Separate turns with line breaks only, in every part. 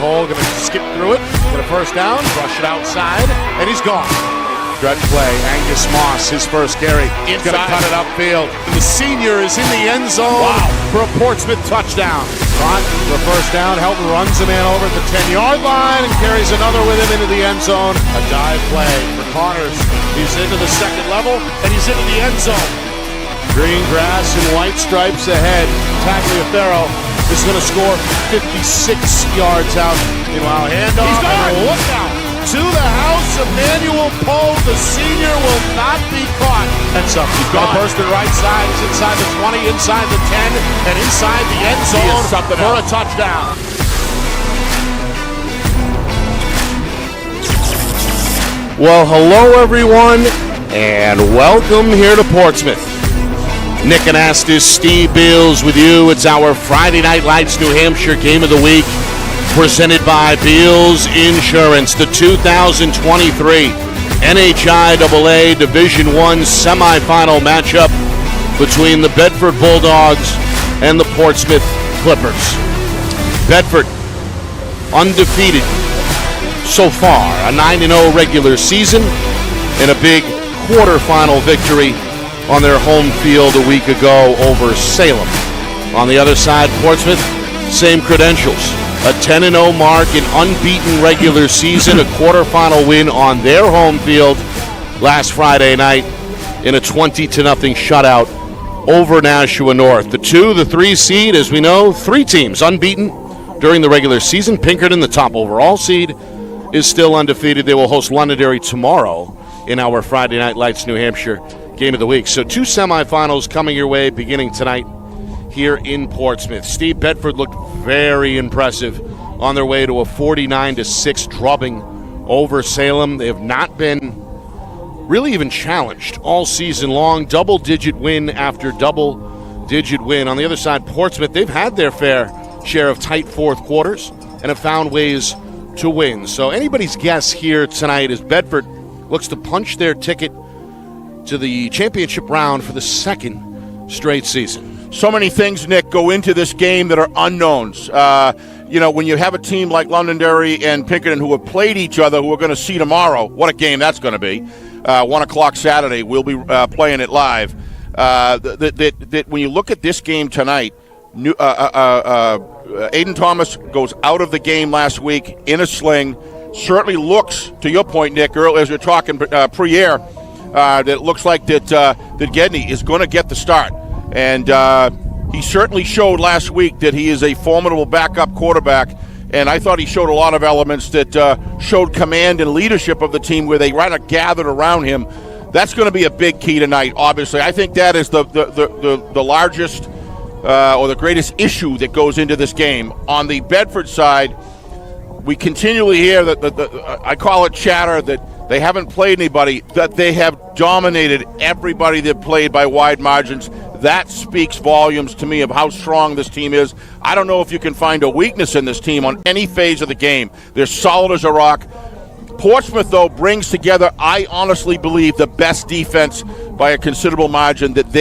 hole, going to skip through it, get a first down, rush it outside, and he's gone. Stretch play, Angus Moss, his first carry. He's going to cut it upfield. The senior is in the end zone for a Portsmouth touchdown. Caught for first down, Helton runs a man over at the 10-yard line and carries another with him into the end zone. A dive play for Connors. He's into the second level, and he's into the end zone. Green grass and white stripes ahead. Tagliaferro is going to score 56 yards out. Meanwhile, handoff and look out. To the house, Emmanuel Poe, the senior, will not be caught. That's up. He's going to burst to the right side. He's inside the 20, inside the 10, and inside the end zone for a touchdown. Well, hello, everyone, and welcome here to Portsmouth. Nick Anastas, Steve Beals with you. It's our Friday Night Lights New Hampshire Game of the Week, presented by Beals Insurance. The 2023 NHIAA Division I semifinal matchup between the Bedford Bulldogs and the Portsmouth Clippers. Bedford undefeated so far, a 9-0 regular season and a big quarterfinal victory on their home field a week ago over Salem. On the other side, Portsmouth, same credentials. A 10-0 mark, an unbeaten regular season, a quarterfinal win on their home field last Friday night in a 20-0 shutout over Nashua North. The 2, the 3 seed, as we know, 3 teams unbeaten during the regular season. Pinkerton, the top overall seed, is still undefeated. They will host Londonderry tomorrow in our Friday Night Lights New Hampshire Game of the Week. So 2 semifinals coming your way beginning tonight here in Portsmouth. Steve, Bedford looked very impressive on their way to a 49-6 drubbing over Salem. They have not been really even challenged all season long. Double-digit win after double-digit win. On the other side, Portsmouth, they've had their fair share of tight fourth quarters and have found ways to win. So anybody's guess here tonight as Bedford looks to punch their ticket to the championship round for the second straight season.
So many things, Nick, go into this game that are unknowns. When you have a team like Londonderry and Pinkerton who have played each other, who are going to see tomorrow, what a game that's going to be. 1 o'clock Saturday, we'll be playing it live. When you look at this game tonight, Aiden Thomas goes out of the game last week in a sling. Certainly looks, to your point, Nick, earlier as you're talking pre-air, that it looks like that Gedney is going to get the start. And he certainly showed last week that he is a formidable backup quarterback. And I thought he showed a lot of elements that showed command and leadership of the team where they kind of gathered around him. That's going to be a big key tonight, obviously. I think that is the largest or the greatest issue that goes into this game. On the Bedford side, we continually hear that I call it chatter that they haven't played anybody, that they have dominated everybody that played by wide margins. That speaks volumes to me of how strong this team is. I don't know if you can find a weakness in this team on any phase of the game. They're solid as a rock. Portsmouth, though, brings together, I honestly believe, the best defense by a considerable margin that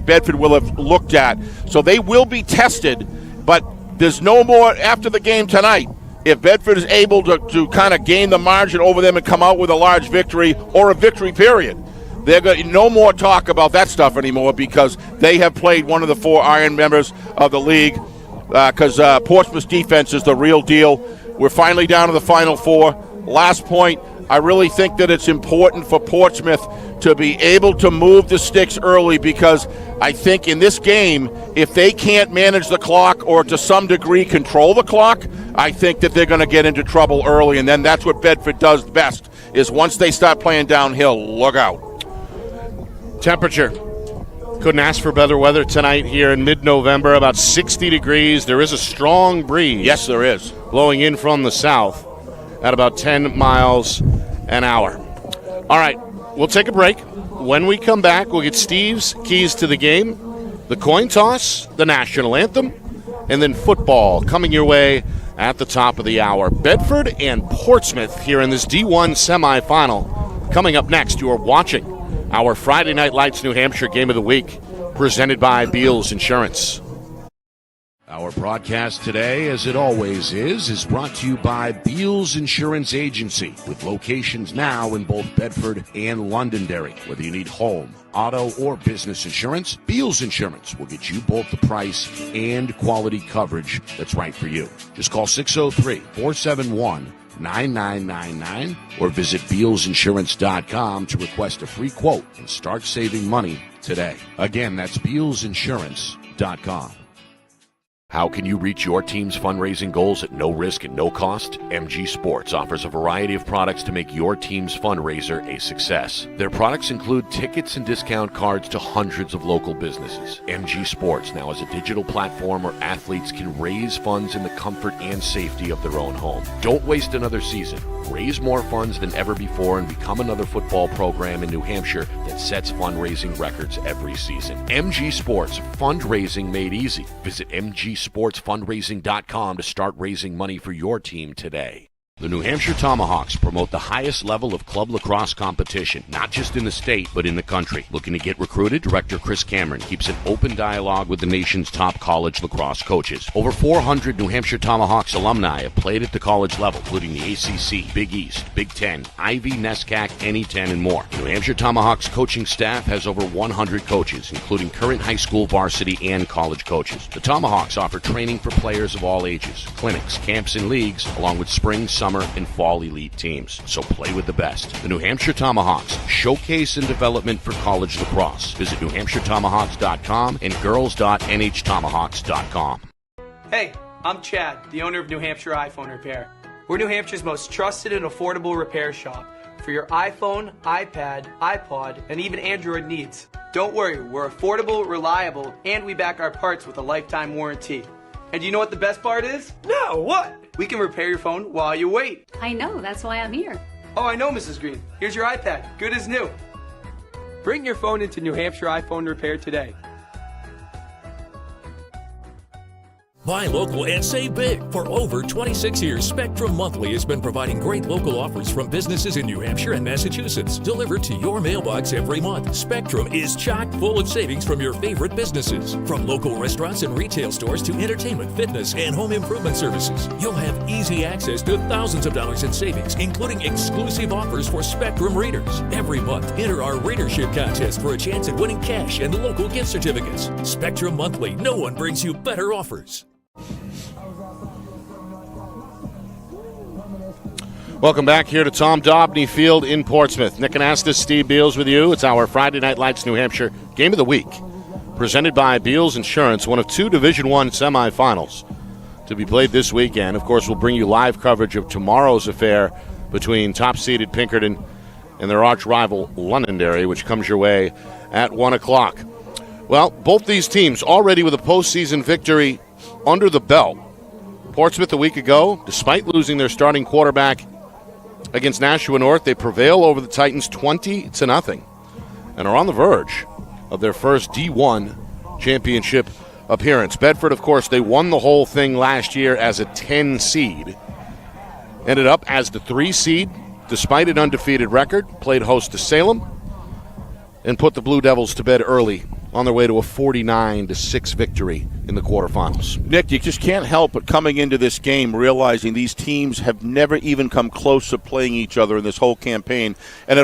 Bedford will have looked at. So they will be tested, but there's no more after the game tonight. If Bedford is able to kind of gain the margin over them and come out with a large victory or a victory period, they're going no more talk about that stuff anymore because they have played one of the 4 iron members of the league because Portsmouth's defense is the real deal. We're finally down to the Final 4. Last point, I really think that it's important for Portsmouth to be able to move the sticks early because I think in this game, if they can't manage the clock or to some degree control the clock, I think that they're going to get into trouble early, and then that's what Bedford does best, is once they start playing downhill, look out.
Temperature. Couldn't ask for better weather tonight here in mid-November, about 60 degrees. There is a strong breeze.
Yes, there is.
Blowing in from the south at about 10 miles an hour. All right, we'll take a break. When we come back, we'll get Steve's keys to the game, the coin toss, the national anthem, and then football coming your way at the top of the hour. Bedford and Portsmouth here in this D1 semifinal. Coming up next, you are watching our Friday Night Lights New Hampshire Game of the Week, presented by Beals Insurance. Our broadcast today, as it always is brought to you by Beals Insurance Agency, with locations now in both Bedford and Londonderry. Whether you need home, auto, or business insurance, Beals Insurance will get you both the price and quality coverage that's right for you. Just call 603-471-9999 or visit BealsInsurance.com to request a free quote and start saving money today. Again, that's BealsInsurance.com. How can you reach your team's fundraising goals at no risk and no cost? MG Sports offers a variety of products to make your team's fundraiser a success. Their products include tickets and discount cards to hundreds of local businesses. MG Sports now has a digital platform where athletes can raise funds in the comfort and safety of their own home. Don't waste another season. Raise more funds than ever before and become another football program in New Hampshire that sets fundraising records every season. MG Sports, fundraising made easy. Visit mgsportsfundraising.com to start raising money for your team today. The New Hampshire Tomahawks promote the highest level of club lacrosse competition, not just in the state, but in the country. Looking to get recruited? Director Chris Cameron keeps an open dialogue with the nation's top college lacrosse coaches. Over 400 New Hampshire Tomahawks alumni have played at the college level, including the ACC, Big East, Big Ten, Ivy, NESCAC, NE10, and more. The New Hampshire Tomahawks coaching staff has over 100 coaches, including current high school varsity and college coaches. The Tomahawks offer training for players of all ages, clinics, camps, and leagues, along with spring, summer, and fall elite teams. So play with the best. The New Hampshire Tomahawks, showcase and development for college lacrosse. Visit NewHampshireTomahawks.com and girls.nhtomahawks.com.
Hey, I'm Chad, the owner of New Hampshire iPhone Repair. We're New Hampshire's most trusted and affordable repair shop for your iPhone, iPad, iPod, and even Android needs. Don't worry, we're affordable, reliable, and we back our parts with a lifetime warranty. And do you know what the best part is? No, what? We can repair your phone while you wait.
I know, that's why I'm here.
Oh, I know, Mrs. Green. Here's your iPad, good as new. Bring your phone into New Hampshire iPhone Repair today.
Buy local and save big. For over 26 years, Spectrum Monthly has been providing great local offers from businesses in New Hampshire and Massachusetts, delivered to your mailbox every month. Spectrum is chock full of savings from your favorite businesses. From local restaurants and retail stores to entertainment, fitness, and home improvement services. You'll have easy access to thousands of dollars in savings, including exclusive offers for Spectrum readers. Every month, enter our readership contest for a chance at winning cash and local gift certificates. Spectrum Monthly, no one brings you better offers.
Welcome back here to Tom Dobney Field in Portsmouth. Nick Anastas, Steve Beals with you. It's our Friday Night Lights New Hampshire Game of the Week, presented by Beals Insurance, one of two Division I semifinals to be played this weekend. Of course, we'll bring you live coverage of tomorrow's affair between top-seeded Pinkerton and their arch-rival Londonderry, which comes your way at 1 o'clock. Well, both these teams already with a postseason victory under the belt. Portsmouth a week ago, despite losing their starting quarterback against Nashua North, they prevail over the Titans 20-0 and are on the verge of their first D1 championship appearance. Bedford, of course, they won the whole thing last year as a 10 seed. Ended up as the 3 seed, despite an undefeated record, played host to Salem, and put the Blue Devils to bed early on their way to a 49-6 victory in the quarterfinals.
Nick, you just can't help but coming into this game realizing these teams have never even come close to playing each other in this whole campaign. And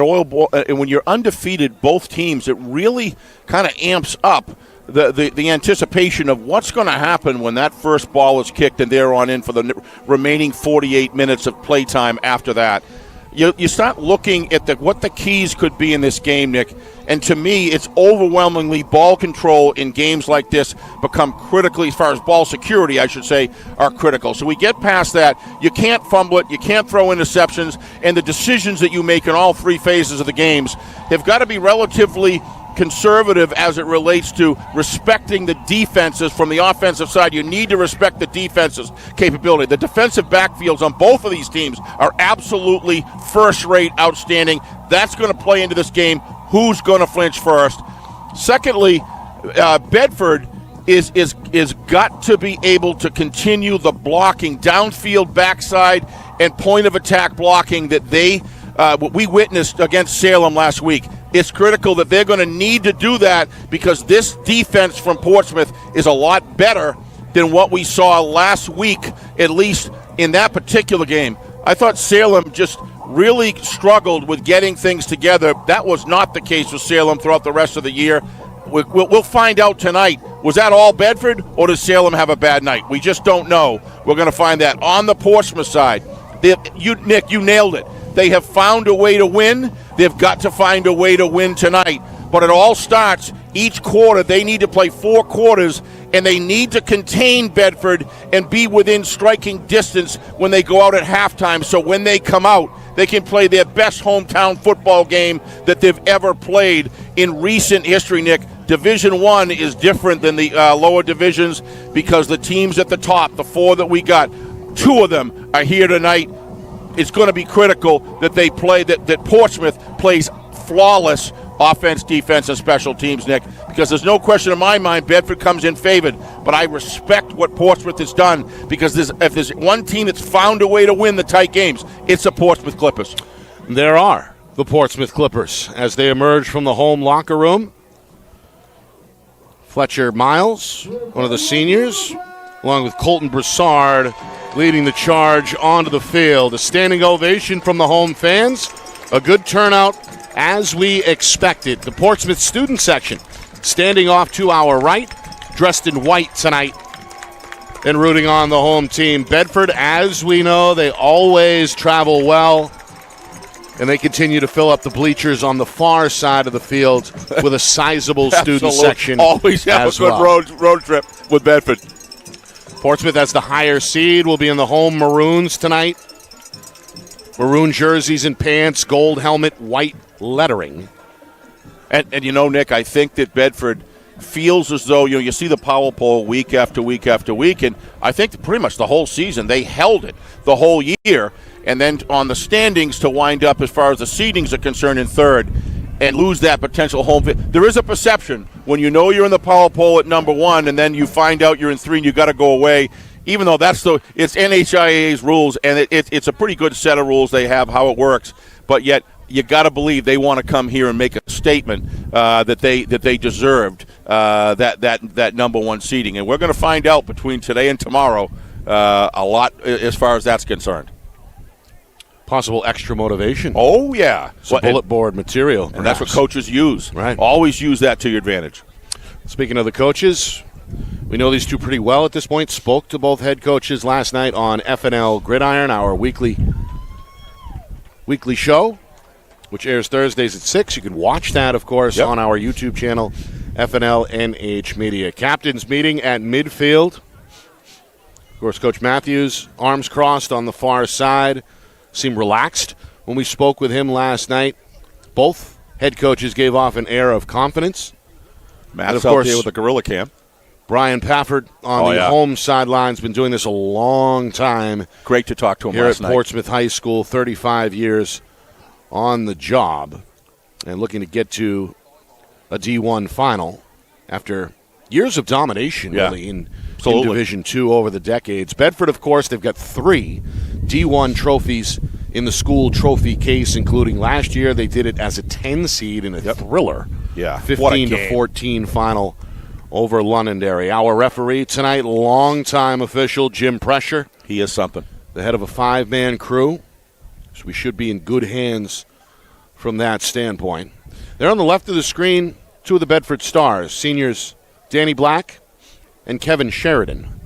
when you're undefeated, both teams, it really kind of amps up the anticipation of what's going to happen when that first ball is kicked and they're on in for the remaining 48 minutes of playtime after that. You start looking at what the keys could be in this game, Nick, and to me, it's overwhelmingly ball control in games like this become critically, as far as ball security, I should say, are critical. So we get past that. You can't fumble it. You can't throw interceptions. And the decisions that you make in all 3 phases of the games have got to be relatively conservative as it relates to respecting the defenses from the offensive side. You need to respect the defense's capability. The defensive backfields on both of these teams are absolutely first-rate, outstanding. That's going to play into this game. Who's going to flinch first? Secondly, Bedford is got to be able to continue the blocking, downfield, backside, and point of attack blocking that we witnessed against Salem last week. It's critical that they're going to need to do that because this defense from Portsmouth is a lot better than what we saw last week, at least in that particular game. I thought Salem just really struggled with getting things together. That was not the case with Salem throughout the rest of the year. We'll find out tonight. Was that all Bedford, or does Salem have a bad night? We just don't know. We're going to find that. On the Portsmouth side, Nick, you nailed it. They have found a way to win. They've got to find a way to win tonight. But it all starts each quarter. They need to play 4 quarters, and they need to contain Bedford and be within striking distance when they go out at halftime. So when they come out, they can play their best hometown football game that they've ever played in recent history, Nick. Division I is different than the lower divisions because the teams at the top, the 4 that we got, 2 of them are here tonight. It's going to be critical that they play, that Portsmouth plays flawless offense, defense, and special teams, Nick, because there's no question in my mind Bedford comes in favored, but I respect what Portsmouth has done because if there's one team that's found a way to win the tight games, it's the Portsmouth Clippers.
There are the Portsmouth Clippers as they emerge from the home locker room. Fletcher Miles, one of the seniors, along with Colton Broussard, leading the charge onto the field. A standing ovation from the home fans. A good turnout as we expected. The Portsmouth student section standing off to our right, dressed in white tonight and rooting on the home team. Bedford, as we know, they always travel well, and they continue to fill up the bleachers on the far side of the field with a sizable student section.
Always have a good road trip with Bedford.
Portsmouth has the higher seed, will be in the home maroons tonight. Maroon jerseys and pants, gold helmet, white lettering.
And you know, Nick, I think that Bedford feels as though, you see the power poll week after week after week, and I think pretty much the whole season they held it the whole year, and then on the standings to wind up as far as the seedings are concerned in third and lose that potential home. There is a perception when you know you're in the power poll at number 1 and then you find out you're in 3 and you got to go away, even though it's NHIAA's rules, and it's a pretty good set of rules they have, how it works, but yet you got to believe they want to come here and make a statement that they deserved that number 1 seeding. And we're going to find out between today and tomorrow a lot as far as that's concerned.
Possible extra motivation.
Oh, yeah.
Some bullet board material.
And that's what coaches use.
Right.
Always use that to your advantage.
Speaking of the coaches, we know these two pretty well at this point. Spoke to both head coaches last night on FNL Gridiron, our weekly show, which airs Thursdays at 6. You can watch that, of course, on our YouTube channel, FNLNH Media. Captains meeting at midfield. Of course, Coach Matthews, arms crossed on the far side, seemed relaxed when we spoke with him last night. Both head coaches gave off an air of confidence.
Matt's out there with the Gorilla Cam.
Brian Pafford on the home sidelines, been doing this a long time.
Great to talk to him
here
last
at
night.
Portsmouth High School, 35 years on the job and looking to get to a D1 final after years of domination really in Division II over the decades. Bedford, of course, they've got 3 D1 trophies in the school trophy case, including last year they did it as a 10 seed in a thriller. 15-14 final over Londonderry. Our referee tonight, longtime official Jim Pressure.
He is something.
The head of a 5-man crew. So we should be in good hands from that standpoint. There on the left of the screen, 2 of the Bedford stars, seniors Danny Black and Kevin Sheridan.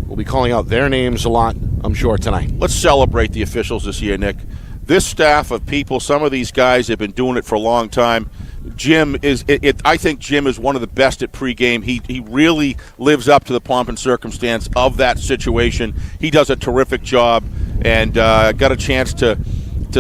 We'll be calling out their names a lot, I'm sure, tonight.
Let's celebrate the officials this year, Nick. This staff of people, some of these guys have been doing it for a long time. Jim is, I think Jim is one of the best at pregame. He really lives up to the pomp and circumstance of that situation. He does a terrific job, and got a chance to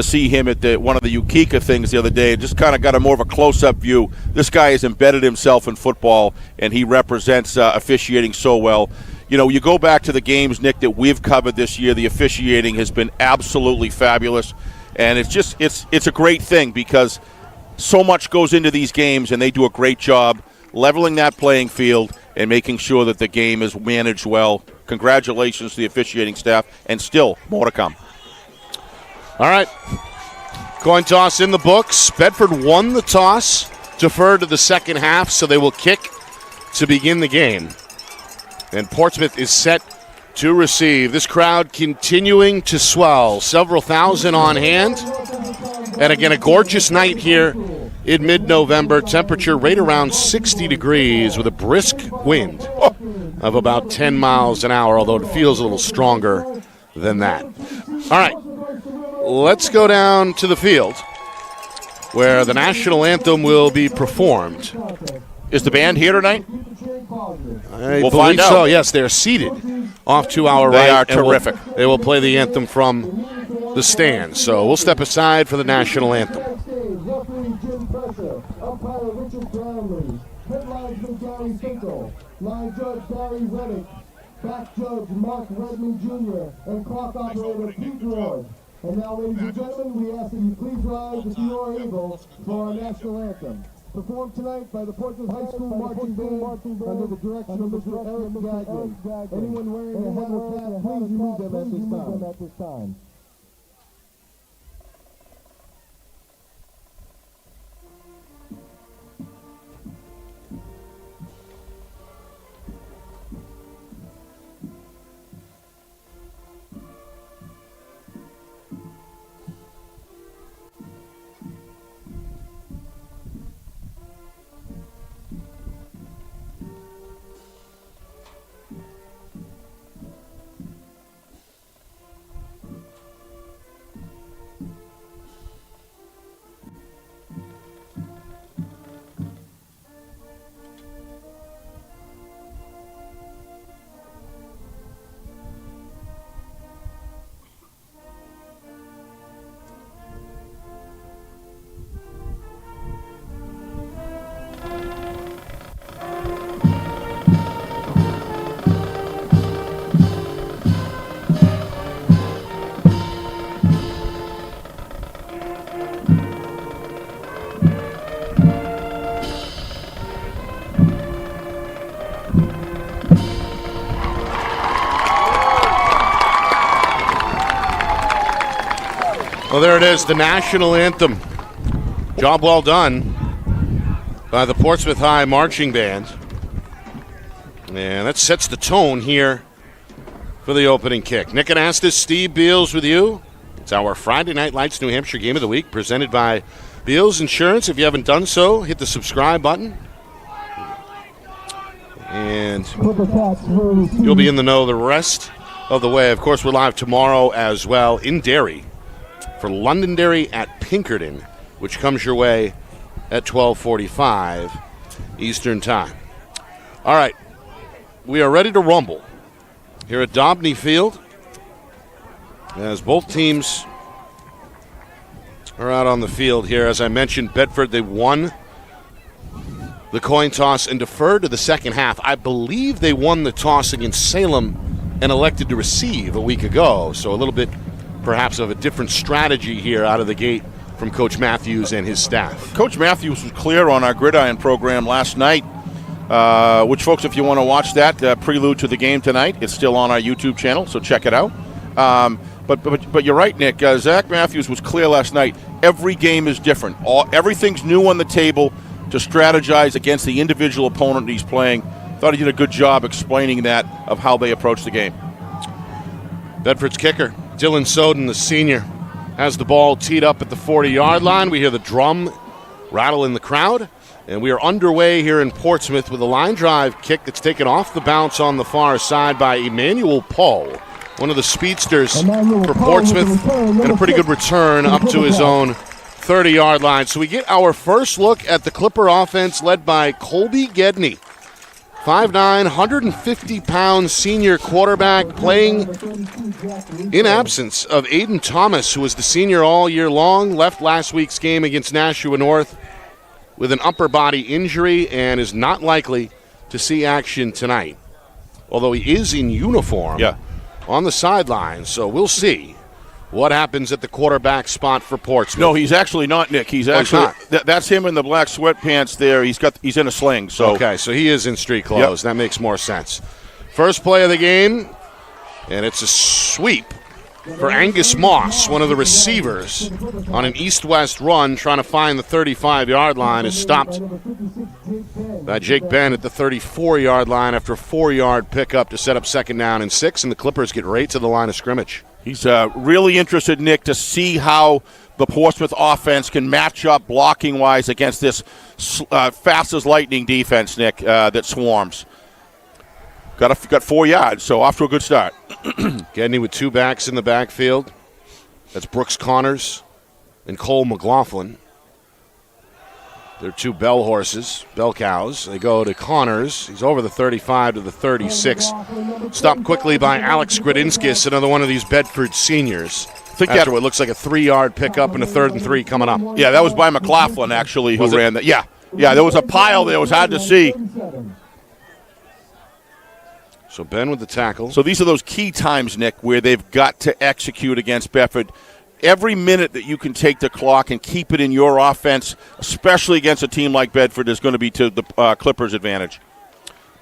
see him at one of the Ukeka things the other day. Just kind of got a more of a close-up view. This guy has embedded himself in football, and he represents officiating so well. You know, you go back to the games, Nick, that we've covered this year, the officiating has been absolutely fabulous. And it's a great thing because so much goes into these games, and they do a great job leveling that playing field and making sure that the game is managed well. Congratulations to the officiating staff, and still more to come.
All right. Coin toss in the books. Bedford won the toss, deferred to the second half, so they will kick to begin the game. And Portsmouth is set to receive. This crowd continuing to swell. Several thousand on hand. And again, a gorgeous night here in mid-November. Temperature right around 60 degrees with a brisk wind of about 10 miles an hour, although it feels a little stronger than that. All right, let's go down to the field where the national anthem will be performed.
Is the band here tonight?
We'll find out. So, yes, they're seated off to our right.
They are terrific.
They will play the anthem from the stands. So we'll step aside for the national anthem.
Line judge Barry Reddick, back judge Mark Redmond Jr., and clock operator Pete Ward. And now, ladies and gentlemen, we ask that you please rise if you are able for our national anthem. Performed tonight by the Portsmouth High School Marching Band under the direction of Mr. Eric Gagnon. Anyone wearing a hat or cap, please remove them at this time.
Well, there it is, the national anthem. Job well done by the Portsmouth High Marching Band. And that sets the tone here for the opening kick. Nick Anastas, Steve Beals with you. It's our Friday Night Lights New Hampshire Game of the Week presented by Beals Insurance. If you haven't done so, hit the subscribe button. And you'll be in the know the rest of the way. Of course, we're live tomorrow as well in Derry for Londonderry at Pinkerton, which comes your way at 12:45 Eastern Time. All right, we are ready to rumble here at Dobney Field as both teams are out on the field here. As I mentioned, Bedford, they won the coin toss and deferred to the second half. I believe they won the toss against Salem and elected to receive a week ago, so a little bit perhaps of a different strategy here out of the gate from Coach Matthews and his staff.
Coach Matthews was clear on our Gridiron program last night, which, folks, if you want to watch that prelude to the game tonight, it's still on our YouTube channel, so check it out. But you're right, Nick. Zach Matthews was clear last night. Every game is different. Everything's new on the table to strategize against the individual opponent he's playing. Thought he did a good job explaining that, of how they approach the game.
Bedford's kicker, Dylan Soden, the senior, has the ball teed up at the 40-yard line. We hear the drum rattle in the crowd, and we are underway here in Portsmouth with a line drive kick that's taken off the bounce on the far side by Emmanuel Paul, one of the speedsters for Portsmouth, and a pretty good return up to his own 30-yard line. So we get our first look at the Clipper offense led by Colby Gedney. 5'9", 150-pound senior quarterback playing in absence of Aiden Thomas, who was the senior all year long, left last week's game against Nashua North with an upper body injury and is not likely to see action tonight, although he is in uniform on the sidelines, so we'll see what happens at the quarterback spot for Portsmouth.
No, he's actually not, Nick. He's actually that's him in the black sweatpants there. He's in a sling. So
okay, so he is in street clothes. That makes more sense. First play of the game, and it's a sweep for Angus Moss, one of the receivers, on an east-west run trying to find the 35-yard line, is stopped by Jake Ben at the 34-yard line after a 4-yard pickup to set up 2nd down and 6, and the Clippers get right to the line of scrimmage.
He's really interested, Nick, to see how the Portsmouth offense can match up blocking-wise against this fast as lightning defense, Nick, that swarms. Got 4 yards, so off to a good start.
Gedney with 2 backs in the backfield. That's Brooks Connors and Cole McLaughlin. They're 2 bell horses, bell cows. They go to Connors. He's over the 35 to the 36. Stopped quickly by Alex Gradinskis, another one of these Bedford seniors. After what looks like a 3-yard pickup and a 3rd and 3 coming up.
Yeah, that was by McLaughlin, actually, who ran that. Yeah, there was a pile there. It was hard to see.
So Ben with the tackle.
So these are those key times, Nick, where they've got to execute against Bedford. Every minute that you can take the clock and keep it in your offense, especially against a team like Bedford, is going to be to the Clippers' advantage.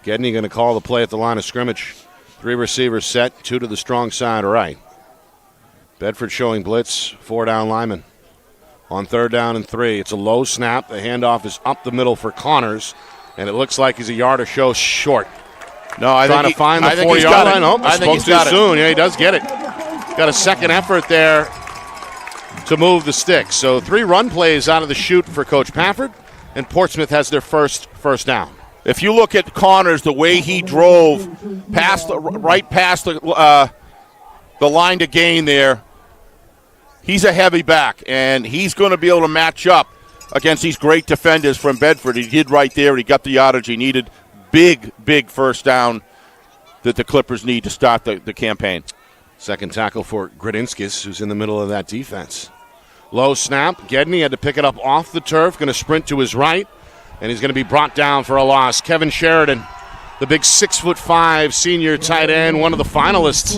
Gedney going to call the play at the line of scrimmage. 3 receivers set, 2 to the strong side right. Bedford showing blitz, 4 down linemen. On 3rd down and 3, it's a low snap. The handoff is up the middle for Connors, and it looks like he's a yard or so short.
No, I
trying
think
to find the 4-yard line. Oh, I spoke too soon. Yeah, he does get it. Got a second effort there to move the sticks. So 3 run plays out of the chute for Coach Pafford, and Portsmouth has their first down.
If you look at Connors, the way he drove right past the line to gain there, he's a heavy back, and he's going to be able to match up against these great defenders from Bedford. He did right there. He got the yardage he needed. Big first down that the Clippers need to start the campaign.
Second tackle for Gradinskis, who's in the middle of that defense. Low snap. Gedney had to pick it up off the turf. Going to sprint to his right, and he's going to be brought down for a loss. Kevin Sheridan, the big 6'5" senior tight end, one of the finalists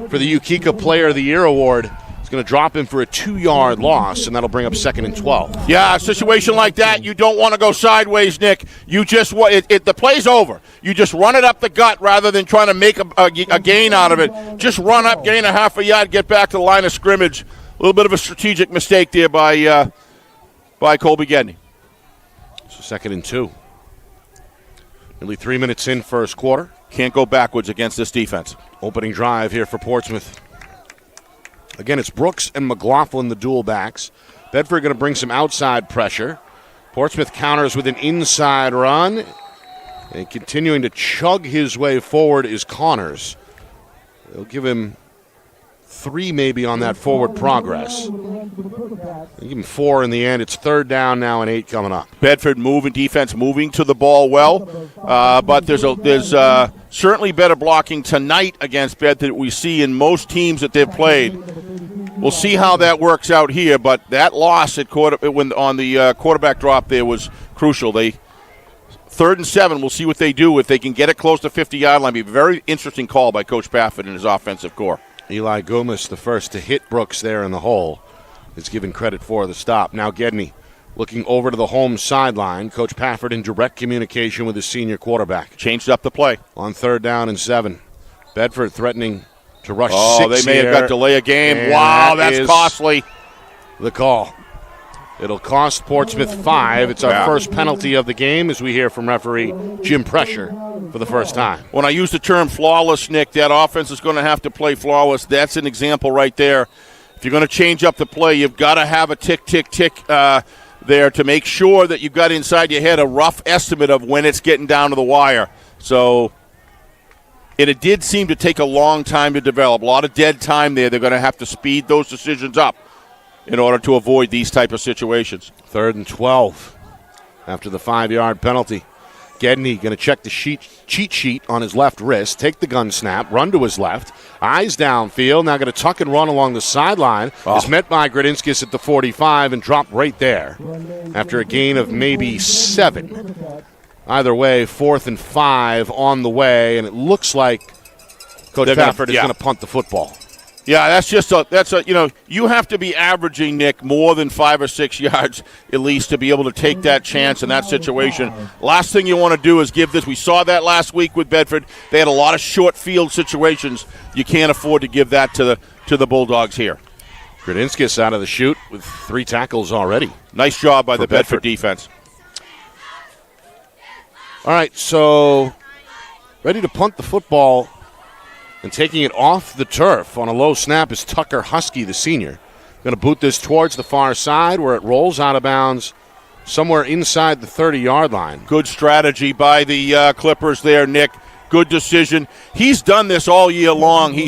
for the Ukeka Player of the Year award. He's going to drop him for a 2-yard loss, and that'll bring up 2nd and 12.
Yeah, a situation like that, you don't want to go sideways, Nick. You just the play's over. You just run it up the gut rather than trying to make a gain out of it. Just run up, gain a half a yard, get back to the line of scrimmage. A little bit of a strategic mistake there by Colby Gedney.
So 2nd and 2. Nearly 3 minutes in first quarter.
Can't go backwards against this defense.
Opening drive here for Portsmouth. Again, it's Brooks and McLaughlin, the dual backs. Bedford going to bring some outside pressure. Portsmouth counters with an inside run. And continuing to chug his way forward is Connors. They'll give him 3 maybe on that forward progress. They'll give him 4 in the end. It's 3rd down now and 8 coming up.
Bedford defense moving to the ball well. But there's certainly better blocking tonight against Bedford that we see in most teams that they've played. We'll see how that works out here, but that loss on the quarterback drop there was crucial. 3rd and 7, we'll see what they do. If they can get it close to 50-yard line, it'll be a very interesting call by Coach Pafford and his offensive core.
Eli Goomis, the first to hit Brooks there in the hole, is given credit for the stop. Now Gedney looking over to the home sideline. Coach Pafford in direct communication with his senior quarterback.
Changed up the play.
On 3rd down and 7. Bedford threatening to rush 6
they may have got delay a game.
And
wow, that's costly.
The call. It'll cost Portsmouth 5. It's our first penalty of the game as we hear from referee Jim Pressure for the first time.
When I use the term flawless, Nick, that offense is going to have to play flawless. That's an example right there. If you're going to change up the play, you've got to have a tick there to make sure that you've got inside your head a rough estimate of when it's getting down to the wire. So it did seem to take a long time to develop. A lot of dead time there. They're going to have to speed those decisions up in order to avoid these type of situations.
3rd and 12 after the 5-yard penalty. Gedney going to check the cheat sheet on his left wrist, take the gun snap, run to his left, eyes downfield, now going to tuck and run along the sideline. Is met by Gradinskis at the 45 and dropped right there after a gain of maybe 7. Either way, 4th and 5 on the way, and it looks like Coach Pafford is going to punt the football.
Yeah, you have to be averaging, Nick, more than 5 or 6 yards at least to be able to take that chance in that situation. Last thing you want to do is give this. We saw that last week with Bedford. They had a lot of short field situations. You can't afford to give that to the Bulldogs here.
Gradinskis out of the chute with 3 tackles already.
Nice job by the Bedford defense.
All right, so ready to punt the football and taking it off the turf on a low snap is Tucker Husky, the senior. Going to boot this towards the far side where it rolls out of bounds somewhere inside the 30-yard line.
Good strategy by the Clippers there, Nick. Good decision. He's done this all year long. He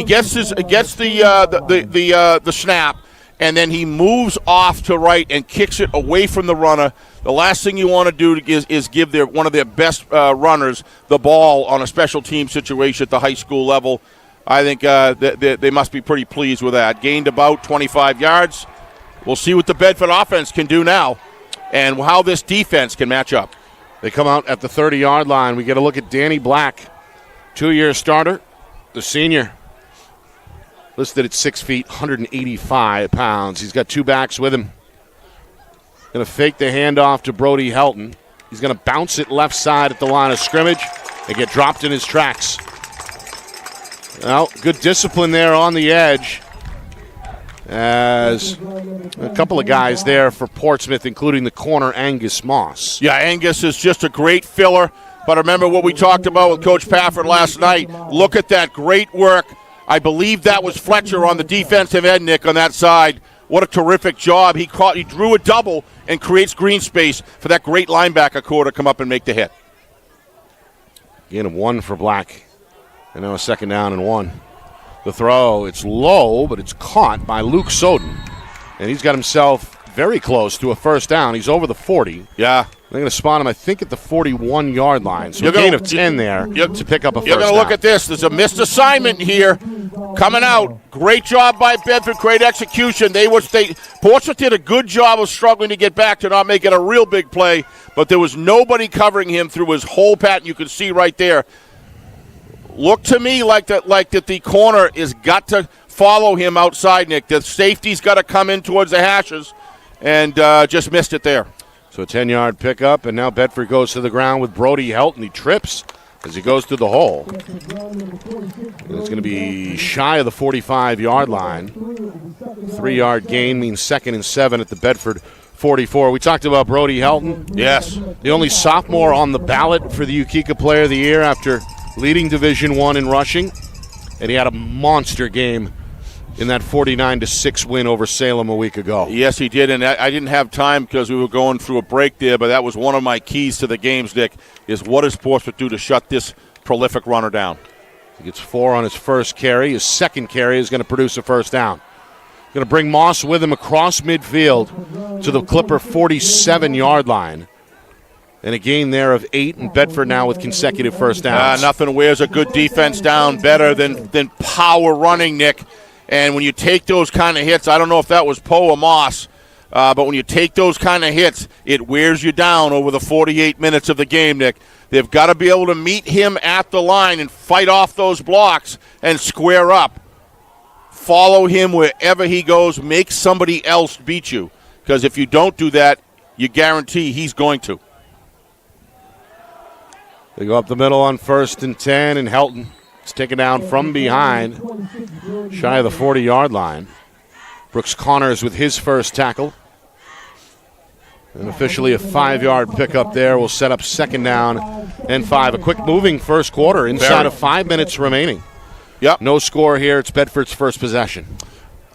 gets the snap, and then he moves off to right and kicks it away from the runner. The last thing you want to do is give one of their best runners the ball on a special team situation at the high school level. I think they must be pretty pleased with that. Gained about 25 yards. We'll see what the Bedford offense can do now and how this defense can match up.
They come out at the 30-yard line. We get a look at Danny Black, 2-year starter, the senior. Listed at 6 feet, 185 pounds. He's got two backs with him. Going to fake the handoff to Brody Helton. He's going to bounce it left side at the line of scrimmage and get dropped in his tracks. Well, good discipline there on the edge. As a couple of guys there for Portsmouth, including the corner Angus Moss.
Yeah, Angus is just a great filler. But remember what we talked about with Coach Pafford last night. Look at that great work. I believe that was Fletcher on the defensive end, Nick, on that side. What a terrific job. He drew a double and creates green space for that great linebacker core to come up and make the hit.
Again, a 1 for Black. And now a 2nd down and 1. The throw, it's low, but it's caught by Luke Soden. And he's got himself very close to a 1st down. He's over the 40.
Yeah.
They're going to spot him, I think, at the 41-yard line. So a gain of 10 there to pick up a 1st down.
You're going to look at this. There's a missed assignment here coming out. Great job by Bedford. Great execution. Portsmouth did a good job of struggling to get back to not making a real big play, but there was nobody covering him through his whole pattern. You can see right there. Look to me like that the corner has got to follow him outside, Nick. The safety's got to come in towards the hashes, and just missed it there.
So a 10-yard pickup, and now Bedford goes to the ground with Brody Helton. He trips as he goes through the hole. And it's going to be shy of the 45-yard line. 3-yard gain means 2nd and 7 at the Bedford 44. We talked about Brody Helton.
Yes.
The only sophomore on the ballot for the Ukeka Player of the Year after leading Division I in rushing. And he had a monster game in that 49-6 win over Salem a week ago.
Yes, he did, and I didn't have time because we were going through a break there, but that was one of my keys to the games, Nick, is what does Portsmouth do to shut this prolific runner down?
He gets 4 on his first carry. His second carry is going to produce a 1st down. Going to bring Moss with him across midfield to the Clipper 47-yard line. And a gain there of 8, and Bedford now with consecutive 1st downs.
Nothing wears a good defense down better than power running, Nick. And when you take those kind of hits, I don't know if that was Poe or Moss, but when you take those kind of hits, it wears you down over the 48 minutes of the game, Nick. They've got to be able to meet him at the line and fight off those blocks and square up. Follow him wherever he goes. Make somebody else beat you. Because if you don't do that, you guarantee he's going to.
They go up the middle on 1st and 10, and Helton is taken down from behind, shy of the 40-yard line. Brooks Connors with his first tackle. And officially a 5-yard pickup there will set up 2nd down and 5. A quick moving first quarter inside of 5 minutes remaining.
Yep.
No score here. It's Bedford's first possession.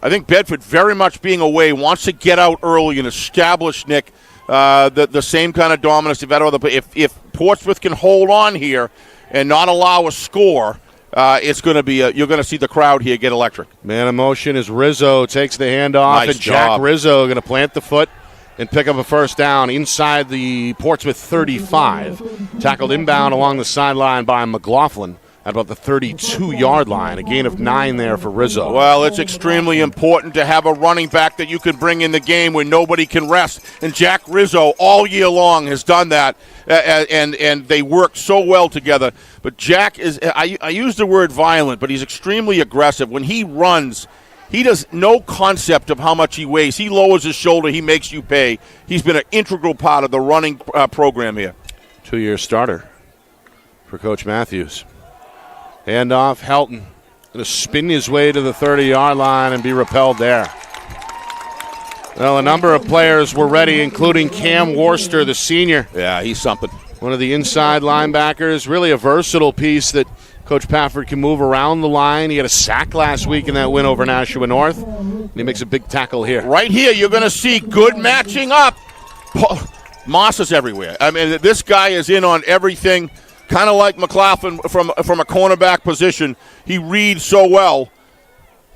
I think Bedford, very much being away, wants to get out early and establish, Nick, the same kind of dominance. If Portsmouth can hold on here and not allow a score, it's going to be you're going to see the crowd here get electric.
Man in motion as Rizzo takes the handoff,
Nice
and Jack
job.
Rizzo going to plant the foot and pick up a 1st down inside the Portsmouth 35. Tackled inbound along the sideline by McLaughlin at about the 32-yard line. A gain of 9 there for Rizzo.
Well, it's extremely important to have a running back that you can bring in the game when nobody can rest. And Jack Rizzo all year long has done that, and they work so well together. But Jack is, I use the word violent, but he's extremely aggressive. When he runs, he does no concept of how much he weighs. He lowers his shoulder. He makes you pay. He's been an integral part of the running program here.
2-year starter for Coach Matthews. Handoff, Helton going to spin his way to the 30-yard line and be repelled there. Well, a number of players were ready, including Cam Worcester, the senior.
Yeah, he's something.
one of the inside linebackers, really a versatile piece that Coach Pafford can move around the line. He had a sack last week in that win over Nashua North, and he makes a big tackle here.
Right here, you're going to see good matching up. Moss is everywhere. I mean, this guy is in on everything, kind of like McLaughlin from a cornerback position. He reads so well.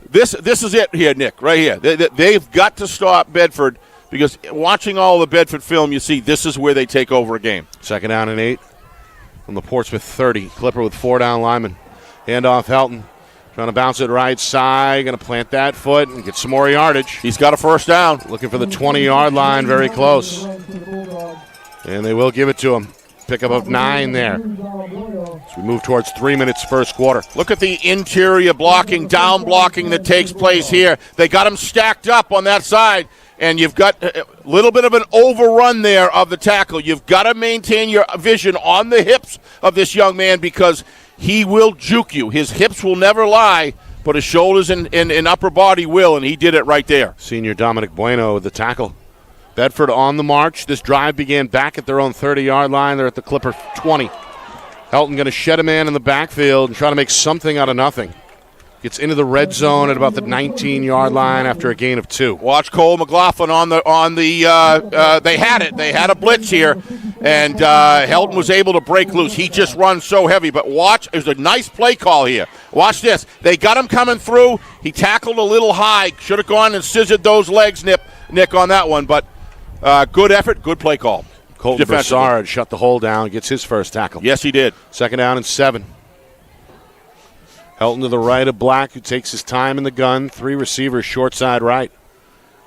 This is it here, Nick, right here. They've got to stop Bedford, because watching all the Bedford film, you see this is where they take over a game.
2nd down and 8 from the Portsmouth 30. Clipper with 4 down linemen. Handoff Helton. Trying to bounce it right side. Going to plant that foot and get some more yardage.
He's got a first down.
Looking for the 20-yard line, very close. And they will give it to him. Pickup of 9 there. As we move towards 3 minutes first quarter.
Look at the interior blocking, down blocking that takes place here. They got him stacked up on that side. And you've got a little bit of an overrun there of the tackle. You've got to maintain your vision on the hips of this young man, because he will juke you. His hips will never lie, but his shoulders and upper body will, and he did it right there.
Senior Dominic Bueno with the tackle. Bedford on the march. This drive began back at their own 30-yard line. They're at the Clipper 20. Helton going to shed a man in the backfield and try to make something out of nothing. Gets into the red zone at about the 19-yard line after a gain of 2.
Watch Cole McLaughlin on the. They had it. They had a blitz here, and Helton was able to break loose. He just runs so heavy. But watch, there's a nice play call here. Watch this. They got him coming through. He tackled a little high. Should have gone and scissored those legs, Nick, on that one. But good effort, good play call.
Colton Broussard shut the hole down, gets his first tackle.
Yes, he did.
2nd down and 7. Helton to the right of Black, who takes his time in the gun. 3 receivers, short side right.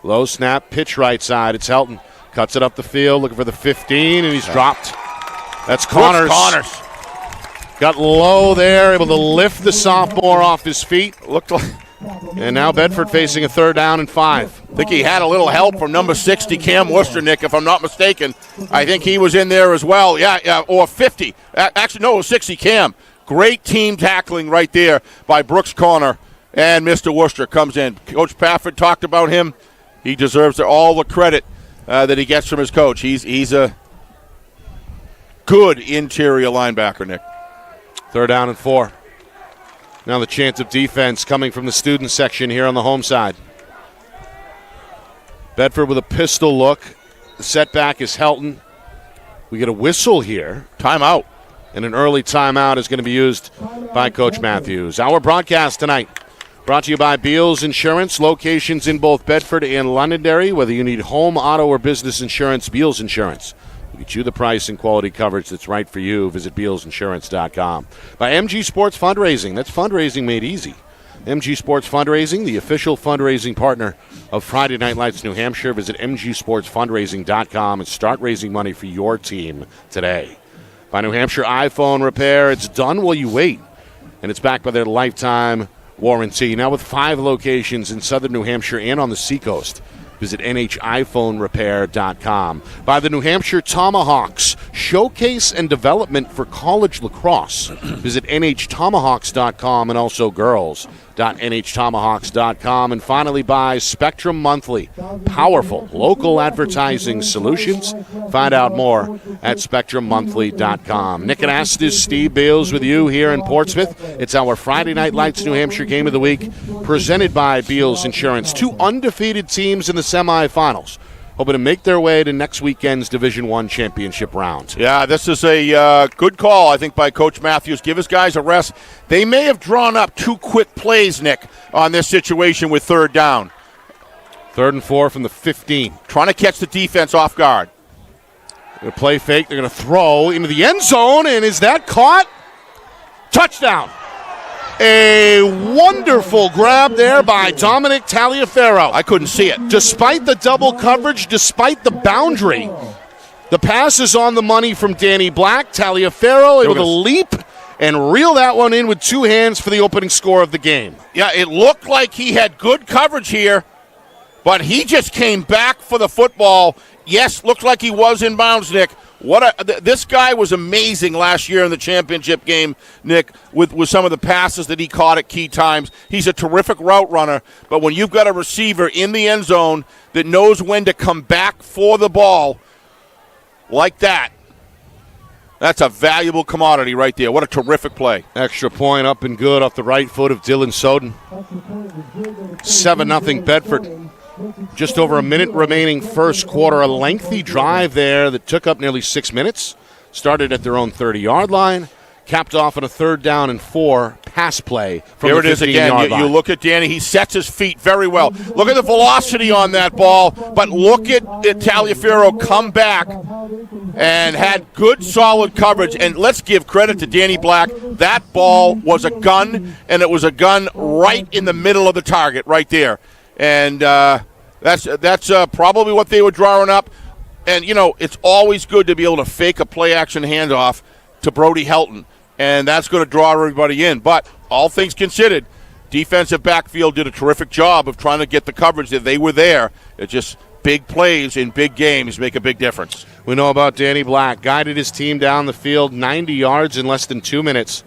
Low snap, pitch right side. It's Helton. Cuts it up the field, looking for the 15, and he's dropped. That's Connors. Got low there, able to lift the sophomore off his feet.
Looked like.
And now Bedford facing a 3rd down and 5.
I think he had a little help from number 60, Cam Worcester, Nick, if I'm not mistaken. I think he was in there as well. Yeah, or 50. Actually, no, it was 60, Cam. Great team tackling right there by Brooks Connor, and Mr. Worcester comes in. Coach Pafford talked about him. He deserves all the credit that he gets from his coach. He's a good interior linebacker, Nick.
3rd down and 4. Now the chance of defense coming from the student section here on the home side. Bedford with a pistol look. The setback is Helton. We get a whistle here.
Timeout.
And an early timeout is going to be used by Coach Matthews. Our broadcast tonight brought to you by Beals Insurance, locations in both Bedford and Londonderry. Whether you need home, auto, or business insurance, Beals Insurance will get you the price and quality coverage that's right for you. Visit BealsInsurance.com. By MG Sports Fundraising. That's fundraising made easy. MG Sports Fundraising, the official fundraising partner of Friday Night Lights New Hampshire. Visit MGSportsFundraising.com and start raising money for your team today. By New Hampshire iPhone Repair, it's done while you wait, and it's backed by their lifetime warranty. Now with 5 locations in southern New Hampshire and on the seacoast. Visit NHIPhoneRepair.com. By the New Hampshire Tomahawks, showcase and development for college lacrosse. Visit NHTomahawks.com, and also girls.NHTomahawks.com. And finally by Spectrum Monthly, powerful local advertising solutions. Find out more at SpectrumMonthly.com. Nick Anastas, Steve Beals with you here in Portsmouth. It's our Friday Night Lights New Hampshire Game of the Week, presented by Beals Insurance. 2 undefeated teams in the semifinals, hoping to make their way to next weekend's Division I championship round.
Yeah, this is a good call, I think, by Coach Matthews. Give his guys a rest. They may have drawn up 2 quick plays, Nick, on this situation with 3rd down.
3rd and 4 from the 15.
Trying to catch the defense off guard.
They're going to play fake. They're going to throw into the end zone, and is that caught? Touchdown. A wonderful grab there by Dominic Taliaferro.
I couldn't see it.
Despite the double coverage, despite the boundary, the pass is on the money from Danny Black. Taliaferro able to leap and reel that one in with 2 hands for the opening score of the game.
Yeah, it looked like he had good coverage here, but he just came back for the football. Yes, looked like he was in bounds, Nick. This guy was amazing last year in the championship game, Nick, with some of the passes that he caught at key times. He's a terrific route runner, but when you've got a receiver in the end zone that knows when to come back for the ball like that, That's a valuable commodity right there. What a terrific play.
Extra point up and good off the right foot of Dylan Soden. 7-0 Bedford. Just over a minute remaining first quarter. A lengthy drive there that took up nearly 6 minutes. Started at their own 30-yard line. Capped off on a 3rd down and 4 pass play from
Here
the 15-yard
it is again.
line.
You look at Danny. He sets his feet very well. Look at the velocity on that ball. But look at Taliaferro come back and had good, solid coverage. And let's give credit to Danny Black. That ball was a gun, and it was a gun right in the middle of the target right there. And that's probably what they were drawing up. And, you know, it's always good to be able to fake a play-action handoff to Brody Helton. And that's going to draw everybody in. But all things considered, defensive backfield did a terrific job of trying to get the coverage that they were there. It's just big plays in big games make a big difference.
We know about Danny Black. Guided his team down the field 90 yards in less than 2 minutes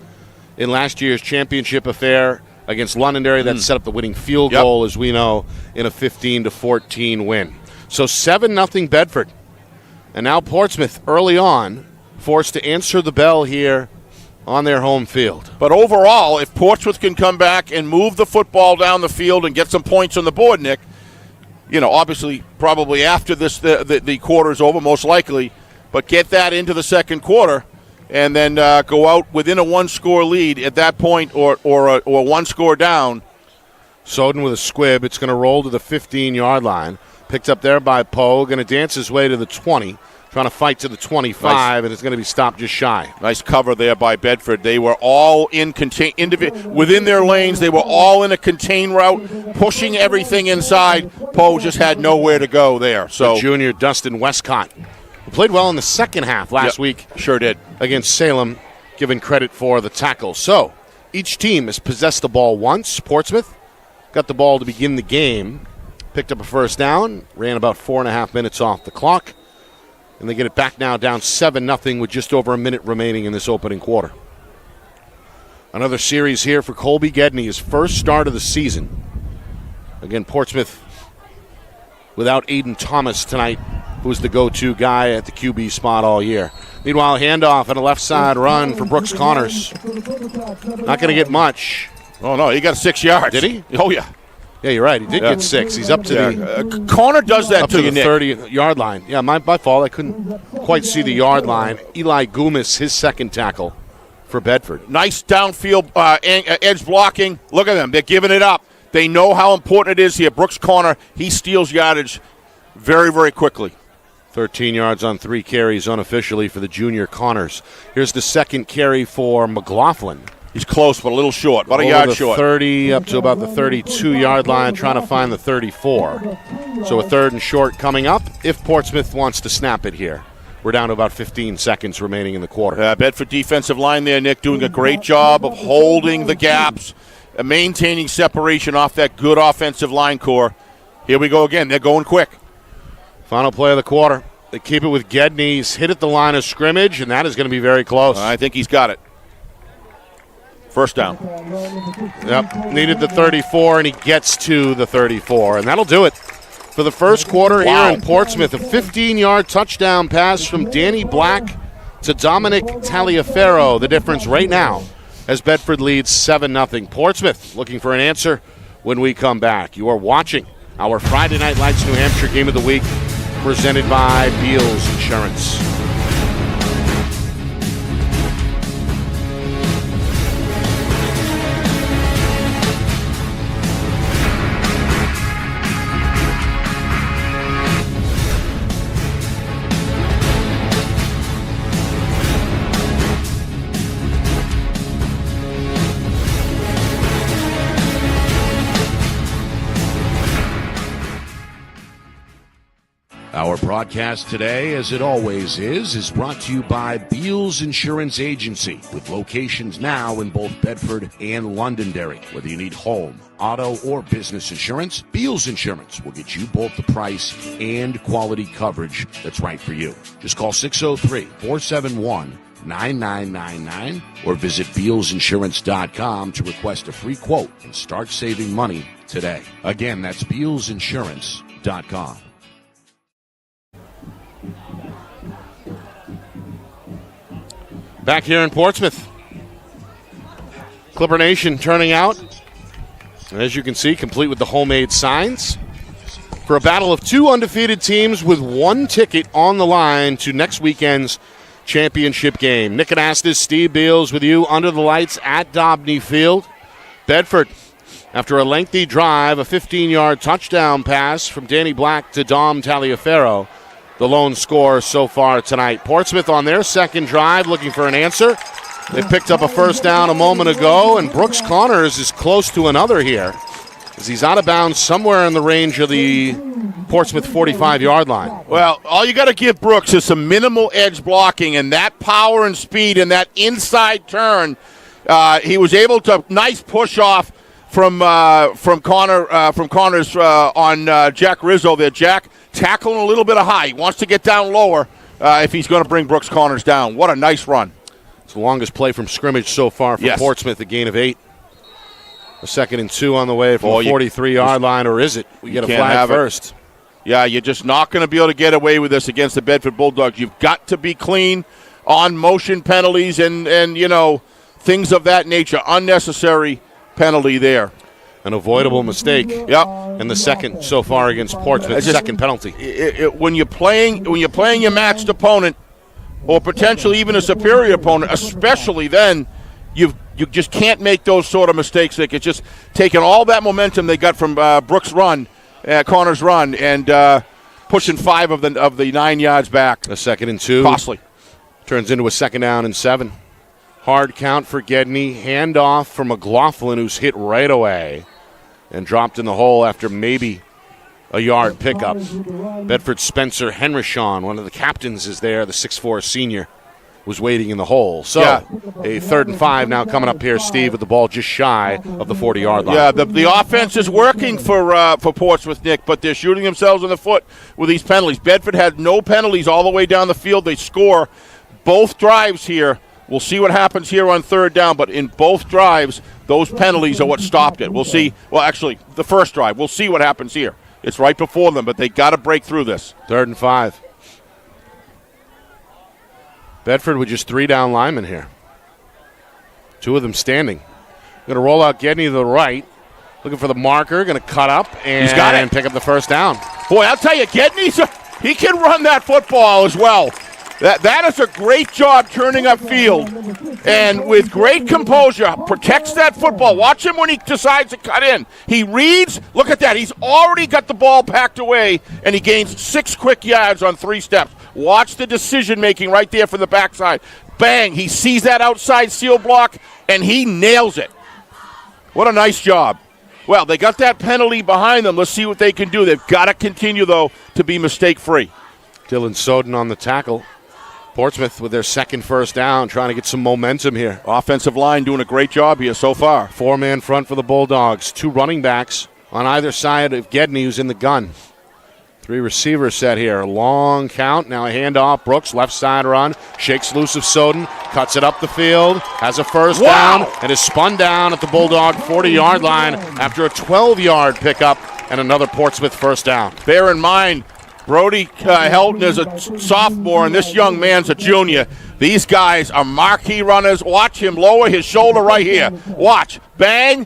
in last year's championship affair against Londonderry. That set up the winning field goal, as we know, in a 15-14 win. So 7-0 Bedford. And now Portsmouth early on forced to answer the bell here on their home field.
But overall, if Portsmouth can come back and move the football down the field and get some points on the board, Nick, you know, obviously probably after this the quarter's over, most likely, but get that into the second quarter and then go out within a one-score lead at that point or one score down.
Soden with a squib. It's going to roll to the 15-yard line. Picked up there by Poe. Going to dance his way to the 20. Trying to fight to the 25, and it's going to be stopped just shy.
Nice cover there by Bedford. They were all in within their lanes. They were all in a contained route, pushing everything inside. Poe just had nowhere to go there. So
the junior Dustin Westcott, who played well in the second half last week.
Sure did.
Against Salem, given credit for the tackle. So each team has possessed the ball once. Portsmouth got the ball to begin the game, picked up a first down, ran about 4.5 minutes off the clock. And they get it back now down 7-0 with just over a minute remaining in this opening quarter. Another series here for Colby Gedney, his first start of the season. Again, Portsmouth without Aiden Thomas tonight, who's the go-to guy at the QB spot all year. Meanwhile, handoff and a left side run for Brooks Connors. Not going to get much.
Oh, no, he got 6 yards.
Did he?
Oh, yeah.
Yeah, you're right. He did get 6. He's up to the
Connor does that
up to
you,
the 30-yard line. Yeah, my fault. I couldn't quite see the yard line. Eli Goomis, his second tackle for Bedford.
Nice downfield edge blocking. Look at them. They're giving it up. They know how important it is here. Brooks Connor, he steals yardage very, very quickly.
13 yards on 3 carries unofficially for the junior Connors. Here's the second carry for McLaughlin.
He's close, but a little short. About a yard short.
30 up to about the 32-yard line, trying to find the 34. So a 3rd and short coming up if Portsmouth wants to snap it here. We're down to about 15 seconds remaining in the quarter.
Bedford defensive line there, Nick, doing a great job of holding the gaps, maintaining separation off that good offensive line core. Here we go again. They're going quick.
Final play of the quarter. They keep it with Gedney. He's hit at the line of scrimmage, and that is going to be very close.
I think he's got it. First down.
Yep, needed the 34, and he gets to the 34. And that'll do it for the first quarter here in Portsmouth. A 15-yard touchdown pass from Danny Black to Dominic Taliaferro. The difference right now as Bedford leads 7-0. Portsmouth looking for an answer when we come back. You are watching our Friday Night Lights New Hampshire Game of the Week presented by Beals Insurance. Our broadcast today, as it always is brought to you by Beals Insurance Agency, with locations now in both Bedford and Londonderry. Whether you need home, auto, or business insurance, Beals Insurance will get you both the price and quality coverage that's right for you. Just call 603-471-9999 or visit BealsInsurance.com to request a free quote and start saving money today. Again, that's BealsInsurance.com. Back here in Portsmouth. Clipper Nation turning out. As you can see, complete with the homemade signs. For a battle of two undefeated teams with one ticket on the line to next weekend's championship game. Nick Anastas, Steve Beals with you under the lights at Dobney Field. Bedford, after a lengthy drive, a 15-yard touchdown pass from Danny Black to Dom Taliaferro, the lone scorer so far tonight. Portsmouth on their second drive looking for an answer. They picked up a first down a moment ago, and Brooks Connors is close to another here as he's out of bounds somewhere in the range of the Portsmouth 45-yard line.
Well, all you got to give Brooks is some minimal edge blocking, and that power and speed and that inside turn. He was able to nice push off from Connors on Jack Rizzo there. Jack tackling a little bit of high. He wants to get down lower if he's going to bring Brooks Connors down. What a nice run.
It's the longest play from scrimmage so far for Portsmouth, a gain of 8. A 2nd and 2 on the way from the 43-yard line, or is it? We get a flag first.
Yeah, you're just not going to be able to get away with this against the Bedford Bulldogs. You've got to be clean on motion penalties and things of that nature. Unnecessary penalty there.
An avoidable mistake.
Yep.
And the second so far against Portsmouth, second penalty.
When you're playing your matched opponent, or potentially even a superior opponent, especially then, you just can't make those sort of mistakes. Nick. It's just taking all that momentum they got from Brooks' run, Connors' run, and pushing 5 of the 9 yards back.
A 2nd and 2.
Costly.
Turns into a 2nd down and 7. Hard count for Gedney. Handoff for McLaughlin, who's hit right away and dropped in the hole after maybe a yard pickup. Bedford Spencer Henrishon, one of the captains, is there. The 6'4 senior was waiting in the hole. So a 3rd and 5 now coming up here, Steve, with the ball just shy of the 40-yard line.
Yeah, the offense is working for Portsmouth, Nick, but they're shooting themselves in the foot with these penalties. Bedford had no penalties all the way down the field. They score both drives here. We'll see what happens here on 3rd down, but in both drives, those penalties are what stopped it. We'll see. Well, actually, the first drive. We'll see what happens here. It's right before them, but they got to break through this.
3rd and 5. Bedford with just 3 down linemen here. 2 of them standing. Going to roll out Gedney to the right. Looking for the marker. Going to cut up and,
he's got it.
And pick up the first down.
Boy, I'll tell you, Gedney's he can run that football as well. That is a great job turning upfield, and with great composure, protects that football. Watch him when he decides to cut in. He reads. Look at that. He's already got the ball packed away, and he gains 6 quick yards on 3 steps. Watch the decision-making right there from the backside. Bang. He sees that outside seal block, and he nails it. What a nice job. Well, they got that penalty behind them. Let's see what they can do. They've got to continue, though, to be mistake-free.
Dylan Soden on the tackle. Portsmouth with their 2nd first down, trying to get some momentum here.
Offensive line doing a great job here so far.
4-man front for the Bulldogs. 2 running backs on either side of Gedney, who's in the gun. 3 receivers set here. Long count. Now a handoff. Brooks, left side run. Shakes loose of Soden. Cuts it up the field. Has a first down. And is spun down at the Bulldog 40-yard line after a 12-yard pickup and another Portsmouth first down.
Bear in mind, Brody Helton is a sophomore, and this young man's a junior. These guys are marquee runners. Watch him lower his shoulder right here. Watch. Bang.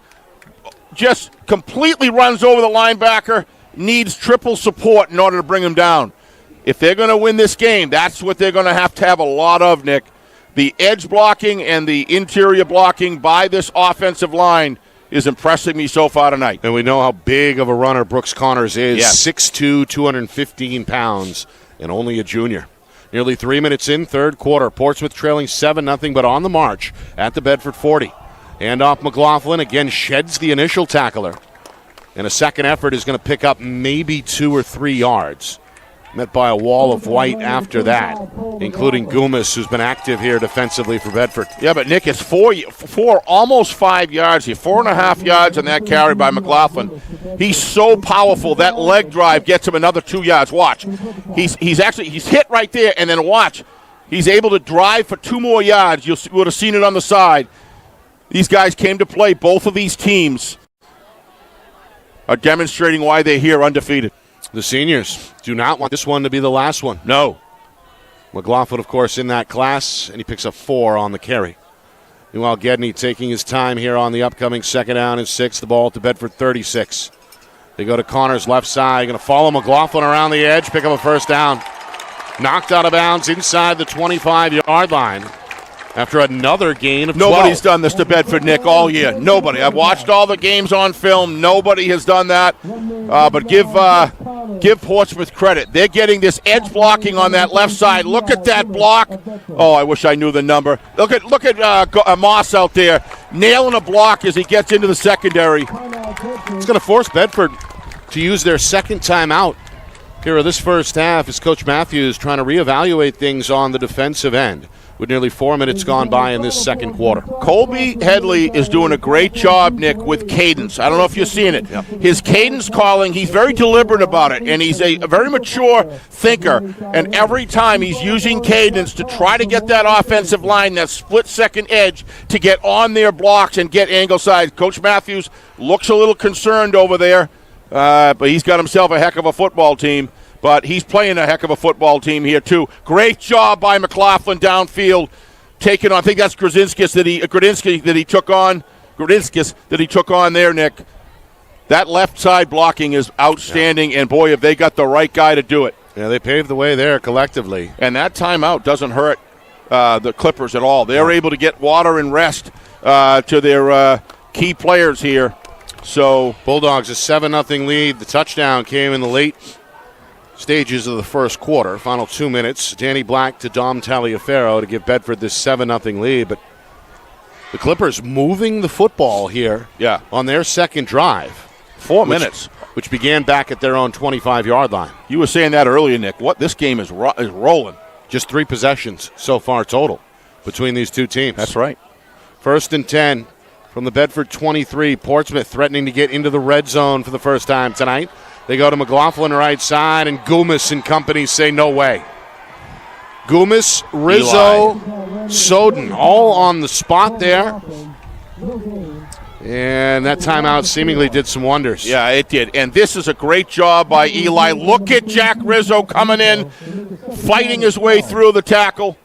Just completely runs over the linebacker. Needs triple support in order to bring him down. If they're going to win this game, that's what they're going to have a lot of, Nick. The edge blocking and the interior blocking by this offensive line is impressing me so far tonight.
And we know how big of a runner Brooks Connors is.
Yes.
6'2", 215 pounds, and only a junior. Nearly 3 minutes in, 3rd quarter. Portsmouth trailing 7-0, but on the march at the Bedford 40. Handoff McLaughlin, again sheds the initial tackler. And a second effort is going to pick up maybe 2 or 3 yards. Met by a wall of white after that, including Gumas, who's been active here defensively for Bedford.
Yeah, but Nick, it's 4 almost 5 yards here, 4.5 yards on that carry by McLaughlin. He's so powerful. That leg drive gets him another 2 yards. Watch. He's hit right there, and then watch. He's able to drive for 2 more yards. You would have seen it on the side. These guys came to play. Both of these teams are demonstrating why they're here undefeated.
The seniors do not want this one to be the last one.
No.
McLaughlin, of course, in that class, and he picks up 4 on the carry. Meanwhile, Gedney taking his time here on the upcoming 2nd down and 6. The ball to Bedford 36. They go to Connor's left side. Going to follow McLaughlin around the edge, pick up a first down. Knocked out of bounds inside the 25-yard line after another gain of 12.
Nobody's done this to Bedford, Nick, all year. Nobody. I've watched all the games on film. Nobody has done that. But give Portsmouth credit. They're getting this edge blocking on that left side. Look at that block. Oh, I wish I knew the number. Look at Moss out there nailing a block as he gets into the secondary.
It's going to force Bedford to use their second timeout here of this first half as Coach Matthews trying to reevaluate things on the defensive end with nearly 4 minutes gone by in this second quarter.
Colby Headley is doing a great job, Nick, with cadence. I don't know if you're seeing it.
Yep.
His cadence calling, he's very deliberate about it, and he's a very mature thinker. And every time he's using cadence to try to get that offensive line, that split-second edge, to get on their blocks and get angle sides. Coach Matthews looks a little concerned over there, but he's got himself a heck of a football team. But he's playing a heck of a football team here, too. Great job by McLaughlin downfield, taking on, I think that's Grudinskis that he took on there, Nick. That left side blocking is outstanding, and boy, have they got the right guy to do it.
Yeah, they paved the way there collectively.
And that timeout doesn't hurt the Clippers at all. They're able to get water and rest to their key players here. So
Bulldogs a 7-0 lead. The touchdown came in the late stages of the first quarter. Final 2 minutes. Danny Black to Dom Taliaferro to give Bedford this 7-0 lead. But the Clippers moving the football here on their second drive.
4 minutes.
Which began back at their own 25-yard line.
You were saying that earlier, Nick. This game is rolling.
Just 3 possessions so far total between these two teams.
That's right.
1st and 10 from the Bedford 23. Portsmouth threatening to get into the red zone for the first time tonight. They go to McLaughlin right side, and Goomis and company say no way. Goomis, Rizzo, Soden, all on the spot there. And that timeout seemingly did some wonders.
Yeah, it did. And this is a great job by Eli. Look at Jack Rizzo coming in, fighting his way through the tackle.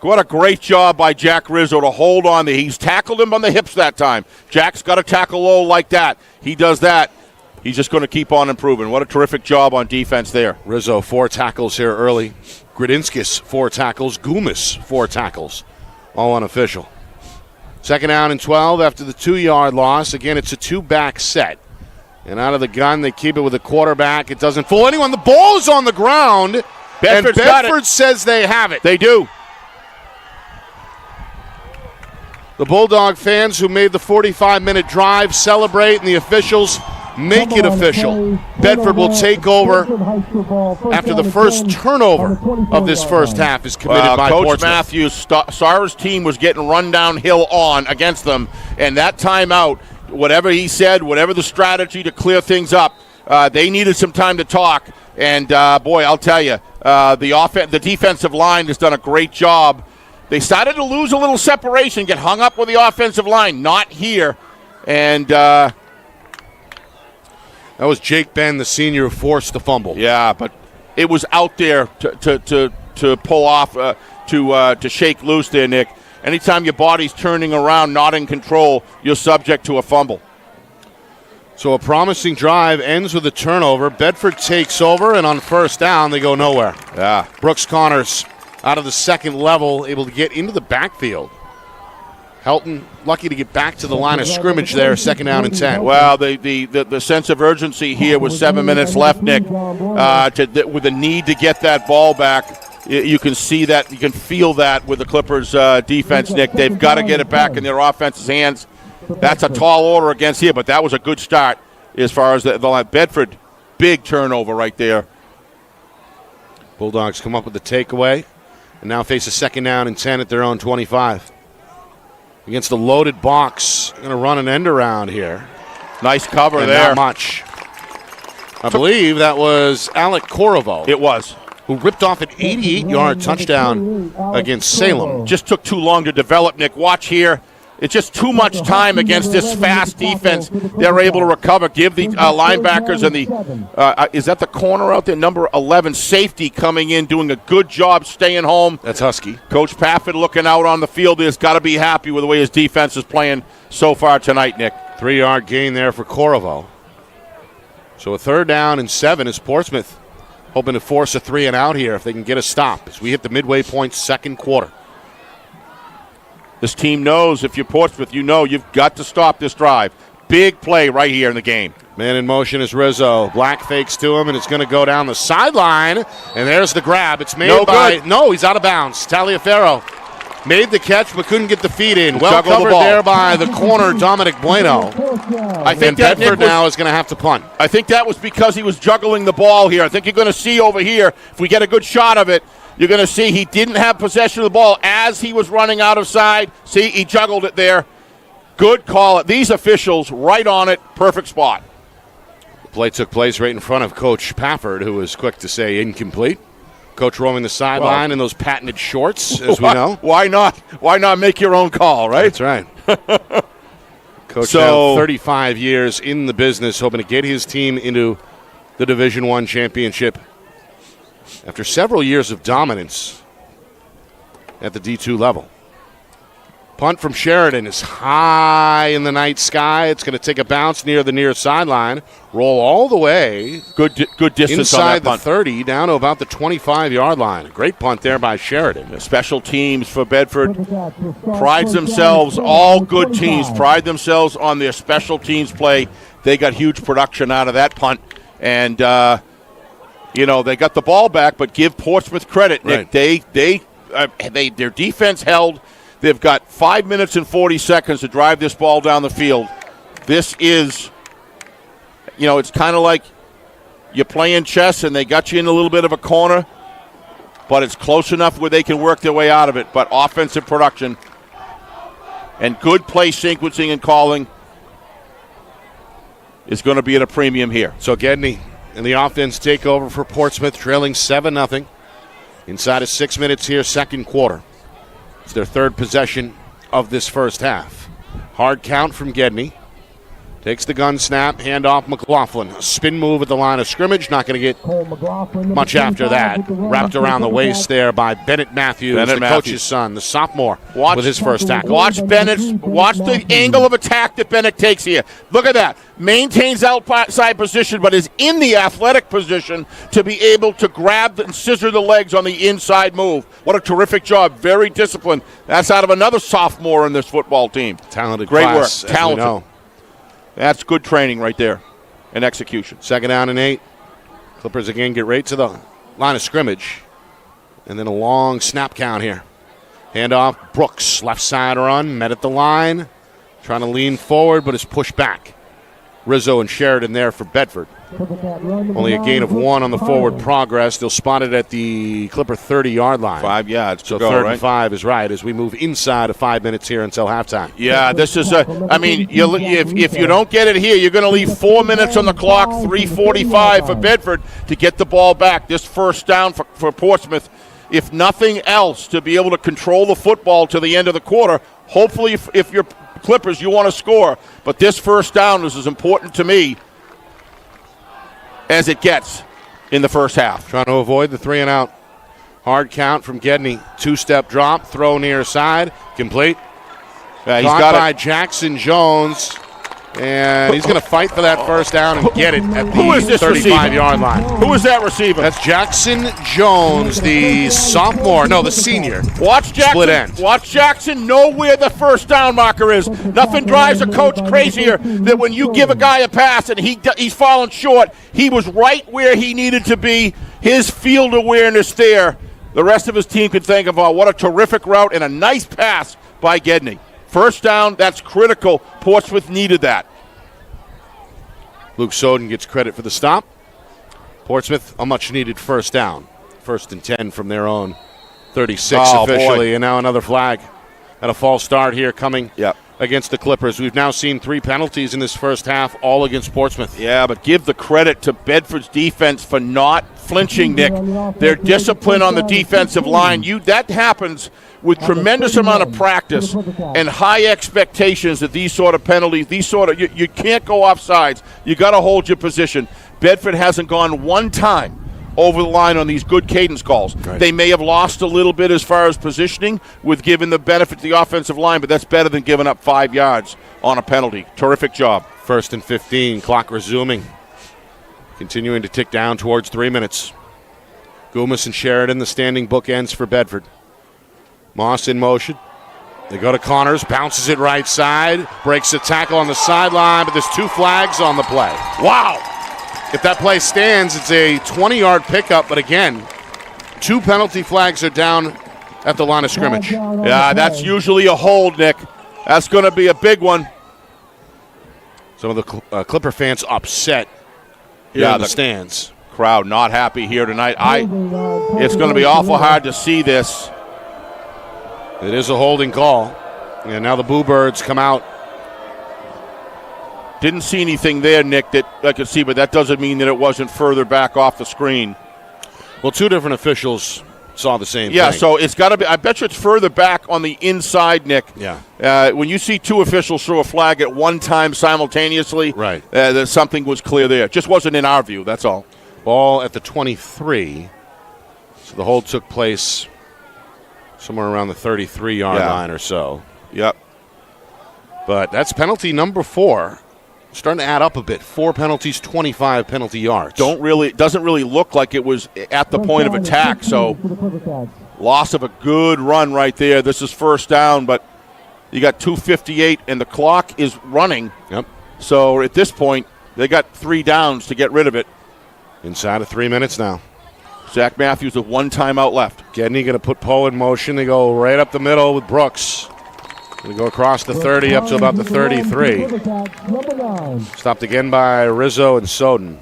What a great job by Jack Rizzo to hold on. He's tackled him on the hips that time. Jack's got to tackle low like that. He does that. He's just going to keep on improving. What a terrific job on defense there.
Rizzo, 4 tackles here early. Grudinskis, 4 tackles. Goomis, 4 tackles. All unofficial. 2nd down and 12 after the 2-yard loss. Again, it's a 2-back set. And out of the gun, they keep it with a quarterback. It doesn't fool anyone. The ball is on the ground.
Bedford's
and Bedford says they have it.
They do.
The Bulldog fans who made the 45-minute drive celebrate, and the officials make it official. Bedford will take over after the first turnover of this first half is committed by
Coach
Portsmouth.
Matthews saw his team was getting run downhill on against them, and that timeout, whatever he said, whatever the strategy to clear things up, they needed some time to talk. And, boy, I'll tell you, the defensive line has done a great job. They started to lose a little separation, get hung up with the offensive line. Not here. And that
was Jake Ben, the senior, who forced the fumble.
Yeah, but it was out there to pull off, to shake loose there, Nick. Anytime your body's turning around, not in control, you're subject to a fumble.
So a promising drive ends with a turnover. Bedford takes over, and on first down, they go nowhere.
Yeah.
Brooks Connors out of the second level, able to get into the backfield. Helton lucky to get back to the line of scrimmage there, 2nd down and 10.
Well, the sense of urgency here with 7 minutes left, Nick, with the need to get that ball back. You can see that, you can feel that with the Clippers' defense, Nick. They've got to get it back in their offense's hands. That's a tall order against here, but that was a good start as far as the line. Bedford, big turnover right there.
Bulldogs come up with the takeaway and now face a 2nd down and 10 at their own 25. Against the loaded box, going to run an end around here.
Nice cover
and
there.
Not much. I believe that was Alec Corriveau.
It was.
Who ripped off an 88-yard touchdown against Salem.
Just took too long to develop, Nick. Watch here. It's just too much time against this fast defense. They're able to recover. Give the linebackers and the is that the corner out there, number 11, safety coming in, doing a good job staying home.
That's Husky.
Coach Pafford looking out on the field. He's got to be happy with the way his defense is playing so far tonight, Nick.
3-yard gain there for Corriveau. So a 3rd down and 7 is Portsmouth hoping to force a 3 and out here if they can get a stop as we hit the midway point, 2nd quarter.
This team knows if you're Portsmouth, you know you've got to stop this drive. Big play right here in the game.
Man in motion is Rizzo. Black fakes to him, and it's going to go down the sideline. And there's the grab. It's made No, he's out of bounds. Taliaferro made the catch but couldn't get the feet in. Well covered there by the corner, Dominic Bueno.
I think that
Bedford now is going to have to punt.
I think that was because he was juggling the ball here. I think you're going to see over here, if we get a good shot of it, you're going to see he didn't have possession of the ball as he was running out of side. See, he juggled it there. Good call. These officials right on it. Perfect spot.
The play took place right in front of Coach Pafford, who was quick to say incomplete. Coach roaming the sideline in those patented shorts, as we know.
Why not? Why not make your own call, right?
That's right. Coach now 35 years in the business, hoping to get his team into the Division I championship after several years of dominance at the D2 level. Punt from Sheridan is high in the night sky. It's going to take a bounce near the near sideline, roll all the way.
Good distance
inside
on that punt.
the 30, down to about the 25-yard line. A great punt there by Sheridan.
The special teams for Bedford prides themselves, all good teams pride themselves on their special teams play. They got huge production out of that punt. And, they got the ball back, but give Portsmouth credit, Nick. Right. Their defense held. They've got 5 minutes and 40 seconds to drive this ball down the field. This is, it's kind of like you're playing chess and they got you in a little bit of a corner, but it's close enough where they can work their way out of it. But offensive production and good play sequencing and calling is going to be at a premium here.
So Gedney and the offense take over for Portsmouth, trailing 7-0. Inside of 6 minutes here, 2nd quarter. It's their 3rd possession of this first half. Hard count from Gedney. Takes the gun snap, handoff McLaughlin. A spin move at the line of scrimmage. Not going to get much after that. Wrapped around the waist there by Bennett Matthews, coach's son, the sophomore, with his first tackle.
Watch the angle of attack that Bennett takes here. Look at that. Maintains outside position, but is in the athletic position to be able to grab and scissor the legs on the inside move. What a terrific job. Very disciplined. That's out of another sophomore in this football team.
Talented
Great
class,
work. Talented.
As we know.
That's good training right there and execution.
2nd down and 8. Clippers again get right to the line of scrimmage. And then a long snap count here. Handoff, Brooks, left side run, met at the line. Trying to lean forward, but is pushed back. Rizzo and Sheridan there for Bedford. Only a gain of 1 on the forward progress. They'll spot it at the Clipper 30-yard line.
5 yards
so
to go,
3rd
right?
and 5 is right as we move inside of 5 minutes here until halftime.
Yeah, this is if you don't get it here, you're going to leave 4 minutes on the clock, 3:45 for Bedford to get the ball back. This first down for Portsmouth, if nothing else, to be able to control the football to the end of the quarter. Hopefully, if you're Clippers, you want to score. But this first down is as important to me as it gets in the first half.
Trying to avoid the 3 and out. Hard count from Gedney. 2-step drop, throw near side, complete.
He's
Caught
got
by
it.
Jackson Jones. And he's going to fight for that first down and get it at the 35-yard line.
Who is that receiver?
That's Jackson Jones, the senior.
Watch Jackson.
Split end.
Watch Jackson know where the first down marker is. Nothing drives a coach crazier than when you give a guy a pass and he's falling short. He was right where he needed to be. His field awareness there. The rest of his team could think about what a terrific route and a nice pass by Gedney. First down, that's critical. Portsmouth needed that.
Luke Soden gets credit for the stop. Portsmouth, a much-needed first down. 1st and 10 from their own 36 officially. Boy. And now another flag. And a false start here coming against the Clippers. We've now seen 3 penalties in this first half, all against Portsmouth.
Yeah, but give the credit to Bedford's defense for not flinching, Nick. Their discipline on the defensive line. That happens with tremendous amount of practice and high expectations that these sort of penalties, you can't go off sides. You got to hold your position. Bedford hasn't gone one time over the line on these good cadence calls. Right. They may have lost a little bit as far as positioning with giving the benefit to the offensive line, but that's better than giving up 5 yards on a penalty. Terrific job.
1st and 15, clock resuming. Continuing to tick down towards 3 minutes. Goomis and Sheridan, the standing bookends for Bedford. Moss in motion. They go to Connors, bounces it right side, breaks the tackle on the sideline, but there's 2 flags on the play. Wow! If that play stands, it's a 20-yard pickup, but again, 2 penalty flags are down at the line of scrimmage.
Yeah, that's usually a hold, Nick. That's going to be a big one.
Some of the Clipper fans upset here in the stands.
Crowd not happy here tonight. It's going to be awful hard to see this.
It is a holding call. And now the Boo Birds come out.
Didn't see anything there, Nick, that I could see, but that doesn't mean that it wasn't further back off the screen.
Well, 2 different officials saw the same thing.
Yeah, so it's got to be, I bet you it's further back on the inside, Nick.
Yeah.
When you see 2 officials throw a flag at one time simultaneously,
right.
That something was clear there. Just wasn't in our view, that's all.
Ball at the 23. So the hold took place somewhere around the 33-yard line or so.
Yep.
But that's penalty number 4. Starting to add up a bit. 4 penalties, 25 penalty yards.
Doesn't really look like it was at the point of attack, so loss of a good run right there. This is first down, but you got 2:58 and the clock is running.
Yep.
So at this point, they got 3 downs to get rid of it.
Inside of 3 minutes now.
Zach Matthews with 1 timeout left.
Gedney going to put Poe in motion. They go right up the middle with Brooks. Going to go across the 30 up to about the 33. Stopped again by Rizzo and Soden.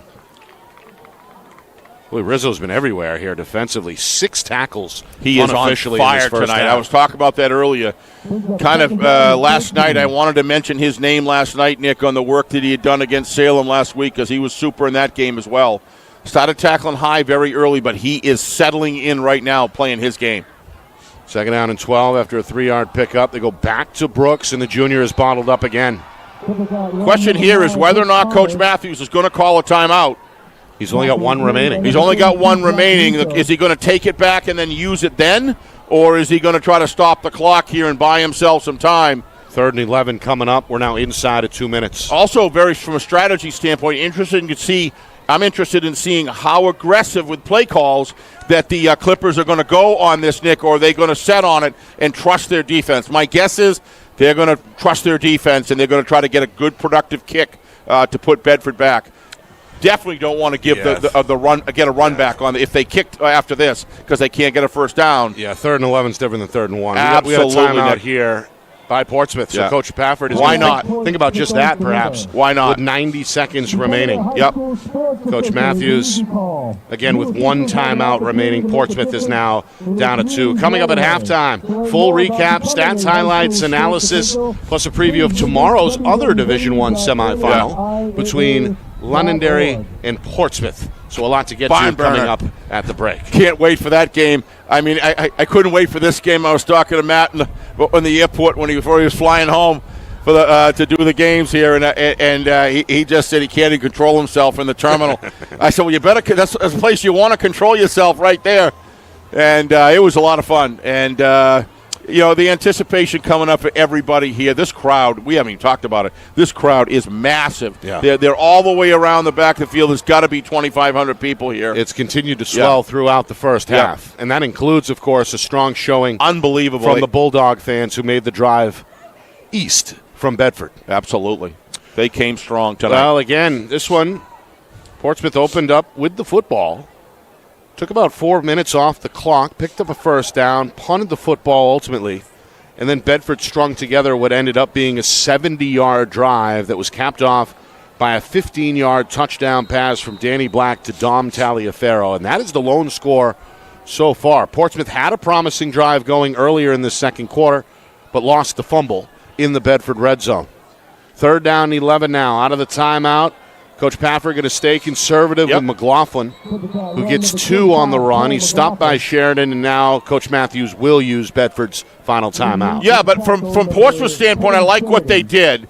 Boy, Rizzo's been everywhere here defensively. 6 tackles.
He is on fire tonight. I was talking about that earlier. Last night, I wanted to mention his name last night, Nick, on the work that he had done against Salem last week because he was super in that game as well. Started tackling high very early, but he is settling in right now playing his game.
2nd down and 12 after a 3-yard pickup. They go back to Brooks, and the junior is bottled up again.
Question here is whether or not Coach Matthews is going to call a timeout.
He's only got 1 remaining.
He's only got 1 remaining. Is he going to take it back and then use it then? Or is he going to try to stop the clock here and buy himself some time?
3rd and 11 coming up. We're now inside of 2 minutes.
Also, from a strategy standpoint, I'm interested in seeing how aggressive with play calls that the Clippers are going to go on this, Nick, or are they going to set on it and trust their defense? My guess is they're going to trust their defense and they're going to try to get a good, productive kick to put Bedford back. Definitely don't want to give get a run back on if they kick after this because they can't get a first down.
Yeah, 3rd and 11 is different than 3rd and 1.
Absolutely.
We got a timeout here by Portsmouth. So Coach Pafford is
Why not?
Think about just that, perhaps.
Why not?
With 90 seconds remaining.
Yep.
Coach Matthews, again, with 1 timeout remaining. Portsmouth is now down to 2. Coming up at halftime, full recap, stats, highlights, analysis, plus a preview of tomorrow's other Division I semifinal between Londonderry and Portsmouth. So a lot to get to coming up at the break.
Can't wait for that game. I mean, I couldn't wait for this game. I was talking to Matt in the airport before he was flying home for to do the games here, and he just said he can't even control himself in the terminal. I said, well, you better. That's a place you want to control yourself right there. And it was a lot of fun. And the anticipation coming up for everybody here. This crowd, we haven't even talked about it. This crowd is massive.
Yeah.
They're all the way around the back of the field. There's got to be 2,500 people here.
It's continued to swell throughout the first half. And that includes, of course, a strong showing
unbelievable
from the Bulldog fans who made the drive east from Bedford.
Absolutely. They came strong tonight.
Well, again, this one, Portsmouth opened up with the football. Took about 4 minutes off the clock, picked up a first down, punted the football ultimately, and then Bedford strung together what ended up being a 70-yard drive that was capped off by a 15-yard touchdown pass from Danny Black to Dom Taliaferro, and that is the lone score so far. Portsmouth had a promising drive going earlier in the second quarter, but lost the fumble in the Bedford red zone. 3rd down and 11 now. Out of the timeout, Coach Pafford going to stay conservative with McLaughlin, who gets 2 on the run. He's stopped by Sheridan, and now Coach Matthews will use Bedford's final timeout.
Yeah, but from Portsmouth's standpoint, I like what they did.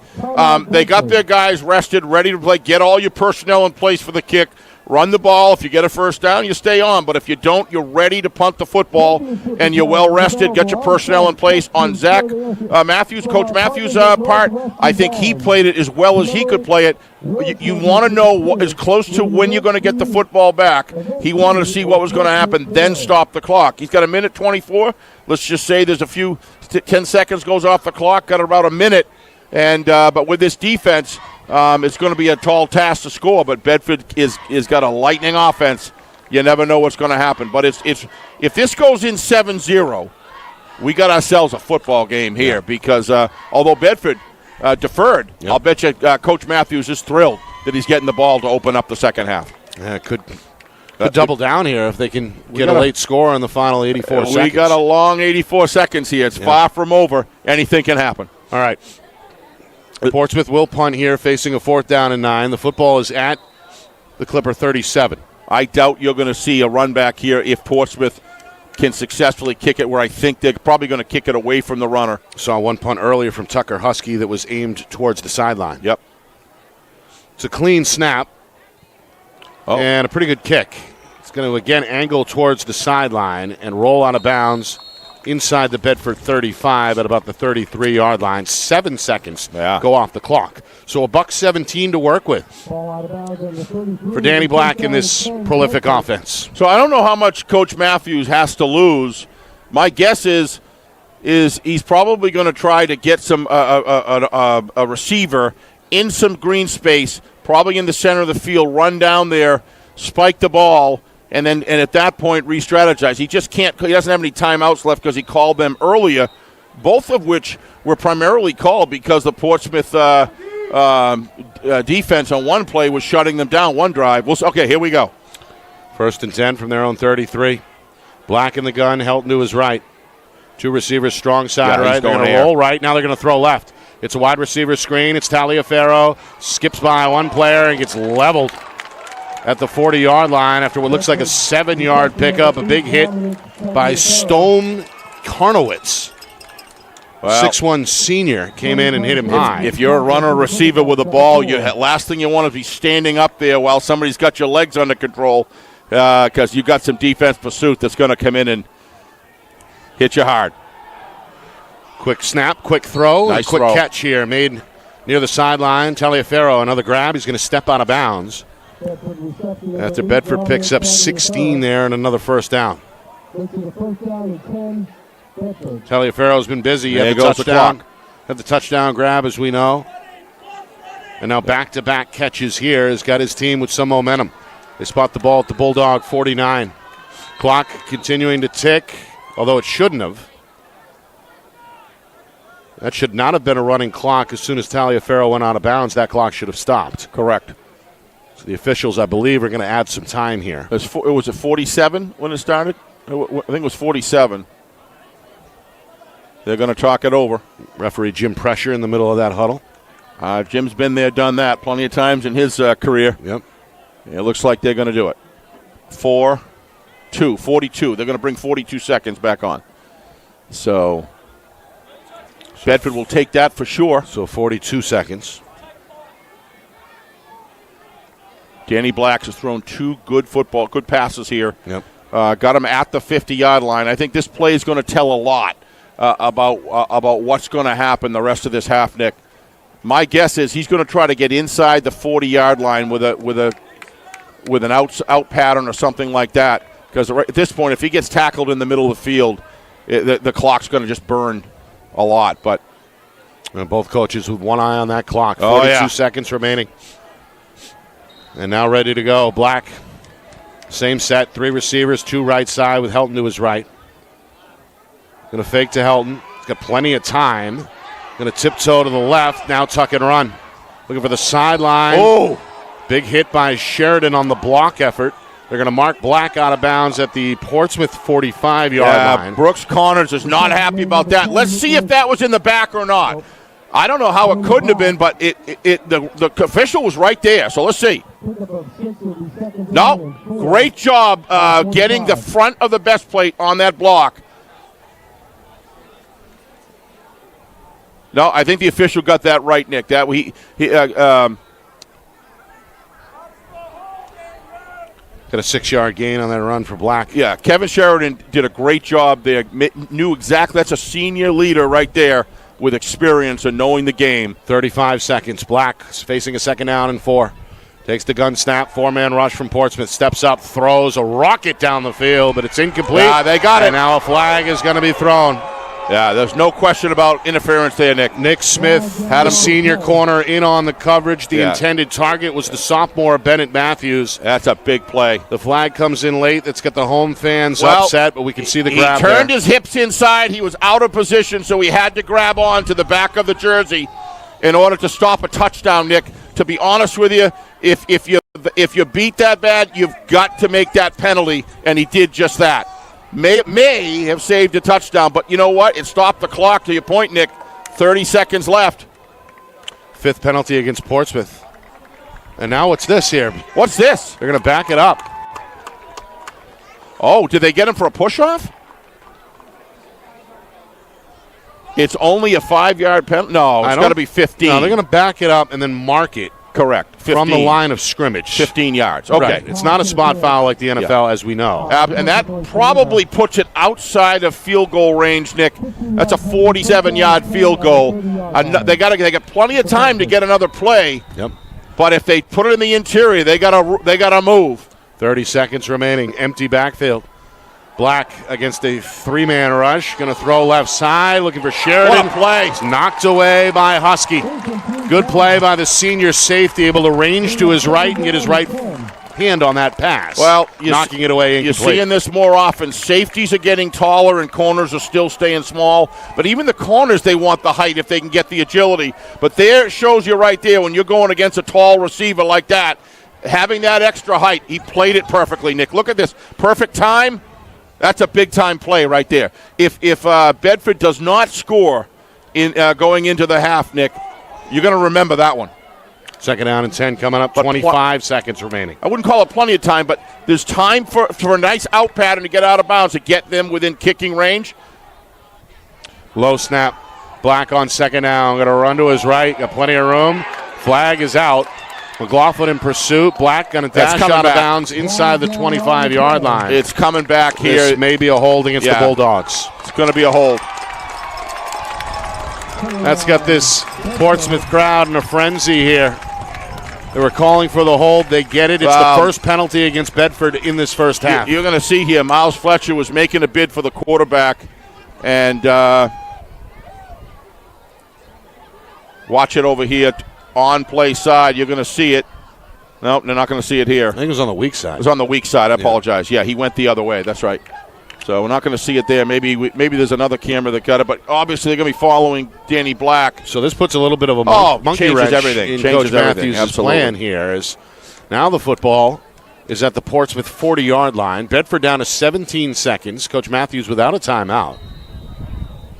They got their guys rested, ready to play, get all your personnel in place for the kick, run the ball. If you get a first down, you stay on. But if you don't, you're ready to punt the football, and you're well rested, get your personnel in place. On Zach Matthews, Coach Matthews' part, I think he played it as well as he could play it. You want to know what is close to when you're going to get the football back. He wanted to see what was going to happen, then stop the clock. He's got a minute 24. Let's just say there's a few 10 seconds goes off the clock, got about a minute. And but with this defense, it's going to be a tall task to score. But Bedford is got a lightning offense. You never know what's going to happen. But it's if this goes in 7-0, we got ourselves a football game here because although Bedford deferred, I'll bet you Coach Matthews is thrilled that he's getting the ball to open up the second half.
Yeah, could double down here if they can get a late score in the final 84 seconds.
We got a long 84 seconds here. It's far from over. Anything can happen.
All right. Portsmouth will punt here, facing a 4th down and 9. The football is at the Clipper 37.
I doubt you're going to see a run back here if Portsmouth can successfully kick it, where I think they're probably going to kick it away from the runner.
Saw one punt earlier from Tucker Husky that was aimed towards the sideline.
Yep.
It's a clean snap and a pretty good kick. It's going to, again, angle towards the sideline and roll out of bounds inside the Bedford 35 at about the 33-yard line. 7 seconds go off the clock. So $1.17 to work with for Danny Black in this prolific offense.
So I don't know how much Coach Matthews has to lose. My guess is he's probably going to try to get some a receiver in some green space, probably in the center of the field, run down there, spike the ball, and at that point re-strategize. He just can't. He doesn't have any timeouts left because he called them earlier, both of which were primarily called because the Portsmouth defense on one play was shutting them down. One drive. Okay, here we go.
1st and 10 from their own 33. Black in the gun. Helton to his right. 2 receivers strong side right. They're going to roll right. Now they're going to throw left. It's a wide receiver screen. It's Taliaferro. Skips by one player and gets leveled at the 40-yard line after what looks like a 7-yard pickup. A big hit by Stone Karnowitz. Well, 6'1" senior came in and hit him high.
If you're a runner or receiver with a ball, last thing you want to be standing up there while somebody's got your legs under control because you've got some defense pursuit that's going to come in and hit you hard.
Quick snap, quick throw,
nice
and quick catch here made near the sideline. Taliaferro, another grab. He's going to step out of bounds after Bedford picks up 16 there and another first down. Taliaferro's been busy. He had the touchdown grab, as we know. And now back-to-back catches here has got his team with some momentum. They spot the ball at the Bulldog 49. Clock continuing to tick, although it shouldn't have. That should not have been a running clock. As soon as Taliaferro went out of bounds, that clock should have stopped.
Correct.
So the officials, I believe, are going to add some time here.
It was 47 when it started? I think it was 47. They're going to talk it over.
Referee Jim Pressure in the middle of that huddle.
Jim's been there, done that plenty of times in his career.
Yep.
It looks like they're going to do it. 42. They're going to bring 42 seconds back on. So Bedford will take that for sure.
So 42 seconds.
Danny Blacks has thrown 2 good passes here.
Yep.
Got him at the 50-yard line. I think this play is going to tell a lot about what's going to happen the rest of this half, Nick. My guess is he's going to try to get inside the 40-yard line with an out pattern or something like that. Because at this point, if he gets tackled in the middle of the field, the clock's going to just burn a lot. But
both coaches with one eye on that clock. 42 seconds remaining. And now ready to go. Black, same set, 3 receivers, 2 right side with Helton to his right. Going to fake to Helton. He's got plenty of time. Going to tiptoe to the left. Now tuck and run. Looking for the sideline.
Oh!
Big hit by Sheridan on the block effort. They're going to mark Black out of bounds at the Portsmouth 45-yard line.
Brooks Connors is not happy about that. Let's see if that was in the back or not. I don't know how it couldn't have been, but the official was right there. So let's see. No, great job getting the front of the best plate on that block. No, I think the official got that right, Nick. That
Got a 6-yard gain on that run for Black.
Yeah, Kevin Sheridan did a great job there. Knew exactly. That's a senior leader right there with experience and knowing the game.
35 seconds. Black facing a 2nd down and 4. Takes the gun snap. 4-man rush from Portsmouth. Steps up, throws a rocket down the field, but it's incomplete.
Yeah, they got it.
And now a flag is going to be thrown.
Yeah, there's no question about interference there, Nick.
Nick Smith had a senior corner in on the coverage. The intended target was the sophomore Bennett Matthews.
That's a big play.
The flag comes in late. That's got the home fans upset, but we can see the grab.
He turned his hips inside. He was out of position, so he had to grab on to the back of the jersey in order to stop a touchdown, Nick. To be honest with you, if you beat that bad, you've got to make that penalty, and he did just that. May have saved a touchdown, but you know what? It stopped the clock, to your point, Nick. 30 seconds left.
5th penalty against Portsmouth. And now what's this here?
What's this?
They're going to back it up.
Oh, did they get him for a push-off? It's only a 5-yard penalty. No, it's got to be 15.
No, they're going to back it up and then mark it.
Correct. 15.
From the line of scrimmage.
15 yards. Okay.
Right. It's not a spot foul like the NFL, as we know.
And that probably puts it outside of field goal range, Nick. That's a 47-yard field goal. They got plenty of time to get another play.
Yep.
But if they put it in the interior, they got to move.
30 seconds remaining. Empty backfield. Black against a 3-man rush. Going to throw left side. Looking for Sheridan.
What a play.
It's knocked away by Husky. Good play by the senior safety. Able to range to his right and get his right hand on that pass.
Well,
knocking it away incomplete.
You're seeing this more often. Safeties are getting taller and corners are still staying small. But even the corners, they want the height if they can get the agility. But there it shows you right there when you're going against a tall receiver like that, having that extra height. He played it perfectly, Nick. Look at this. Perfect time. That's a big-time play right there. If Bedford does not score in going into the half, Nick, you're going to remember that one.
2nd down and 10 coming up. 25 seconds remaining.
I wouldn't call it plenty of time, but there's time for a nice out pattern to get out of bounds to get them within kicking range.
Low snap. Black on 2nd down. Going to run to his right. Got plenty of room. Flag is out. McLaughlin in pursuit. Black going to dash out of bounds inside the 25-yard line.
It's coming back here.
This may be a hold against the Bulldogs.
It's going to be a hold.
That's got this Portsmouth crowd in a frenzy here. They were calling for the hold. They get it. It's the first penalty against Bedford in this first half.
You're going to see here, Miles Fletcher was making a bid for the quarterback. And watch it over here. On play side, you're going to see it. No, they're not going to see it here.
I think it was on the weak side.
It was on the weak side. I apologize. Yeah, he went the other way. That's right. So we're not going to see it there. Maybe there's another camera that got it, but obviously they're going to be following Danny Black.
So this puts a little bit of a monkey wrench in Coach Matthews' plan here. Is now the football is at the Portsmouth 40-yard line. Bedford down to 17 seconds. Coach Matthews without a timeout.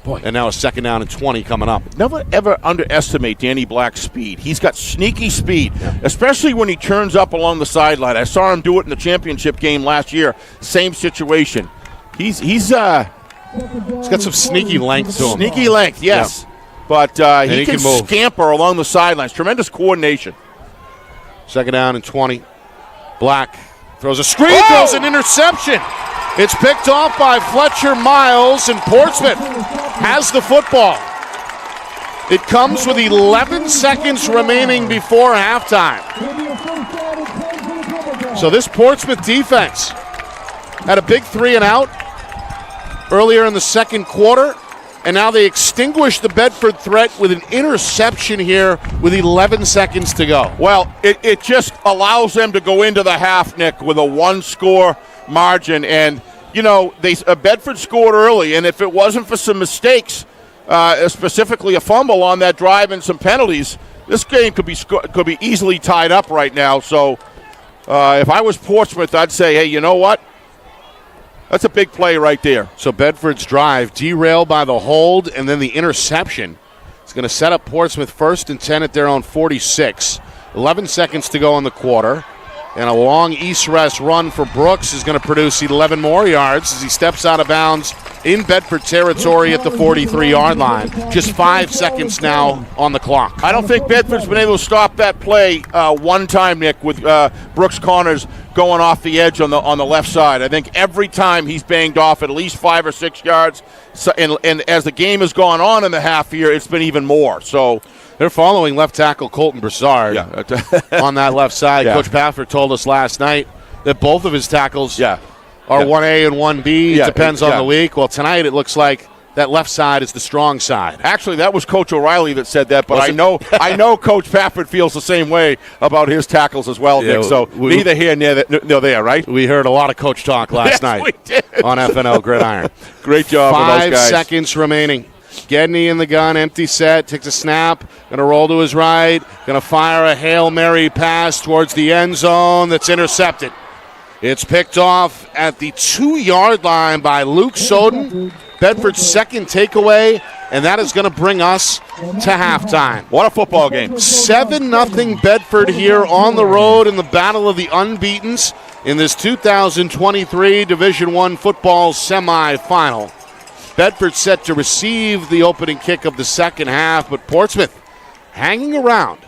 Boy. And now a 2nd down and 20 coming up.
Never, ever underestimate Danny Black's speed. He's got sneaky speed, especially when he turns up along the sideline. I saw him do it in the championship game last year. Same situation. He's got
some sneaky length to him.
Sneaky length, yes. Yeah. But he can scamper along the sidelines. Tremendous coordination.
2nd down and 20. Black throws a screen, throws an interception. It's picked off by Fletcher Miles, and Portsmouth has the football. It comes with 11 seconds remaining before halftime. So this Portsmouth defense had a big 3-and-out earlier in the second quarter, and now they extinguish the Bedford threat with an interception here with 11 seconds to go.
Well, it just allows them to go into the half, Nick, with a 1-score margin. And, you know, Bedford scored early, and if it wasn't for some mistakes, specifically a fumble on that drive and some penalties, this game could be easily tied up right now. So if I was Portsmouth, I'd say, hey, you know what? That's a big play right there.
So Bedford's drive derailed by the hold and then the interception It's going to set up Portsmouth 1st and 10 at their own 46. 11 seconds to go in the quarter. And a long east-west run for Brooks is going to produce 11 more yards as he steps out of bounds in Bedford territory at the 43-yard line. Just 5 seconds now on the clock.
I don't think Bedford's been able to stop that play one time, Nick, with Brooks Connors going off the edge on the left side. I think every time he's banged off at least 5 or 6 yards. So, and as the game has gone on in the half year, it's been even more. So
they're following left tackle Colton Broussard on that left side. Yeah. Coach Pafford told us last night that both of his tackles are 1A and 1B. It depends on the week. Well, tonight it looks like that left side is the strong side.
Actually, that was Coach O'Reilly that said that, but I know Coach Pafford feels the same way about his tackles as well, Nick. So neither here nor there, right?
We heard a lot of coach talk last night on FNL Gridiron.
Great job with those guys.
5 seconds remaining. Gedney in the gun, empty set, takes a snap, going to roll to his right, going to fire a Hail Mary pass towards the end zone that's intercepted. It's picked off at the 2-yard line by Luke Soden. Bedford's second takeaway, and that is going to bring us to halftime.
What a football game.
7-0 Bedford here on the road in the Battle of the Unbeatens in this 2023 Division I football semifinal. Bedford set to receive the opening kick of the second half, but Portsmouth hanging around.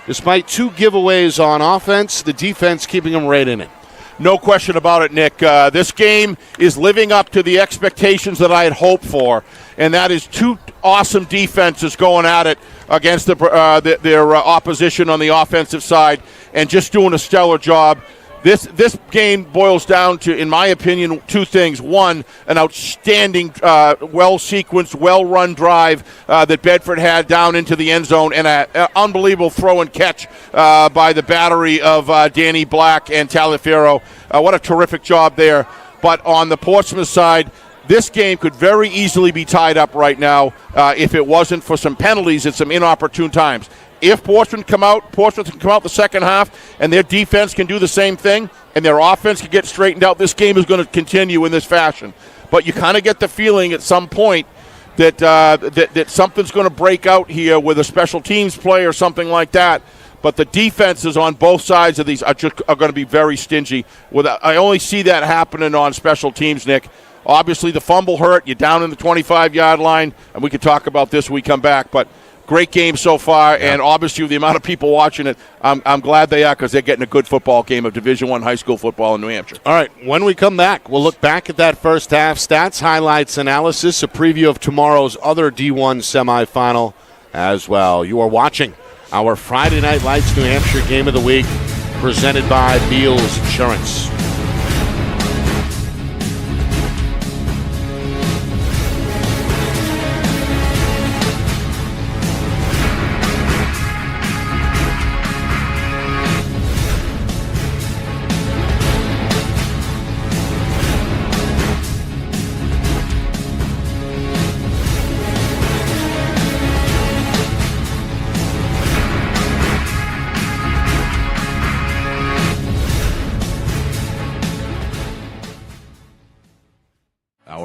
Despite 2 giveaways on offense, the defense keeping them right in it.
No question about it, Nick. This game is living up to the expectations that I had hoped for, and that is 2 awesome defenses going at it against their opposition on the offensive side and just doing a stellar job. This game boils down to, in my opinion, 2 things. One, an outstanding, well-sequenced, well-run drive that Bedford had down into the end zone, and an unbelievable throw and catch by the battery of Danny Black and Taliaferro. What a terrific job there. But on the Portsmouth side, this game could very easily be tied up right now if it wasn't for some penalties at some inopportune times. If Portsmouth can come out the second half, and their defense can do the same thing, and their offense can get straightened out, this game is going to continue in this fashion. But you kind of get the feeling at some point that that something's going to break out here with a special teams play or something like that. But the defenses on both sides of these are going to be very stingy. I only see that happening on special teams, Nick. Obviously, the fumble hurt. You're down in the 25-yard line, and we can talk about this when we come back. But great game so far, and obviously with the amount of people watching it, I'm glad they are, because they're getting a good football game of Division I high school football in New Hampshire.
All right, when we come back, we'll look back at that first half, stats, highlights, analysis, a preview of tomorrow's other D1 semifinal as well. You are watching our Friday Night Lights New Hampshire Game of the Week, presented by Beals Insurance.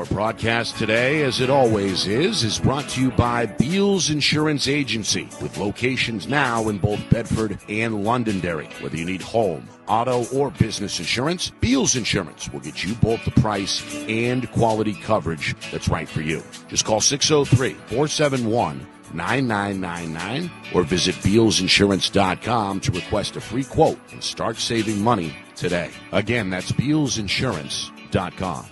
Broadcast today, as it always is brought to you by Beals Insurance Agency, with locations now in both Bedford and Londonderry. Whether you need home, auto, or business insurance, Beals Insurance will get you both the price and quality coverage that's right for you. Just call 603-471-9999 or visit BealsInsurance.com to request a free quote and start saving money today. Again, that's BealsInsurance.com.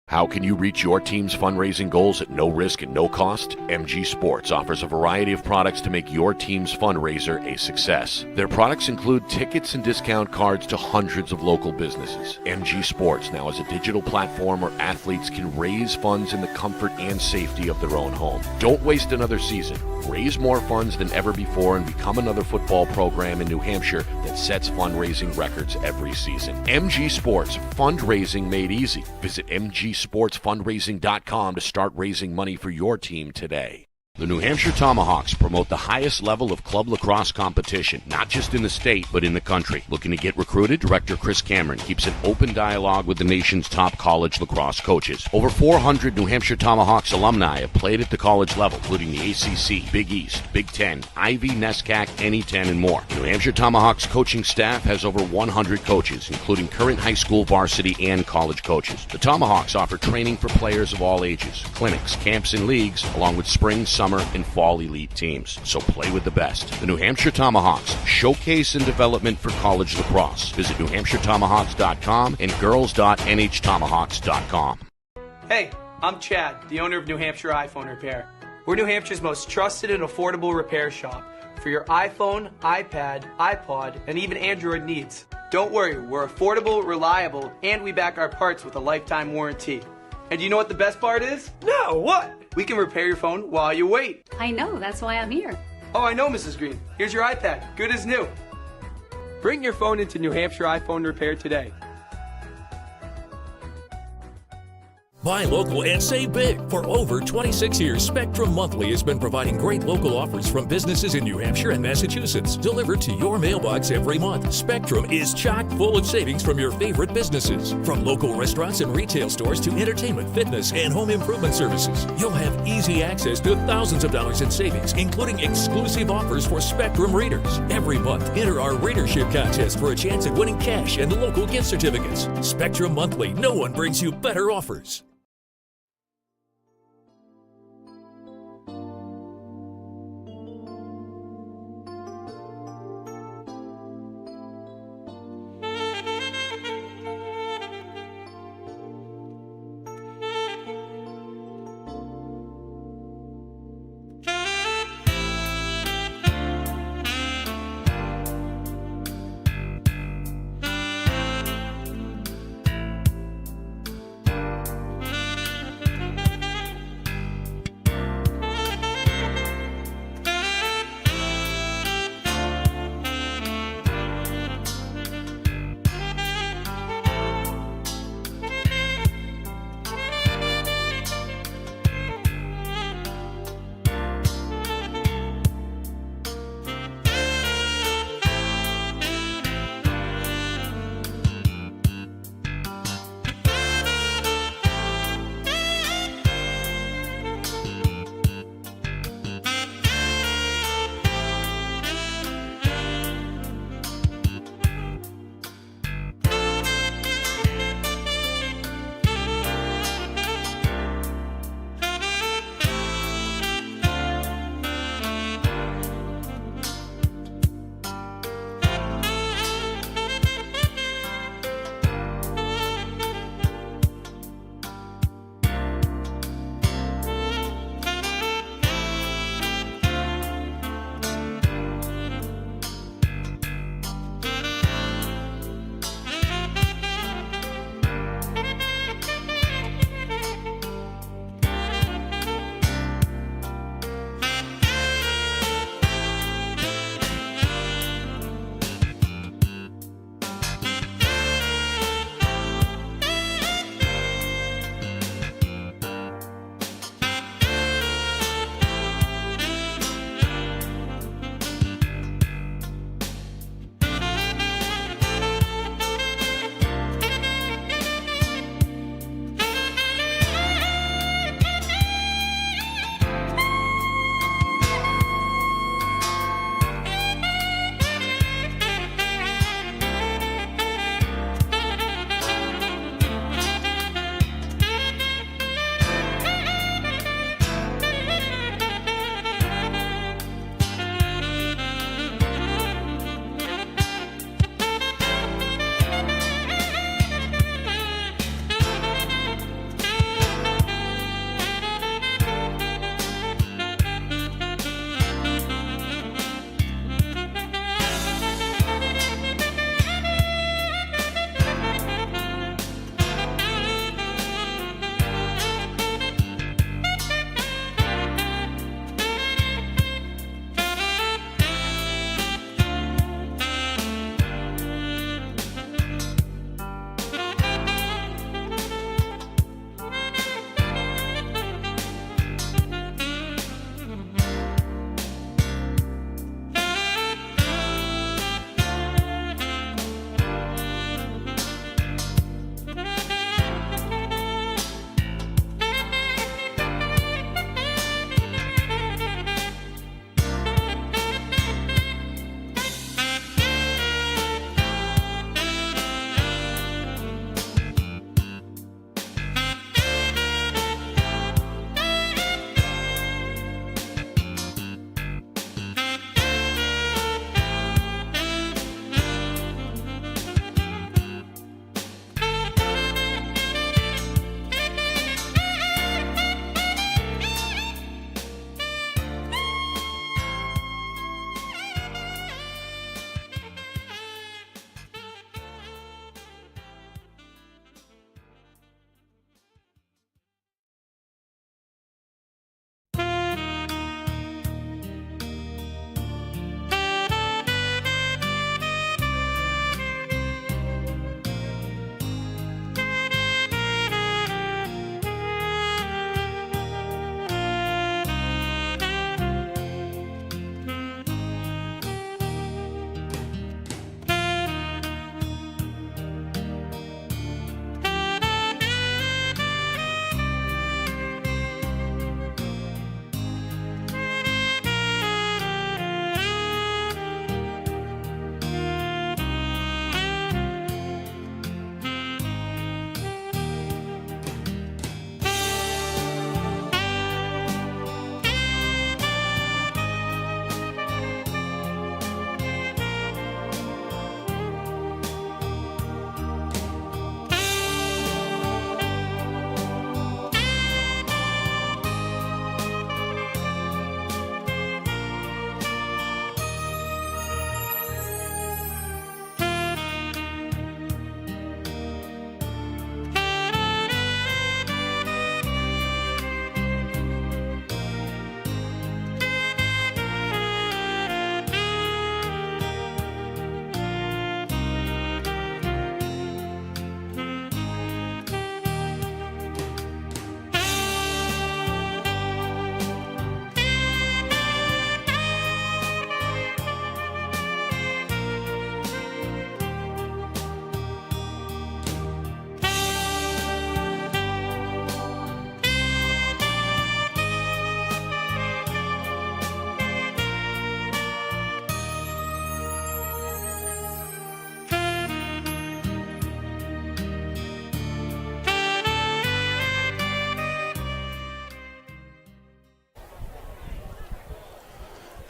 How can you reach your team's fundraising goals at no risk and no cost? MG Sports offers a variety of products to make your team's fundraiser a success. Their products include tickets and discount cards to hundreds of local businesses. MG Sports now has a digital platform where athletes can raise funds in the comfort and safety of their own home. Don't waste another season. Raise more funds than ever before and become another football program in New Hampshire that sets fundraising records every season. MG Sports, fundraising made easy. Visit MGSportsFundraising.com to start raising money for your team today. The New Hampshire Tomahawks promote the highest level of club lacrosse competition, not just in the state, but in the country. Looking to get recruited? Director Chris Cameron keeps an open dialogue with the nation's top college lacrosse coaches. Over 400 New Hampshire Tomahawks alumni have played at the college level, including the ACC, Big East, Big Ten, Ivy, NESCAC, NE10, and more. The New Hampshire Tomahawks coaching staff has over 100 coaches, including current high school varsity and college coaches. The Tomahawks offer training for players of all ages, clinics, camps, and leagues, along with spring, summer, and fall elite teams. So play with the best. The New Hampshire Tomahawks, showcase and development for college lacrosse. Visit NewHampshireTomahawks.com and girls.nhtomahawks.com.
Hey, I'm Chad, the owner of New Hampshire iPhone Repair. We're New Hampshire's most trusted and affordable repair shop for your iPhone, iPad, iPod, and even Android needs. Don't worry, we're affordable, reliable, and we back our parts with a lifetime warranty. And you know what the best part is? No, what? We can repair your phone while you wait.
I know, that's why I'm here.
Oh, I know, Mrs. Green. Here's your iPad, good as new. Bring your phone into New Hampshire iPhone Repair today.
Buy local and save big. For over 26 years, Spectrum Monthly has been providing great local offers from businesses in New Hampshire and Massachusetts, delivered to your mailbox every month. Spectrum is chock full of savings from your favorite businesses. From local restaurants and retail stores to entertainment, fitness, and home improvement services. You'll have easy access to thousands of dollars in savings, including exclusive offers for Spectrum readers. Every month, enter our readership contest for a chance at winning cash and local gift certificates. Spectrum Monthly, no one brings you better offers.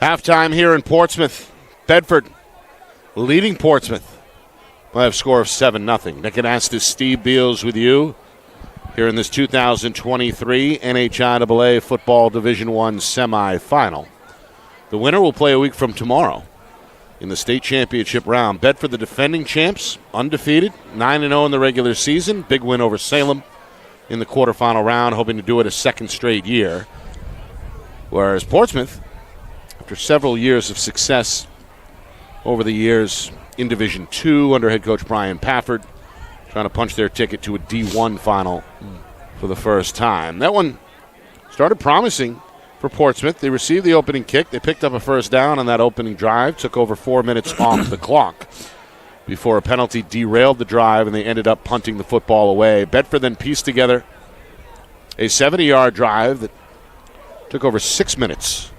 Halftime here in Portsmouth. Bedford leading Portsmouth by a score of 7-0. Nick Anastas, Steve Beals with you here in this 2023 NHIAA Football Division I semifinal. The winner will play a week from tomorrow in the state championship round. Bedford, the defending champs, undefeated, 9-0 in the regular season. Big win over Salem in the quarterfinal round, hoping to do it a second straight year. Whereas Portsmouth, after several years of success over the years in Division II under head coach Brian Pafford, trying to punch their ticket to a D1 final for the first time. That one started promising for Portsmouth. They received the opening kick. They picked up a first down on that opening drive, took over 4 minutes off the clock before a penalty derailed the drive, and they ended up punting the football away. Bedford then pieced together a 70-yard drive that took over 6 minutes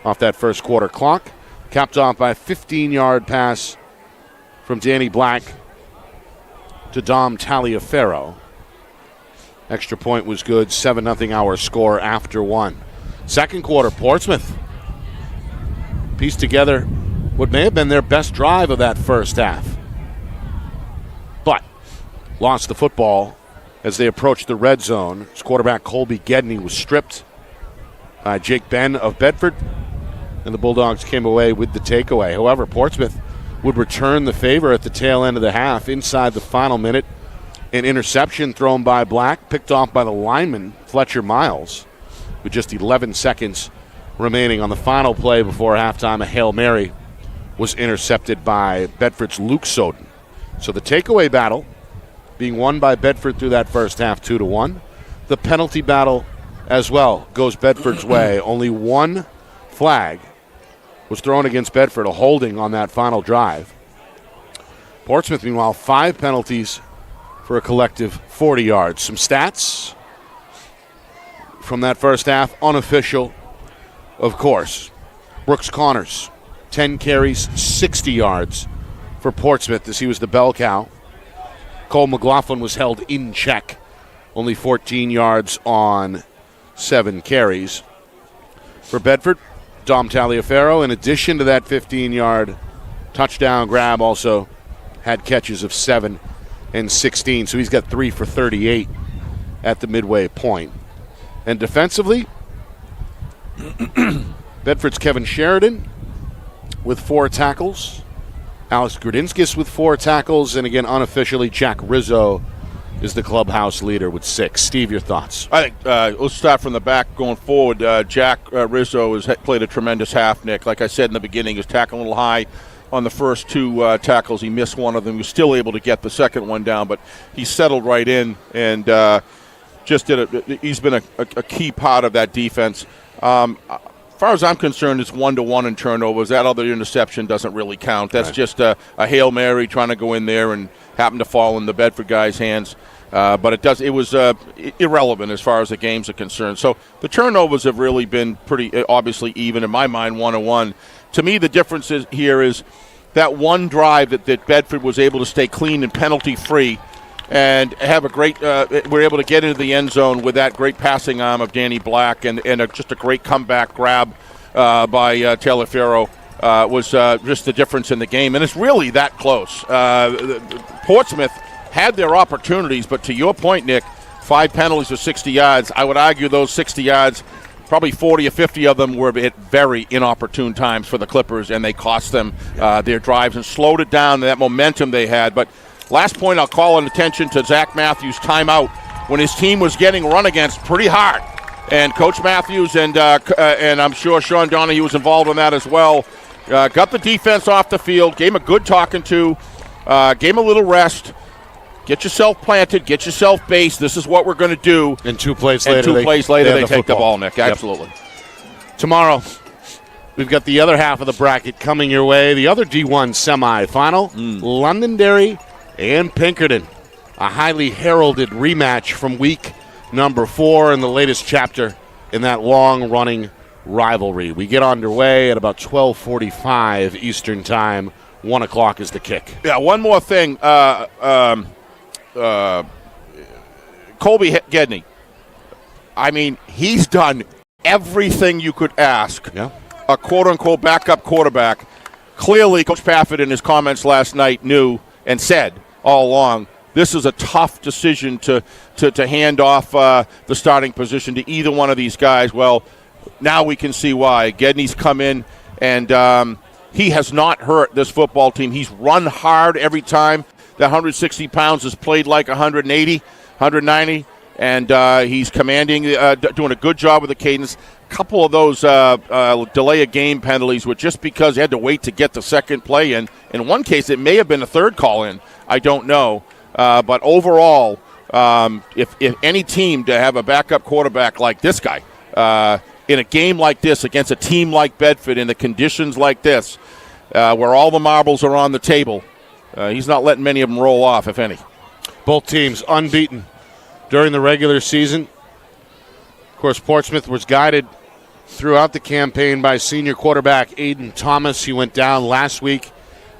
off that first quarter clock, capped off by a 15-yard pass from Danny Black to Dom Taliaferro. Extra point was good, 7-0 our score after one. Second quarter, Portsmouth pieced together what may have been their best drive of that first half, but lost the football as they approached the red zone. His quarterback Colby Gedney was stripped by Jake Ben of Bedford, and the Bulldogs came away with the takeaway. However, Portsmouth would return the favor at the tail end of the half. Inside the final minute, an interception thrown by Black, picked off by the lineman Fletcher Miles, with just 11 seconds remaining on the final play before halftime. A Hail Mary was intercepted by Bedford's Luke Soden. So the takeaway battle being won by Bedford through that first half, 2-1. The penalty battle as well goes Bedford's way. Only one flag was thrown against Bedford, a holding on that final drive. Portsmouth, meanwhile, 5 penalties for a collective 40 yards. Some stats from that first half, unofficial, of course. Brooks Connors, 10 carries, 60 yards for Portsmouth as he was the bell cow. Cole McLaughlin was held in check, only 14 yards on 7 carries. For Bedford, Dom Taliaferro, in addition to that 15-yard touchdown grab, also had catches of 7 and 16. So he's got 3 for 38 at the midway point. And defensively, Bedford's Kevin Sheridan with 4 tackles. Alex Grudinskis with 4 tackles. And again, unofficially, Jack Rizzo is the clubhouse leader with 6. Steve, your thoughts?
I think let's start from the back going forward. Jack Rizzo has played a tremendous half, Nick. Like I said in the beginning, he was tackling a little high on the first 2 tackles. He missed one of them. He was still able to get the second one down, but he settled right in and he's been a key part of that defense. As far as I'm concerned, it's 1-1 in turnovers. That other interception doesn't really count. That's just a Hail Mary trying to go in there and happen to fall in the Bedford guy's hands. But it was irrelevant as far as the games are concerned. So the turnovers have really been pretty obviously even in my mind, 1-1. To me, the difference here is that one drive that Bedford was able to stay clean and penalty free, and have a great. We're able to get into the end zone with that great passing arm of Danny Black, and just a great comeback grab by Taliaferro was just the difference in the game. And it's really that close. Portsmouth had their opportunities, but to your point, Nick, 5 penalties for 60 yards. I would argue those 60 yards, probably 40 or 50 of them were at very inopportune times for the Clippers, and they cost them their drives and slowed it down, that momentum they had. But last point, I'll call an attention to Zach Matthews' timeout when his team was getting run against pretty hard. And Coach Matthews and I'm sure Sean Donahue was involved in that as well, got the defense off the field, gave him a good talking to, gave him a little rest. Get yourself planted, get yourself based. This is what we're going to do.
And 2 plays later,
they take the ball, Nick. Absolutely.
Yep. Tomorrow, we've got the other half of the bracket coming your way. The other D1 semifinal, Londonderry and Pinkerton. A highly heralded rematch from week number 4 in the latest chapter in that long-running rivalry. We get underway at about 12:45 Eastern Time. 1 o'clock is the kick.
Yeah, one more thing. Colby Gedney. I mean, he's done everything you could ask a quote-unquote backup quarterback. Clearly, Coach Pafford in his comments last night knew and said all along, this is a tough decision to hand off the starting position to either one of these guys. Well, now we can see why. Gedney's come in, and he has not hurt this football team. He's run hard every time. The 160 pounds is played like 180, 190, and he's commanding, doing a good job with the cadence. A couple of those delay of game penalties were just because he had to wait to get the second play in. In one case, it may have been a third call in. I don't know. But overall, if any team to have a backup quarterback like this guy in a game like this against a team like Bedford in the conditions like this, where all the marbles are on the table, he's not letting many of them roll off, if any.
Both teams unbeaten during the regular season. Of course, Portsmouth was guided throughout the campaign by senior quarterback Aiden Thomas. He went down last week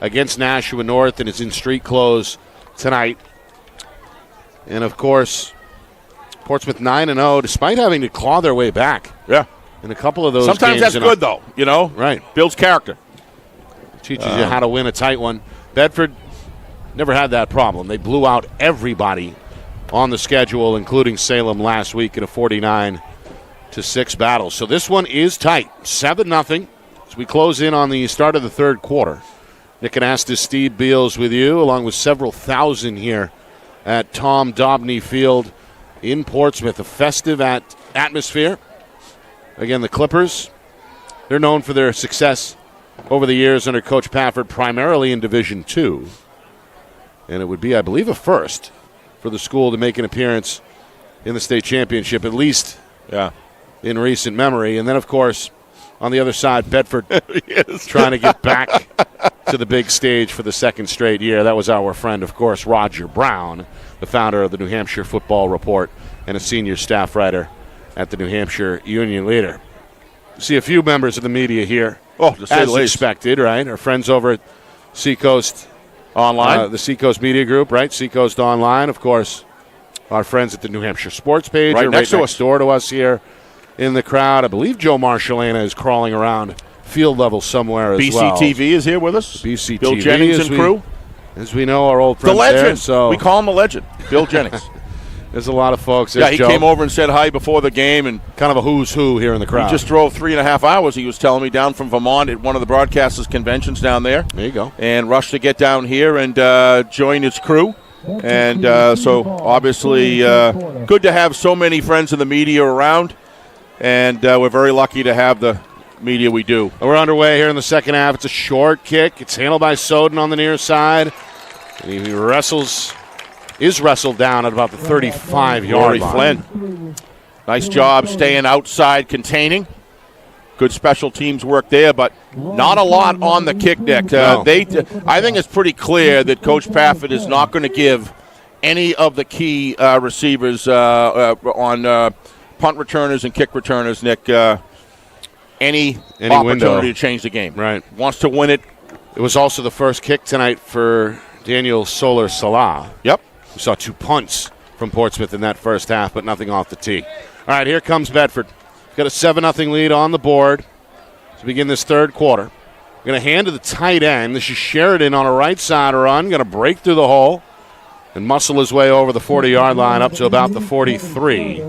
against Nashua North and is in street clothes tonight. And, of course, Portsmouth 9-0, despite having to claw their way back.
Yeah.
In a couple of those
Sometimes
games.
that's good, though, you know?
Right.
Builds character.
Teaches you how to win a tight one. Bedford never had that problem. They blew out everybody on the schedule, including Salem last week in a 49-6 battle. So this one is tight. 7-0 as we close in on the start of the third quarter. Nick Anastas, Steve Beals with you, along with several thousand here at Tom Dobney Field in Portsmouth. A festive atmosphere. Again, the Clippers, they're known for their success over the years under Coach Pafford, primarily in Division II. And it would be, I believe, a first for the school to make an appearance in the state championship, at least in recent memory. And then, of course, on the other side, Bedford trying to get back to the big stage for the second straight year. That was our friend, of course, Roger Brown, the founder of the New Hampshire Football Report and a senior staff writer at the New Hampshire Union Leader. See a few members of the media here,
to say
as
the least.
expected, right? Our friends over at Seacoast
Online.
the Seacoast Media Group, right? Seacoast Online, of course. Our friends at the New Hampshire Sports Page
Right
are
next
next door to us here in the crowd. I believe Joe Marshallana is crawling around field level somewhere as well.
BCTV is here with us.
BCTV,
Bill Jennings and crew.
As we know, our old
The
friends
legend.
there, so
We call him a legend. Bill Jennings.
there's a lot of folks.
Yeah,
There's
he
Joe,
came over and said hi before the game, and
kind of a who's who here in the crowd.
he just drove 3.5 hours, he was telling me, down from Vermont at one of the broadcasters' conventions down there.
There you go.
And rushed to get down here and join his crew. And so, obviously, good to have so many friends in the media around. And we're very lucky to have the media we do.
We're underway here in the second half. It's a short kick. It's handled by Soden on the near side. And he is wrestled down at about the 35-yard line.
Flynn. Nice job staying outside, containing. Good special teams work there, but not a lot on the kick deck.
No.
I think it's pretty clear that Coach Pafford is not going to give any of the key receivers on punt returners and kick returners, Nick, any opportunity
window
to change the game.
Right.
Wants to win it.
It was also the first kick tonight for Daniel Solar-Salah.
Yep.
We saw 2 punts from Portsmouth in that first half, but nothing off the tee. All right, here comes Bedford. Got a 7-0 lead on the board to begin this third quarter. Going to hand to the tight end. This is Sheridan on a right side run. Going to break through the hole and muscle his way over the 40-yard line up to about the 43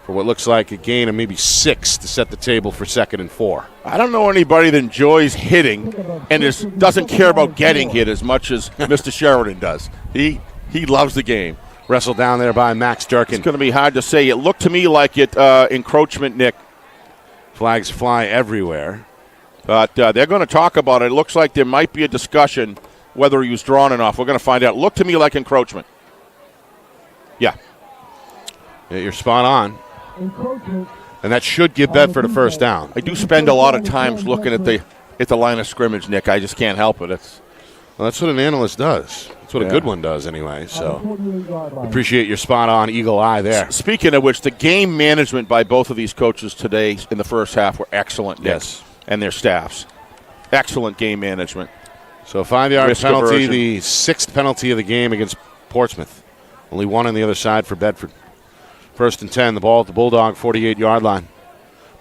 for what looks like a gain of maybe 6 to set the table for 2nd and 4.
I don't know anybody that enjoys hitting and doesn't care about getting hit as much as Mr. Sheridan does. He loves the game.
Wrestled down there by Max Durkin.
It's going to be hard to say. It looked to me like it encroachment, Nick.
Flags fly everywhere.
But they're going to talk about it. It looks like there might be a discussion whether he was drawn enough. We're going to find out. It looked to me like encroachment. Yeah.
You're spot on. And that should give Bedford a first down.
I do spend a lot of times looking at the line of scrimmage, Nick. I just can't help it.
Well, that's what an analyst does. That's what a good one does anyway. So appreciate your spot on eagle eye there.
Speaking of which, the game management by both of these coaches today in the first half were excellent, Nick,
yes,
and their staffs. Excellent game management.
So a 5-yard
Risk
penalty,
aversion.
the 6th penalty of the game against Portsmouth. Only one on the other side for Bedford. 1st and 10, the ball at the Bulldog 48-yard line.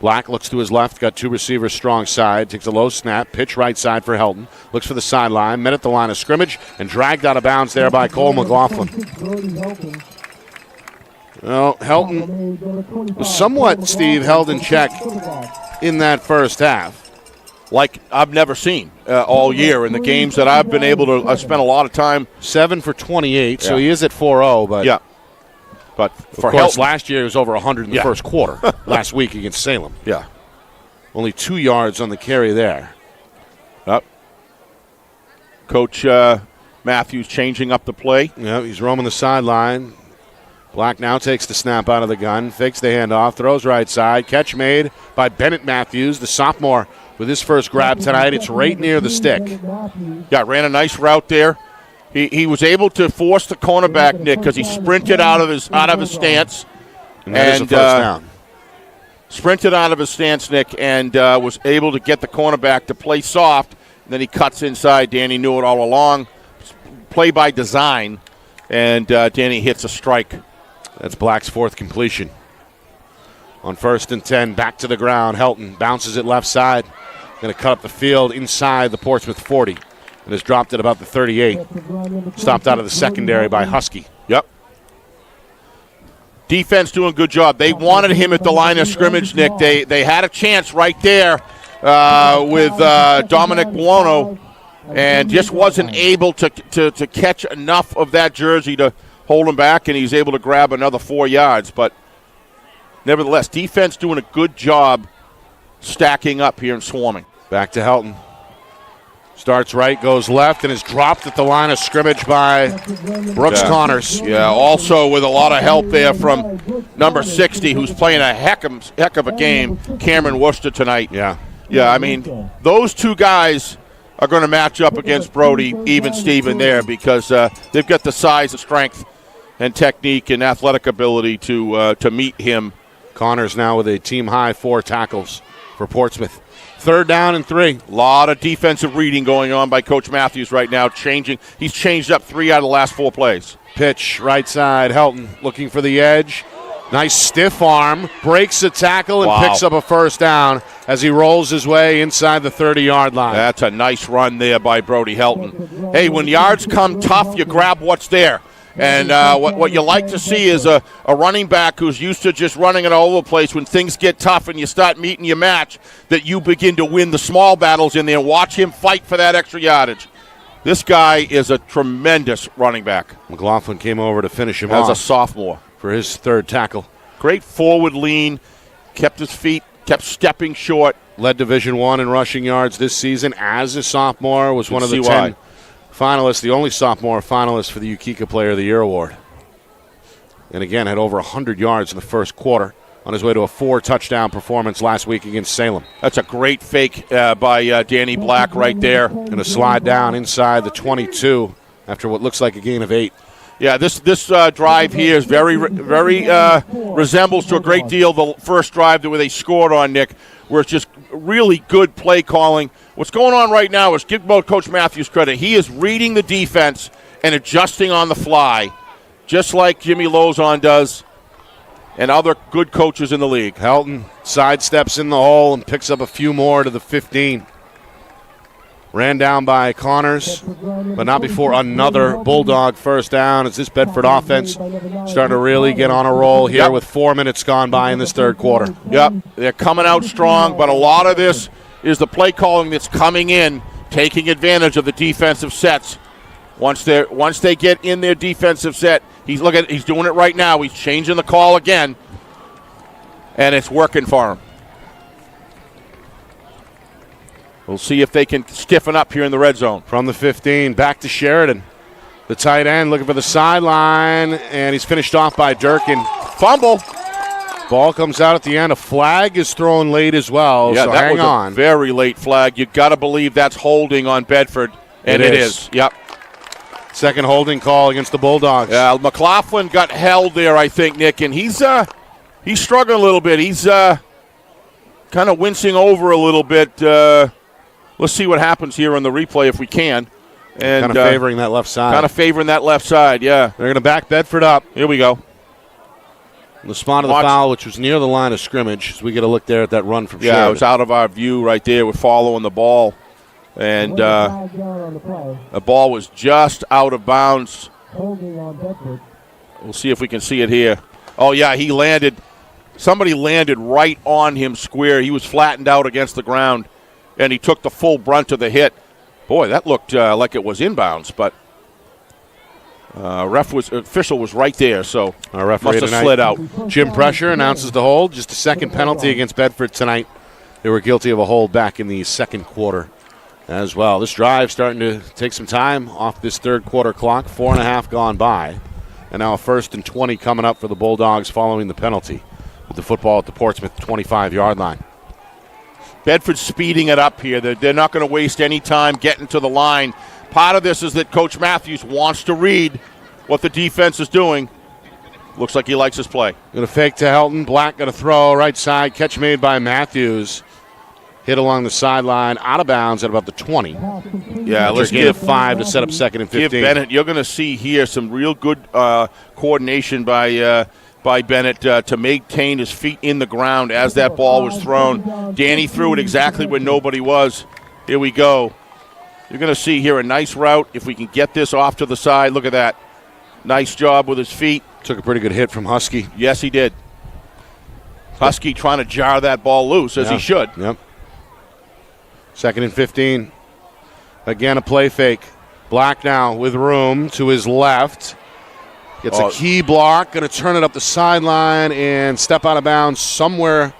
Black looks to his left, got two receivers strong side, takes a low snap, pitch right side for Helton, looks for the sideline, met at the line of scrimmage, and dragged out of bounds there by Cole McLaughlin. Well, Helton was somewhat, Steve, held in check in that first half.
Like I've never seen all year in the games that I've been able to spend a lot of time.
7 for 28, so he is at 4-0, but
yeah. But for
of course,
Helton,
last year it was over 100 in the first quarter, last week against Salem.
Yeah.
Only 2 yards on the carry there.
Yep. Coach Matthews changing up the play.
Yeah, he's roaming the sideline. Black now takes the snap out of the gun, fakes the handoff, throws right side. Catch made by Bennett Matthews, the sophomore, with his first grab tonight. It's right near the stick.
Yeah, ran a nice route there. He was able to force the cornerback, Nick, because he sprinted out of his stance.
And that is a first down.
Sprinted out of his stance, Nick, and was able to get the cornerback to play soft. And then he cuts inside. Danny knew it all along. Play by design, and Danny hits a strike.
That's Black's fourth completion. On 1st and 10, back to the ground. Helton bounces it left side. Going to cut up the field inside the Portsmouth 40. And has dropped at about the 38. Stopped out of the secondary by Husky.
Yep. Defense doing a good job. They wanted him at the line of scrimmage, Nick. They had a chance right there with Dominic Buono, and just wasn't able to catch enough of that jersey to hold him back, and he's able to grab another 4 yards. But nevertheless, defense doing a good job stacking up here and swarming.
Back to Helton. Starts right, goes left, and is dropped at the line of scrimmage by Brooks Connors.
Yeah, also with a lot of help there from number 60, who's playing a heck of a game, Cameron Worcester tonight.
Yeah,
I mean, those two guys are going to match up against Brody, even Steven there, because they've got the size and strength and technique and athletic ability to meet him.
Connors now with a team-high 4 tackles for Portsmouth. 3rd down and 3.
A lot of defensive reading going on by Coach Matthews right now. He's changed up 3 out of the last 4 plays.
Pitch, right side, Helton looking for the edge. Nice stiff arm, breaks a tackle and picks up a first down as he rolls his way inside the 30-yard line.
That's a nice run there by Brody Helton. Hey, when yards come tough, you grab what's there. And what you like to see is a running back who's used to just running it all over the place. When things get tough and you start meeting your match, that you begin to win the small battles in there. Watch him fight for that extra yardage. This guy is a tremendous running back.
McLaughlin came over to finish him off.
As a sophomore.
For his 3rd tackle.
Great forward lean, kept his feet, kept stepping short.
Led Division I in rushing yards this season as a sophomore. Was one of the 10 finalists, the only sophomore finalist for the Ukeka Player of the Year award. And again, had over 100 yards in the first quarter on his way to a 4-touchdown performance last week against Salem.
That's a great fake by Danny Black right there.
And a slide down inside the 22 after what looks like a gain of 8.
Yeah, this drive here is very resembles to a great deal the first drive where they scored on, Nick, where it's just really good play calling. What's going on right now is give Coach Matthews credit. He is reading the defense and adjusting on the fly, just like Jimmy Lozon does and other good coaches in the league.
Helton sidesteps in the hole and picks up a few more to the 15. Ran down by Connors, but not before another Bulldog first down as this Bedford offense starting to really get on a roll here with 4 minutes gone by in this 3rd quarter.
Yep, they're coming out strong, but a lot of this is the play calling that's coming in, taking advantage of the defensive sets. Once they get in their defensive set, he's doing it right now. He's changing the call again, and it's working for him. We'll see if they can stiffen up here in the red zone.
From the 15, back to Sheridan. The tight end looking for the sideline, and he's finished off by Durkin.
Fumble.
Ball comes out at the end. A flag is thrown late as well,
yeah,
so
that
hang
was
on.
A very late flag. You got to believe that's holding on Bedford, and it is. Yep.
Second holding call against the Bulldogs.
Yeah, McLaughlin got held there, I think, Nick, and he's struggling a little bit. He's kind of wincing over a little bit. Let's see what happens here on the replay if we can. And
kind of favoring that left side.
Kind of favoring that left side, yeah.
They're going to back Bedford up.
Here we go.
The spot of the foul, which was near the line of scrimmage, as we get a look there at that run from Sheridan.
Yeah, it was out of our view right there. We're following the ball. And the ball was just out of bounds. We'll see if we can see it here. Oh, yeah, he landed. Somebody landed right on him square. He was flattened out against the ground, and he took the full brunt of the hit. Boy, that looked like it was inbounds, but official was right there, so
our referee
must have slid out.
Jim Pressure announces the hold. Just a second penalty against Bedford tonight. They were guilty of a hold back in the second quarter as well. This drive starting to take some time off this third quarter clock. 4.5 gone by. And now a 1st and 20 coming up for the Bulldogs following the penalty with the football at the Portsmouth 25-yard line.
Bedford speeding it up here. They're not going to waste any time getting to the line. Part of this is that Coach Matthews wants to read what the defense is doing. Looks like he likes his play.
Going to fake to Helton. Black going to throw right side. Catch made by Matthews. Hit along the sideline, out of bounds at about the 20.
Yeah, let's
give 5 to set up 2nd and 15.
Give Bennett. You're going to see here some real good coordination by Bennett to maintain his feet in the ground as that ball was thrown. Danny threw it exactly where nobody was. Here we go. You're going to see here a nice route. If we can get this off to the side, look at that. Nice job with his feet.
Took a pretty good hit from Husky.
Yes, he did. Husky trying to jar that ball loose, as he should.
Yep. 2nd and 15. Again, a play fake. Black now with room to his left. Gets a key block. Going to turn it up the sideline and step out of bounds somewhere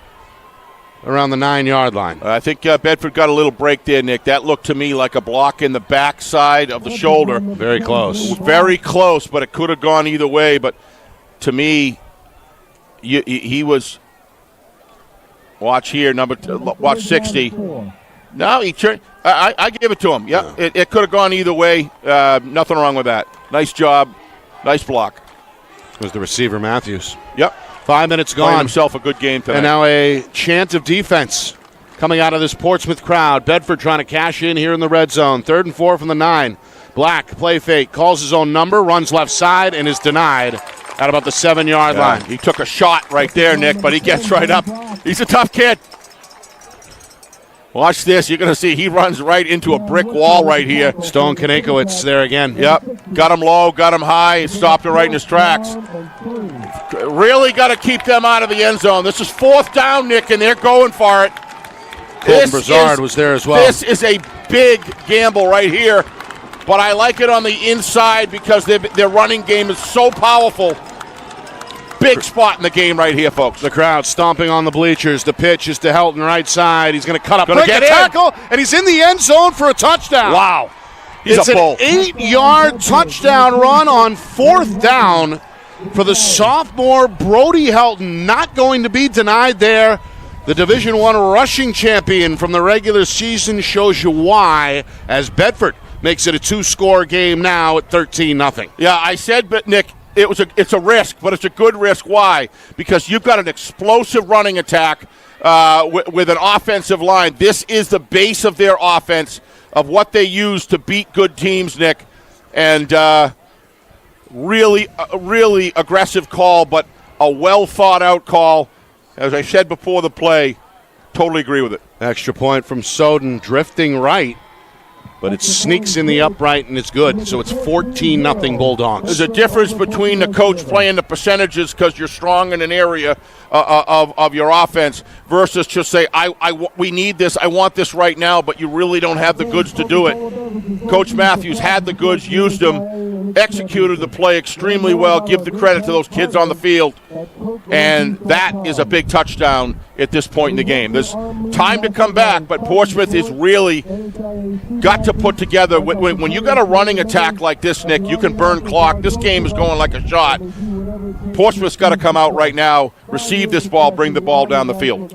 around the 9-yard line.
I think Bedford got a little break there, Nick. That looked to me like a block in the backside of the shoulder.
Very close.
Very close, but it could have gone either way. But to me, he was. Watch here, watch 60. No, he turned. I give it to him. Yeah, it could have gone either way. Nothing wrong with that. Nice job. Nice block.
It was the receiver, Matthews.
Yep.
5 minutes gone.
Playing himself a good game tonight.
And now a chant of defense coming out of this Portsmouth crowd. Bedford trying to cash in here in the red zone. 3rd and 4 from the 9. Black, play fake, calls his own number, runs left side, and is denied at about the 7-yard line.
He took a shot right there, Nick, but he gets right up. He's a tough kid. Watch this. You're going to see he runs right into a brick wall right here.
Stone Kanekowitz there again.
Yep. Got him low, got him high, stopped him right in his tracks. Really got to keep them out of the end zone. This is 4th down, Nick, and they're going for it.
Colton Broussard was there as well.
This is a big gamble right here, but I like it on the inside because their running game is so powerful. Big spot in the game right here, folks.
The crowd stomping on the bleachers. The pitch is to Helton right side. He's going to cut up, break a tackle, and he's in the end zone for a touchdown.
Wow.
It's an 8-yard touchdown run on 4th down for the sophomore Brody Helton. Not going to be denied there. The Division I rushing champion from the regular season shows you why, as Bedford makes it a 2-score game now at 13-0.
Yeah, I said, but Nick, it's a risk, but it's a good risk. Why? Because you've got an explosive running attack with an offensive line. This is the base of their offense, of what they use to beat good teams, Nick. And really aggressive call, but a well-thought-out call. As I said before the play, totally agree with it.
Extra point from Soden, drifting right. But it sneaks in the upright, and it's good. So it's 14-0 Bulldogs.
There's a difference between the coach playing the percentages because you're strong in an area of your offense versus just say, we need this, I want this right now, but you really don't have the goods to do it. Coach Matthews had the goods, used them, executed the play extremely well. Give the credit to those kids on the field. And that is a big touchdown at this point in the game. There's time to come back, but Portsmouth is really got to put together. When you got a running attack like this, Nick, you can burn clock. This game is going like a shot. Portsmouth's got to come out right now, receive this ball, bring the ball down the field.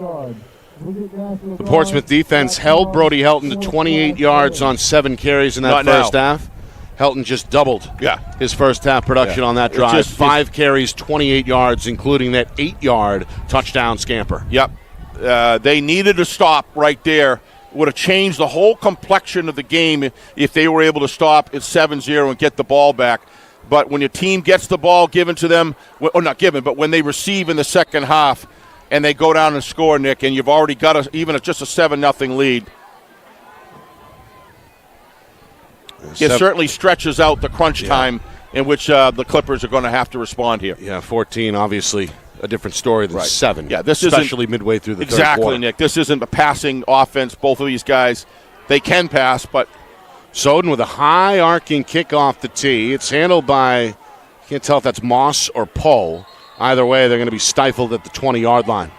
The Portsmouth defense held Brody Helton to 28 yards on 7 carries in that first half. Helton just doubled his first half production on that drive. 5 carries, 28 yards, including that 8-yard touchdown scamper.
Yep. They needed a stop right there. Would have changed the whole complexion of the game if they were able to stop at 7-0 and get the ball back. But when your team gets the ball given to them, or not given, but when they receive in the second half and they go down and score, Nick, and you've already got just a 7-0 lead, it certainly stretches out the crunch time in which the Clippers are going to have to respond here.
Yeah, 14, obviously a different story than 7.
Yeah, this
especially midway through the third quarter.
Exactly, Nick. This isn't a passing offense. Both of these guys, they can pass, but
Soden with a high arcing kick off the tee. It's handled by, can't tell if that's Moss or Poe. Either way, they're going to be stifled at the 20-yard line.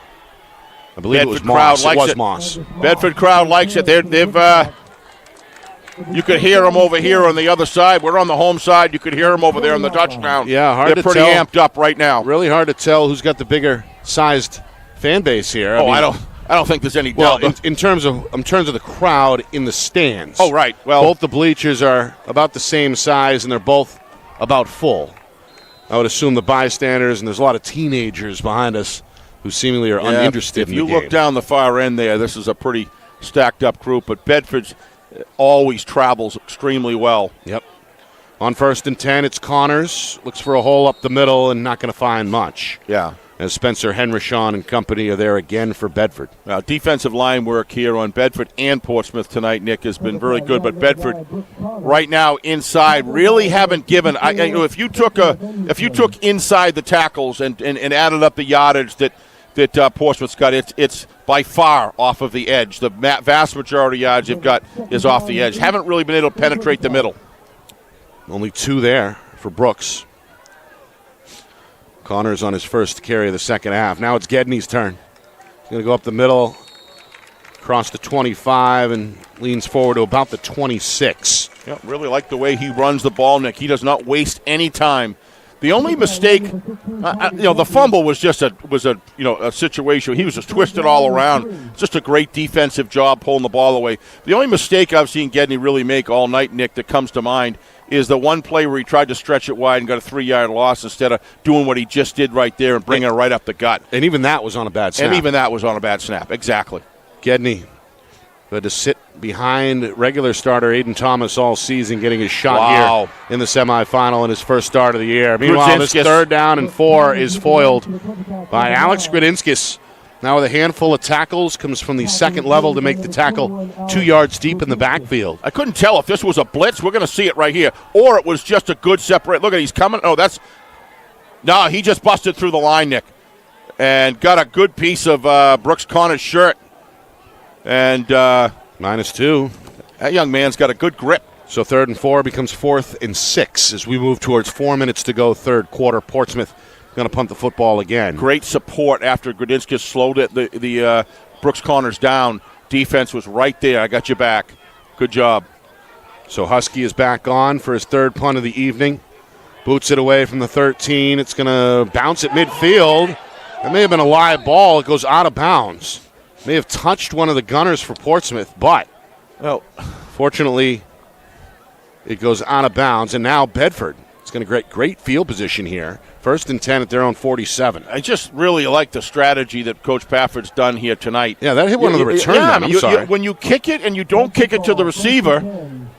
I believe
Bedford
it was Moss.
Likes
it was
it.
Moss.
Bedford crowd likes it. You could hear them over here on the other side. We're on the home side. You could hear them over there on the touchdown.
Yeah, hard to tell.
They're pretty amped up right now.
Really hard to tell who's got the bigger sized fan base here.
I don't think there's any doubt.
Well, in terms of the crowd in the stands.
Oh, right. Well,
both the bleachers are about the same size, and they're both about full. I would assume the bystanders, and there's a lot of teenagers behind us who seemingly are uninterested in the game.
If you look down the far end there, this is a pretty stacked up group, but Bedford's always travels extremely well.
Yep. On 1st and 10, it's Connors. Looks for a hole up the middle and not going to find much.
Yeah.
As Spencer Henrishon and company are there again for Bedford.
Defensive line work here on Bedford and Portsmouth tonight, Nick, has been very good. But Bedford, right now inside, really haven't given. If you took inside the tackles and added up the yardage that Portsmouth's got, it's by far off of the edge. The vast majority of yards you've got is off the edge. Haven't really been able to penetrate the middle.
Only 2 there for Brooks. Connors on his first carry of the second half. Now it's Gedney's turn. He's going to go up the middle, across the 25, and leans forward to about the 26.
Yeah, really like the way he runs the ball, Nick. He does not waste any time. The only mistake, the fumble was just a situation. He was just twisted all around. Just a great defensive job pulling the ball away. The only mistake I've seen Gedney really make all night, Nick, that comes to mind is the one play where he tried to stretch it wide and got a 3-yard loss instead of doing what he just did right there and bringing it right up the gut.
And even that was on a bad snap.
Exactly.
Gedney had to sit behind regular starter Aiden Thomas all season, getting his shot here in the semifinal in his first start of the year. Meanwhile, this 3rd down and 4 is foiled by Alex Gradinskis. Now with a handful of tackles, comes from the second level to make the tackle 2 yards deep in the backfield.
I couldn't tell if this was a blitz. We're going to see it right here. Or it was just a good separate. Look at, he's coming. No, he just busted through the line, Nick. And got a good piece of Brooks Connors' shirt. And
-2.
That young man's got a good grip.
So 3rd and 4 becomes 4th and 6 as we move towards 4 minutes to go, third quarter. Portsmouth going to punt the football again.
Great support after Gradinskis slowed it. The Brooks Connors down. Defense was right there. I got you back. Good job.
So Husky is back on for his 3rd punt of the evening. Boots it away from the 13. It's going to bounce at midfield. That may have been a live ball. It goes out of bounds. May have touched one of the gunners for Portsmouth, but fortunately it goes out of bounds. And now Bedford is going to get great field position here. 1st and 10 at their own 47.
I just really like the strategy that Coach Pafford's done here tonight.
Yeah, that hit one of the return men. I'm sorry.
When you kick it and you don't kick it to the receiver,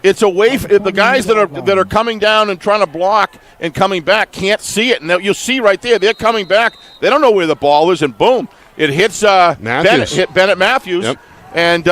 it's away. The guys that are coming down and trying to block and coming back can't see it. And you'll see right there, they're coming back. They don't know where the ball is, and boom, it hits Bennett Matthews.
Yep.
And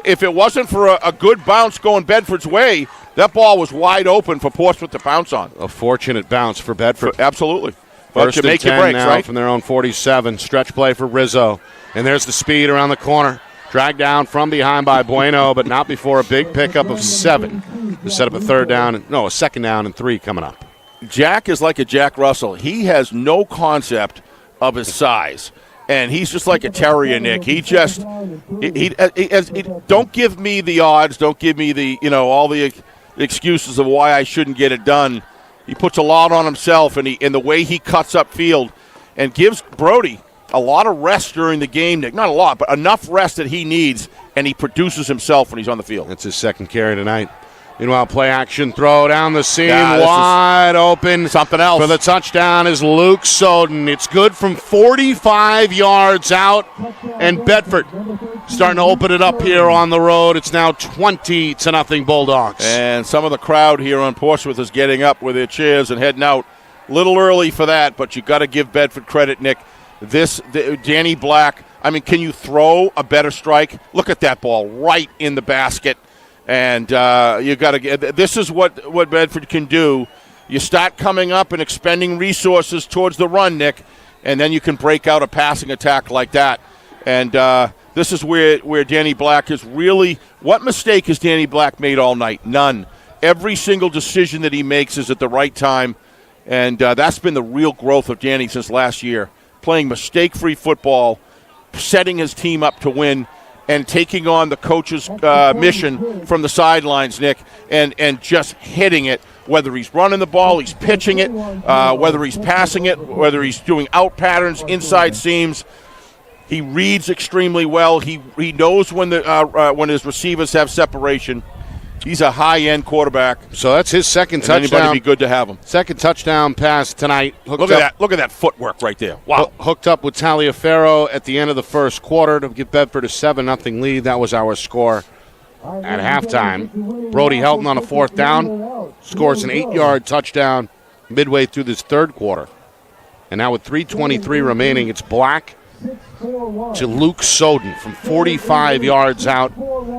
if it wasn't for a good bounce going Bedford's way, that ball was wide open for Portsmouth to pounce on.
A fortunate bounce for Bedford.
Absolutely.
First and 10 now
right?
from their own 47. Stretch play for Rizzo. And there's the speed around the corner. Dragged down from behind by Bueno, but not before a big pickup of 7 to set up a 2nd down and 3 coming up.
Jack is like a Jack Russell. He has no concept of his size. And he's just like a terrier, Nick. He don't give me the odds. Don't give me the, all the excuses of why I shouldn't get it done. He puts a lot on himself, and the way he cuts up field and gives Brody a lot of rest during the game, Nick. Not a lot, but enough rest that he needs, and he produces himself when he's on the field.
That's his 2nd carry tonight. Meanwhile, play action, throw down the seam,
Yeah,
wide open.
something else.
For the touchdown is Luke Soden. It's good from 45 yards out, and Bedford starting to open it up here on the road. It's now 20-0 Bulldogs.
And some of the crowd here on Portsmouth is getting up with their chairs and heading out. Little early for that, but you got to give Bedford credit, Nick. Danny Black, I mean, can you throw a better strike? Look at that ball right in the basket. And you got to get. This is what Bedford can do. You start coming up and expending resources towards the run, Nick, and then you can break out a passing attack like that. And this is where Danny Black is really. What mistake has Danny Black made all night? None. Every single decision that he makes is at the right time, and that's been the real growth of Danny since last year. Playing mistake-free football, setting his team up to win, and taking on the coach's mission from the sidelines, Nick, and just hitting it, whether he's running the ball, he's pitching it, whether he's passing it, whether he's doing out patterns, inside seams. He reads extremely well. He knows when his receivers have separation. He's a high-end quarterback.
So that's his second touchdown.
Anybody be good to have him.
Second touchdown pass tonight.
Look at that footwork right there. Wow.
Hooked up with Taliaferro at the end of the first quarter to give Bedford a 7-0 lead. That was our score at halftime. Brody Helton on a fourth down scores an 8-yard touchdown midway through this third quarter. And now with 3:23 remaining, it's Black to Luke Soden from 45 yards out.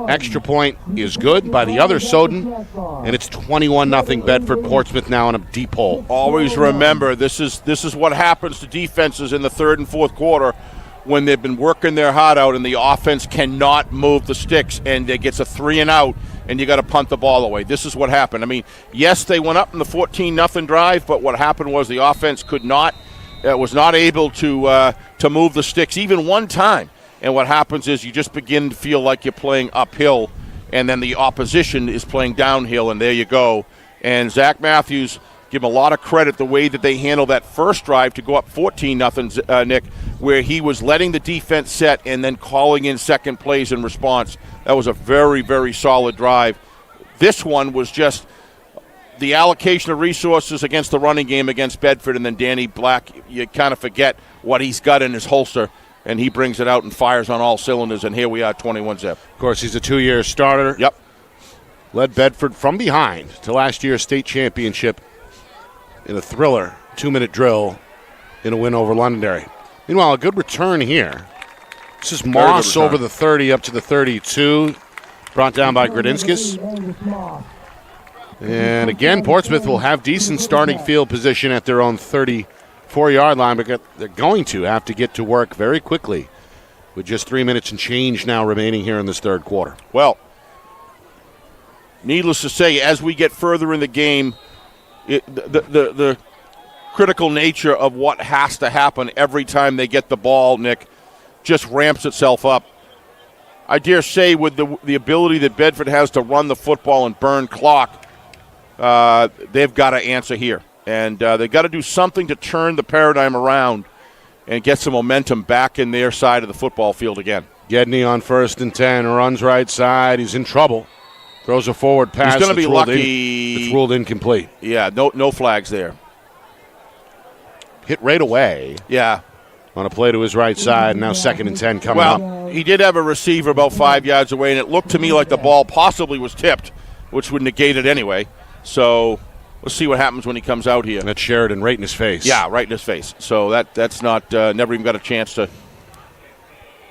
Extra point is good by the other Soden, and it's 21-0 Bedford Portsmouth now in a deep hole.
Always remember, this is what happens to defenses in the third and fourth quarter when they've been working their heart out and the offense cannot move the sticks and it gets a 3-and-out and you got to punt the ball away. This is what happened. I mean, yes, they went up in the 14-0 drive, but what happened was the offense was not able to move the sticks even one time. And what happens is you just begin to feel like you're playing uphill, and then the opposition is playing downhill, and there you go. And Zach Matthews, give him a lot of credit the way that they handled that first drive to go up 14-0, Nick, where he was letting the defense set and then calling in second plays in response. That was a very, very solid drive. This one was just the allocation of resources against the running game against Bedford, and then Danny Black, you kind of forget what he's got in his holster, and he brings it out and fires on all cylinders, and here we are, 21-0.
Of course, he's a 2-year starter.
Yep.
Led Bedford from behind to last year's state championship in a thriller 2-minute drill in a win over Londonderry. Meanwhile, a good return here. This is Moss over the 30 up to the 32, brought down by Gradinskis. And again, Portsmouth will have decent starting field position at their own 34-yard line, but they're going to have to get to work very quickly with just 3 minutes and change now remaining here in this third quarter.
Well, needless to say, as we get further in the game, the critical nature of what has to happen every time they get the ball, Nick, just ramps itself up. I dare say with the ability that Bedford has to run the football and burn clock, they've got to answer here. And they've got to do something to turn the paradigm around and get some momentum back in their side of the football field again.
Gedney on 1st and 10, runs right side. He's in trouble. Throws a forward pass.
He's going to be lucky.
It's ruled incomplete.
Yeah, no flags there.
Hit right away.
Yeah.
On a play to his right side, now 2nd and 10 coming up.
Well, he did have a receiver about 5 yards away, and it looked to me like the ball possibly was tipped, which would negate it anyway. So let's see what happens when he comes out here.
And that's Sheridan right in his face.
Yeah, right in his face. So that's not never even got a chance to.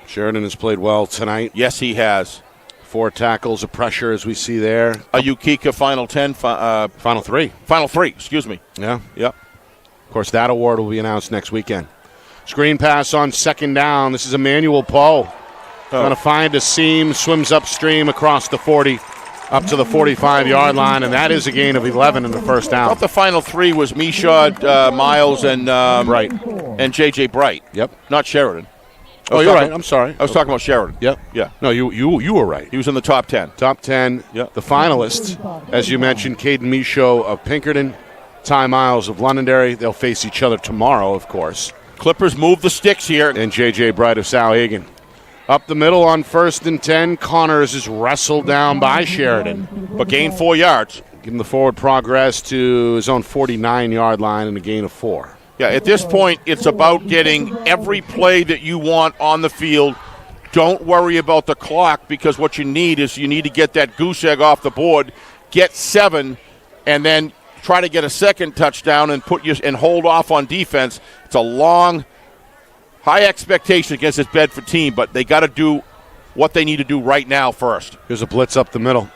Sheridan has played well tonight.
Yes, he has.
4 tackles of pressure as we see there.
A Ukika Final 10.
Final 3.
Final 3, excuse me.
Yeah.
Yep.
Of course, that award will be announced next weekend. Screen pass on 2nd down. This is Emmanuel Poe. Going to find a seam, swims upstream across the 40, up to the 45-yard line, and that is a gain of 11 in the first down.
I thought the final 3 was Mishad, Miles, and
Bright.
And J.J. Bright.
Yep.
Not Sheridan.
Oh, you're right. I'm sorry.
I was talking about Sheridan.
Yep.
Yeah.
No, you were right.
He was in the top 10.
Top 10.
Yep.
The finalists, as you mentioned, Caden Michaud of Pinkerton, Ty Miles of Londonderry. They'll face each other tomorrow, of course.
Clippers move the sticks here.
And J.J. Bright of Souhagen. Up the middle on 1st and 10. Connors is wrestled down by Sheridan.
but gained 4 yards.
Give him the forward progress to his own 49-yard line and a gain of 4.
Yeah, at this point, it's about getting every play that you want on the field. Don't worry about the clock, because what you need to get that goose egg off the board, get 7, and then try to get a second touchdown and and hold off on defense. It's a long, high expectation against this Bedford team, but they got to do what they need to do right now first.
Here's a blitz up the middle.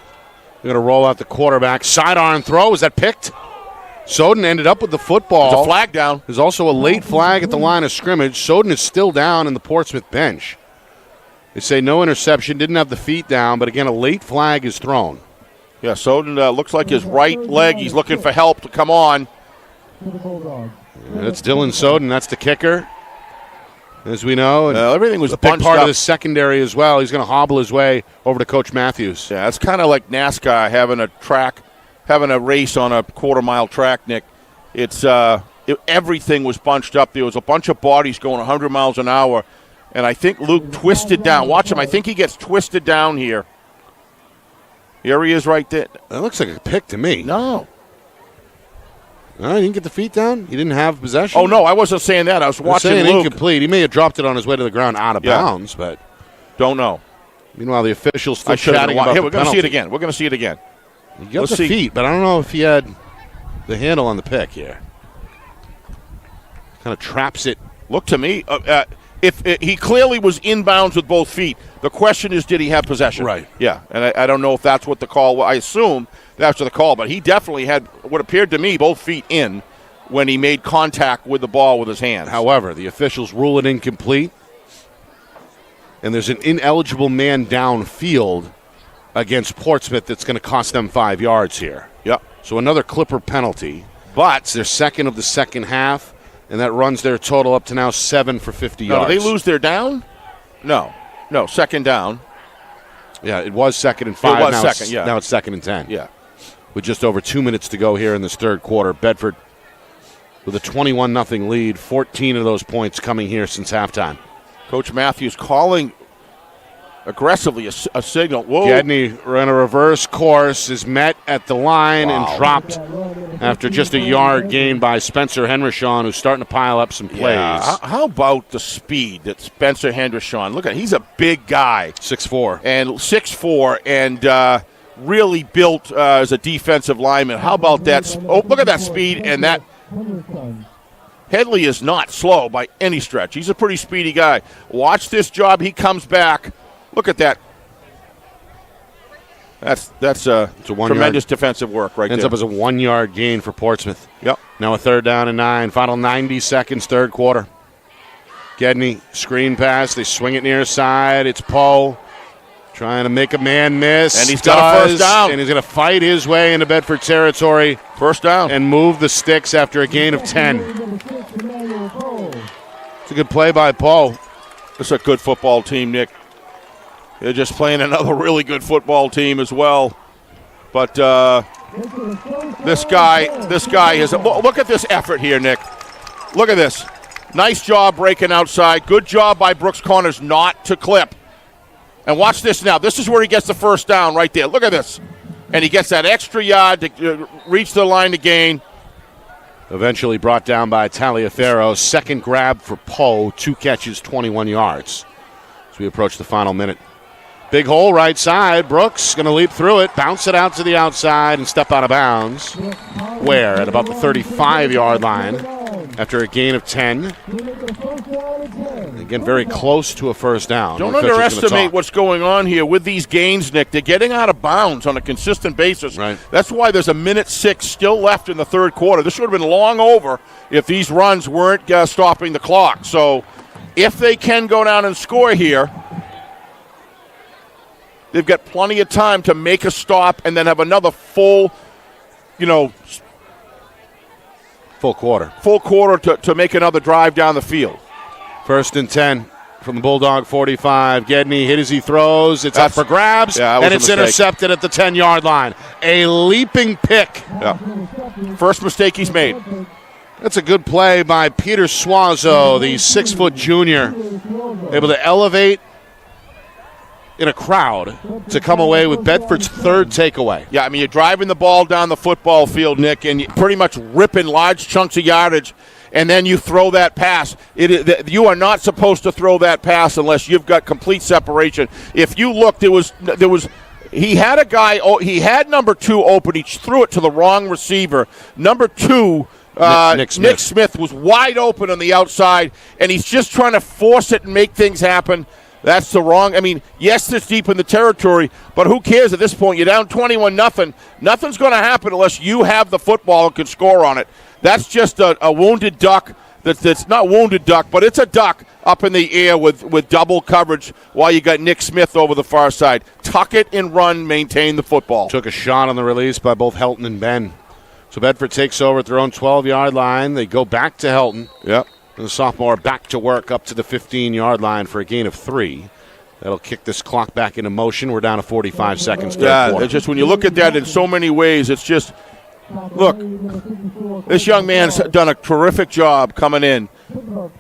They're going to roll out the quarterback. Sidearm throw. Is that picked? Soden ended up with the football.
There's a flag down.
There's also a late flag at the line of scrimmage. Soden is still down in the Portsmouth bench. They say no interception, didn't have the feet down, but again, a late flag is thrown.
Yeah, Soden looks like his right leg. He's looking for help to come on.
That's Dylan Soden. That's the kicker, as we know. And
everything was
a big
bunched
part
up.
of the secondary as well. He's going to hobble his way over to Coach Matthews.
Yeah, it's kind of like NASCAR having a race on a quarter-mile track, Nick. It's everything was bunched up. There was a bunch of bodies going 100 miles an hour, and I think Luke twisted down. Watch him. I think he gets twisted down here. Here he is right there.
That looks like a pick to me.
No.
He didn't get the feet down? He didn't have possession?
Oh, no, I wasn't saying that. I was watching
saying
Luke.
Incomplete. He may have dropped it on his way to the ground out of bounds, but
don't know.
Meanwhile, the officials still
chatting
chatting about
Here,
the
we're going to
penalty.
see it again. We're going to see it again.
He got the feet, but I don't know if he had the handle on the pick here. Kind of traps it.
Look to me. If he clearly was inbounds with both feet. The question is, did he have possession?
Right.
Yeah, and I don't know if that's what the call was. I assume that's what the call, but he definitely had what appeared to me both feet in when he made contact with the ball with his hands.
However, the officials rule it incomplete, and there's an ineligible man downfield against Portsmouth that's going to cost them 5 yards here.
Yep.
So another Clipper penalty, but it's their second of the second half, and that runs their total up to now 7 for 50 yards.
Did they lose their down? No, second down.
Yeah, it was 2nd and 5.
It was
now
second, yeah.
Now it's 2nd and 10.
Yeah.
With just over 2 minutes to go here in this third quarter. Bedford with a 21-0 lead, 14 of those points coming here since halftime.
Coach Matthews calling aggressively a signal. Whoa.
Gedney ran a reverse course, is met at the line and dropped after just a yard gained by Spencer Hendershon, who's starting to pile up some plays.
Yeah. How about the speed that Spencer Hendershon? Look at, he's a big guy.
6'4".
And 6'4", and really built as a defensive lineman. How about that? Oh, look at that speed, and that. Headley is not slow by any stretch. He's a pretty speedy guy. Watch this job. He comes back. Look at that. That's a tremendous defensive work right there.
Ends up as a 1 yard gain for Portsmouth.
Yep.
Now a 3rd down and 9. Final 90 seconds, third quarter. Gedney, screen pass. They swing it near side. It's Poe trying to make a man miss.
And he's got a first down.
And he's going to fight his way into Bedford territory.
First down.
And move the sticks after a gain of 10. It's a good play by Poe.
It's a good football team, Nick. They're just playing another really good football team as well. But this guy is. Look at this effort here, Nick. Look at this. Nice job breaking outside. Good job by Brooks Connors not to clip. And watch this now. This is where he gets the first down right there. Look at this. And he gets that extra yard to reach the line to gain.
Eventually brought down by Taliaferro. Second grab for Poe. 2 catches, 21 yards. As we approach the final minute. Big hole right side. Brooks going to leap through it, bounce it out to the outside, and step out of bounds. Where? At about the 35-yard line after a gain of 10. Again, very close to a first down.
Don't underestimate what's going on here with these gains, Nick. They're getting out of bounds on a consistent basis.
Right.
That's why there's a minute 6 still left in the third quarter. This would have been long over if these runs weren't stopping the clock. So if they can go down and score here, they've got plenty of time to make a stop and then have another full quarter to make another drive down the field.
1st and 10 from the Bulldog 45. Gedney hit as he throws. It's up for grabs, and it's intercepted at the 10-yard line. A leaping pick.
Yeah. First mistake he's made.
That's a good play by Peter Suazo, the 6-foot junior, able to elevate in a crowd to come away with Bedford's third takeaway.
Yeah, I mean, you're driving the ball down the football field, Nick, and you're pretty much ripping large chunks of yardage, and then you throw that pass. You are not supposed to throw that pass unless you've got complete separation. If you look, he had a guy, he had number 2 open. He threw it to the wrong receiver. Number 2, Nick Smith was wide open on the outside, and he's just trying to force it and make things happen. That's the wrong. I mean, yes, it's deep in the territory, but who cares at this point? You're down 21-0. Nothing's going to happen unless you have the football and can score on it. That's just a wounded duck. That's not wounded duck, but it's a duck up in the air with double coverage while you got Nick Smith over the far side. Tuck it and run, maintain the football.
Took a shot on the release by both Helton and Ben. So Bedford takes over at their own 12-yard line. They go back to Helton.
Yep.
And the sophomore back to work up to the 15-yard line for a gain of 3. That'll kick this clock back into motion. We're down to 45 seconds.
Yeah, it's just when you look at that in so many ways, it's just, look, this young man's done a terrific job coming in.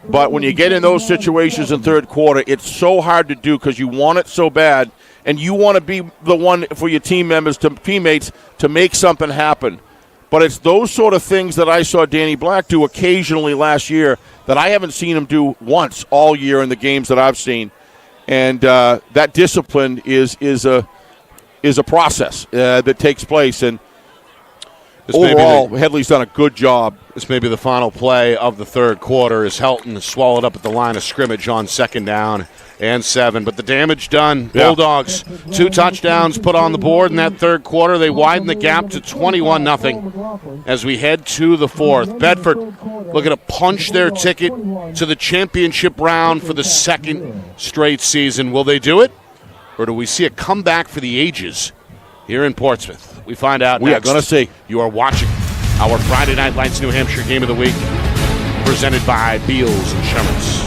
But when you get in those situations in third quarter, it's so hard to do because you want it so bad, and you want to be the one for your teammates to make something happen. But it's those sort of things that I saw Danny Black do occasionally last year that I haven't seen him do once all year in the games that I've seen. And that discipline is a process that takes place. And overall, Headley's done a good job.
This may be the final play of the third quarter as Helton is swallowed up at the line of scrimmage on 2nd down and 7. But the damage done.
Yeah.
Bulldogs, 2 touchdowns put on the board in that third quarter. They widen the gap to 21-0 as we head to the fourth. Bedford looking to punch their ticket to the championship round for the 2nd straight season. Will they do it? Or do we see a comeback for the ages here in Portsmouth? We find out next.
We are going to see.
You are watching our Friday Night Lights New Hampshire Game of the Week, presented by Beals Insurance.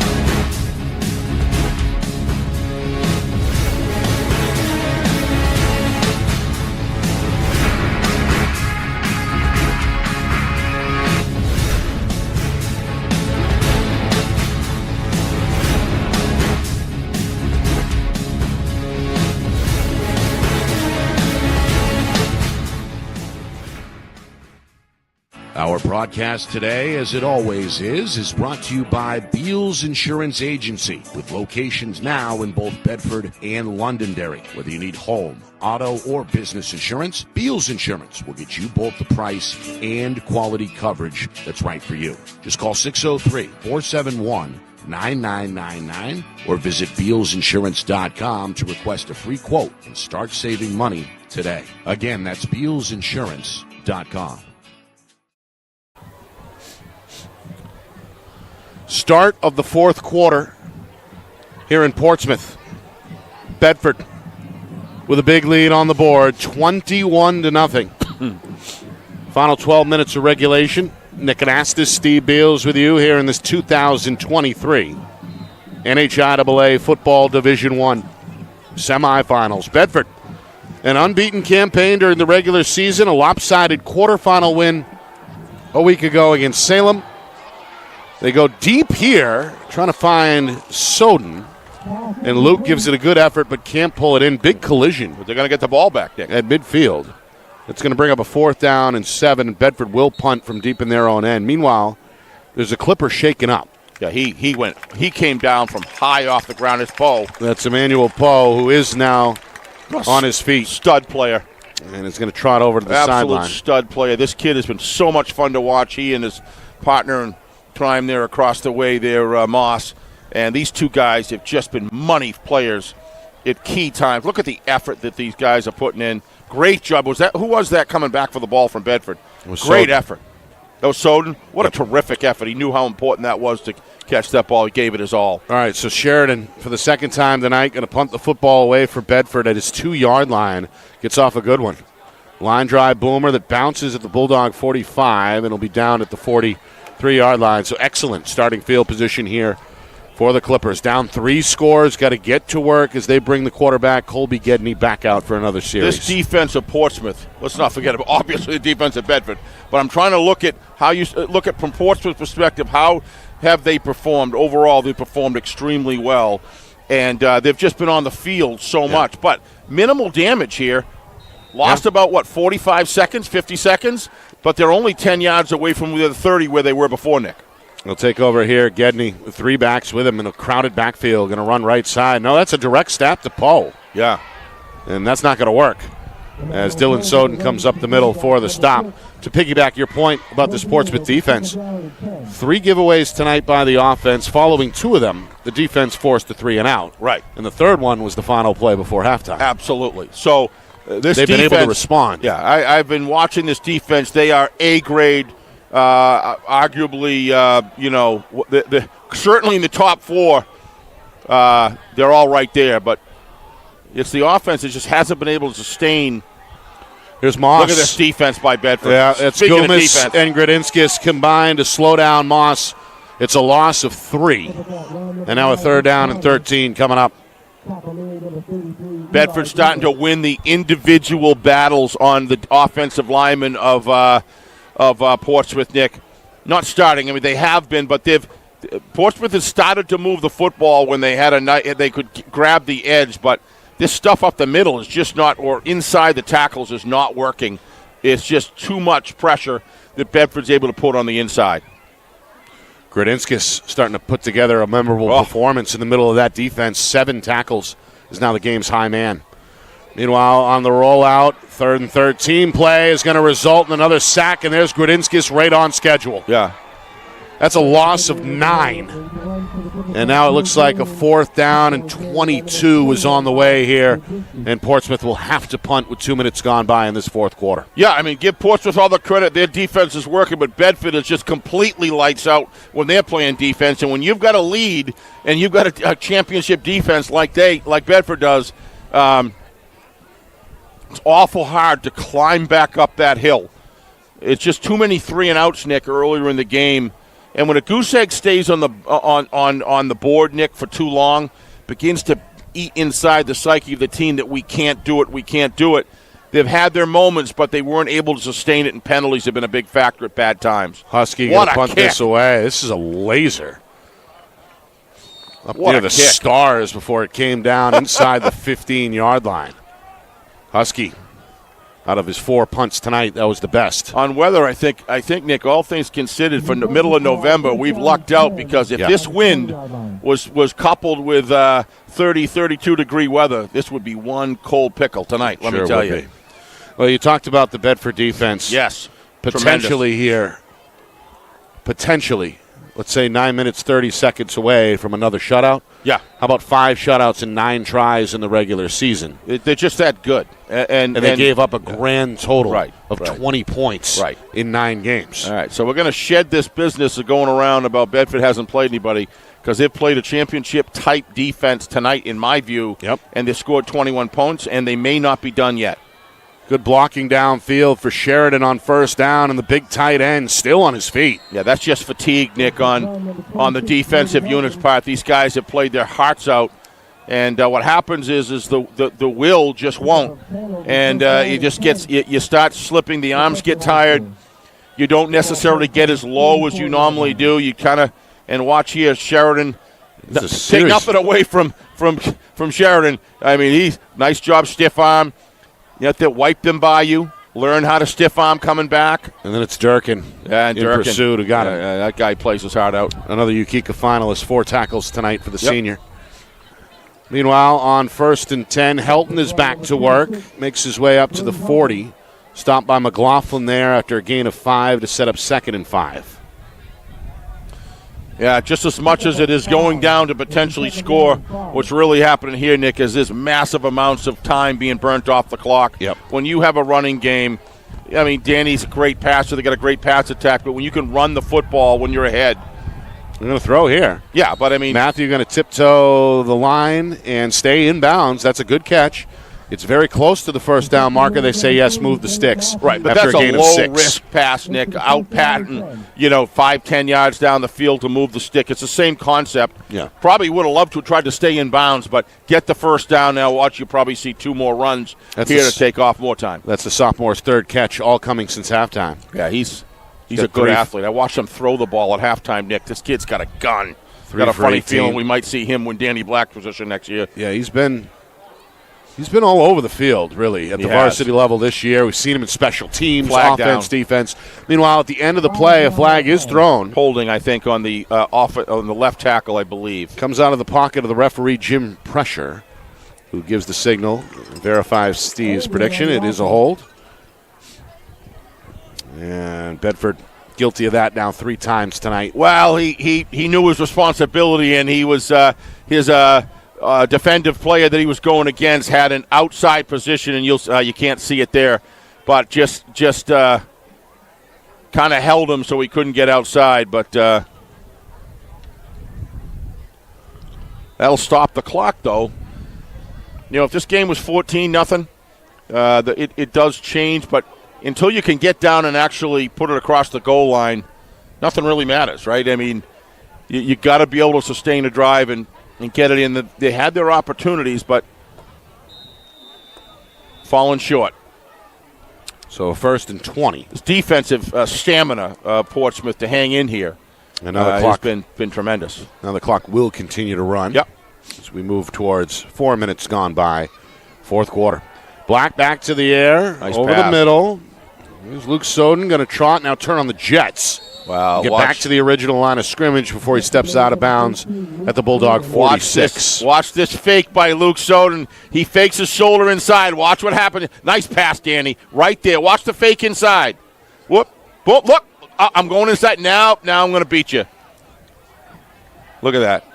Our broadcast today, as it always is brought to you by Beals Insurance Agency, with locations now in both Bedford and Londonderry. Whether you need home, auto, or business insurance, Beals Insurance will get you both the price and quality coverage that's right for you. Just call 603-471-9999 or visit BealsInsurance.com to request a free quote and start saving money today. Again, that's BealsInsurance.com. Start of the fourth quarter here in Portsmouth. Bedford with a big lead on the board, 21-0. Final 12 minutes of regulation. Nick Anastas, Steve Beals with you here in this 2023 NHIAA Football Division I semifinals. Bedford, an unbeaten campaign during the regular season, a lopsided quarterfinal win a week ago against Salem. They go deep here, trying to find Soden. And Luke gives it a good effort, but can't pull it in. Big collision.
But they're going to get the ball back, Nick.
At midfield. It's going to bring up a 4th down and 7. Bedford will punt from deep in their own end. Meanwhile, there's a Clipper shaken up.
Yeah, he came down from high off the ground. His Poe.
That's Emmanuel Poe, who is now on his feet.
Stud player.
And is going to trot over to the sideline.
Absolute stud player. This kid has been so much fun to watch. He and his partner in crime there across the way there, Moss. And these two guys have just been money players at key times. Look at the effort that these guys are putting in. Great job. Who was that coming back for the ball from Bedford? Great effort. That was Soden. What a terrific effort. He knew how important that was to catch that ball. He gave it his all.
All right, so Sheridan, for the 2nd time tonight, going to punt the football away for Bedford at his 2-yard line. Gets off a good one. Line drive boomer that bounces at the Bulldog 45 and will be down at the 43-yard line. So excellent starting field position here for the Clippers. Down 3 scores, got to get to work as they bring the quarterback, Colby Gedney, back out for another series.
This defense of Portsmouth, let's not forget about obviously the defense of Bedford, but I'm trying to look at how you look at from Portsmouth's perspective, how have they performed? Overall, they performed extremely well. and they've just been on the field so much. But minimal damage here. Lost about, 45 seconds, 50 seconds? But they're only 10 yards away from the 30 where they were before, Nick.
He'll take over here. Gedney with 3 backs with him in a crowded backfield. Going to run right side. No, that's a direct snap to Poe.
Yeah.
And that's not going to work as Dylan Soden comes up the middle for the stop. To piggyback your point about the Portsmouth defense, 3 giveaways tonight by the offense. Following 2 of them, the defense forced a 3 and out.
Right.
And the third one was the final play before halftime.
Absolutely. So this
they've been able to respond.
Yeah, I've been watching this defense. They are A-grade, arguably, certainly in the top 4. They're all right there, but it's the offense that just hasn't been able to sustain.
Here's Moss.
Look at this defense by Bedford.
Yeah, it's Gumas and Gradinskis combined to slow down Moss. It's a loss of 3. And now a 3rd down and 13 coming up.
Bedford starting to win the individual battles on the offensive linemen of Portsmouth, Nick. Not starting. I mean, they have been, but Portsmouth has started to move the football when they had they could grab the edge, but this stuff up the middle is just not, or inside the tackles is not working. It's just too much pressure that Bedford's able to put on the inside.
Gradinskis starting to put together a memorable performance in the middle of that defense. 7 tackles is now the game's high man. Meanwhile, on the rollout, 3rd and 13 play is going to result in another sack, and there's Gradinskis right on schedule.
Yeah.
That's a loss of 9. And now it looks like a 4th down and 22 is on the way here. And Portsmouth will have to punt with 2 minutes gone by in this 4th quarter.
Yeah, I mean, give Portsmouth all the credit. Their defense is working, but Bedford is just completely lights out when they're playing defense. And when you've got a lead and you've got a championship defense like Bedford does, it's awful hard to climb back up that hill. It's just too many 3 and outs, Nick, earlier in the game. And when a goose egg stays on the board, Nick, for too long, begins to eat inside the psyche of the team that we can't do it. They've had their moments, but they weren't able to sustain it, and penalties have been a big factor at bad times.
Husky going to punt this away. This is a laser. Up near the stars before it came down inside the 15-yard line. Husky, out of his 4 punts tonight, that was the best.
On weather, I think, Nick, all things considered, for the middle of November, we've lucked out because if this wind was coupled with 30, 32-degree weather, this would be one cold pickle tonight, let me tell you.
Well, you talked about the Bedford defense.
Yes.
Potentially here. Potentially. Let's say 9 minutes, 30 seconds away from another shutout.
Yeah.
How about 5 shutouts and 9 tries in the regular season?
They're just that good. And
they gave up a grand total of
20
20 points in 9 games.
All right, so we're going to shed this business of going around about Bedford hasn't played anybody because they've played a championship-type defense tonight, in my view, and they've scored 21 points, and they may not be done yet.
Good blocking downfield for Sheridan on 1st down, and the big tight end still on his feet.
Yeah, that's just fatigue, Nick, on the defensive unit's part. These guys have played their hearts out, and what happens is the will just won't, and it just gets you start slipping. The arms get tired. You don't necessarily get as low as you normally do. You kind of and watch here, Sheridan. Take nothing away from Sheridan. I mean, he's nice job, stiff arm. You have to wipe them by you, learn how to stiff arm coming back.
And then it's Durkin
in
pursuit who got him.
That guy plays his heart out.
Another Ukeka finalist, 4 tackles tonight for the senior. Meanwhile, on 1st and 10, Helton is back to work, makes his way up to the 40. Stopped by McLaughlin there after a gain of 5 to set up 2nd and 5.
Yeah, just as much as it is going down to potentially score, what's really happening here, Nick, is this massive amounts of time being burnt off the clock.
Yep.
When you have a running game, I mean, Danny's a great passer. They got a great pass attack, but when you can run the football when you're ahead.
They're going to throw here.
Yeah, but I mean.
Matthew going to tiptoe the line and stay in bounds. That's a good catch. It's very close to the 1st down marker. They say, yes, move the sticks.
Right, but that's a low-risk pass, Nick. Out-patting, 5-10 yards down the field to move the stick. It's the same concept.
Yeah.
Probably would have loved to have tried to stay in bounds, but get the 1st down now. Watch, you probably see 2 more runs here to take off more time.
That's the sophomore's 3rd catch, all coming since halftime.
Yeah, he's a good athlete. I watched him throw the ball at halftime, Nick. This kid's got a gun. Got a funny
18.
feeling we might see him win Danny Black's position next year.
Yeah, he's been all over the field, really, at the varsity level this year. We've seen him in special teams, offense, defense. Meanwhile, at the end of the play, a flag is thrown.
Holding, I think, on the on the left tackle, I believe.
Comes out of the pocket of the referee, Jim Pressure, who gives the signal, verifies Steve's prediction. It is a hold. And Bedford guilty of that now 3 times tonight.
Well, he knew his responsibility, and he was his defensive player that he was going against had an outside position, and you can't see it there, but just kind of held him so he couldn't get outside. But that'll stop the clock, though. You know, if this game was 14-0, it does change, but until you can get down and actually put it across the goal line, nothing really matters, right? I mean, you got to be able to sustain a drive and get it in. They had their opportunities, but falling short.
So 1st and 20.
This defensive stamina, Portsmouth, to hang in here has been tremendous.
Now the clock will continue to run.
Yep.
As we move towards 4 minutes gone by, 4th quarter. Black back to the air,
nice
over
pass.
the middle. Here's Luke Soden going to trot, now turn on the Jets.
Wow,
Get back to the original line of scrimmage before he steps out of bounds at the Bulldog 46.
Watch this fake by Luke Soden. He fakes his shoulder inside. Watch what happened. Nice pass, Danny. Right there. Watch the fake inside. Whoop. Whoop. Look. I'm going inside. Now I'm going to beat you. Look at that.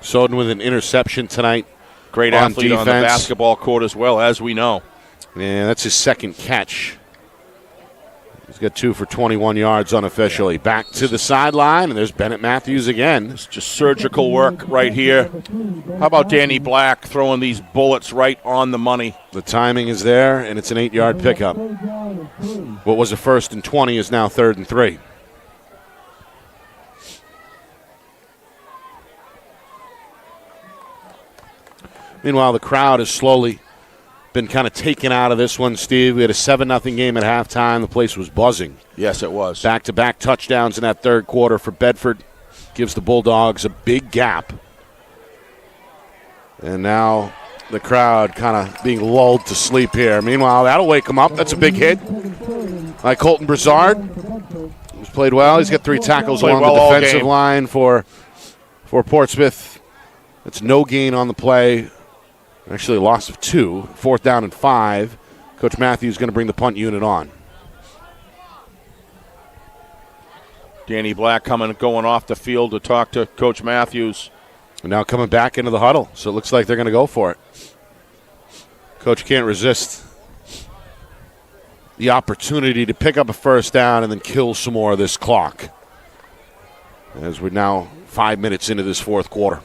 Soden with an interception tonight.
Great athlete on the basketball court as well, as we know.
Yeah, that's his 2nd catch. He's got 2 for 21 yards unofficially. Back to the sideline, and there's Bennett Matthews again.
It's just surgical work right here. How about Danny Black throwing these bullets right on the money?
The timing is there, and it's an 8-yard pickup. What was a 1st and 20 is now 3rd and 3. Meanwhile, the crowd has slowly been kind of taken out of this one, Steve. We had a 7-0 game at halftime. The place was buzzing.
Yes, it was.
Back-to-back touchdowns in that 3rd quarter for Bedford. Gives the Bulldogs a big gap. And now the crowd kind of being lulled to sleep here. Meanwhile, that'll wake them up. That's a big hit by Colton Broussard. He's played well. He's got 3 tackles along the defensive line for Portsmouth. That's no gain on the play. Actually, a loss of 2. 4th down and 5. Coach Matthews going to bring the punt unit on.
Danny Black going off the field to talk to Coach Matthews.
And now coming back into the huddle, so it looks like they're going to go for it. Coach can't resist the opportunity to pick up a 1st down and then kill some more of this clock. As we're now 5 minutes into this 4th quarter.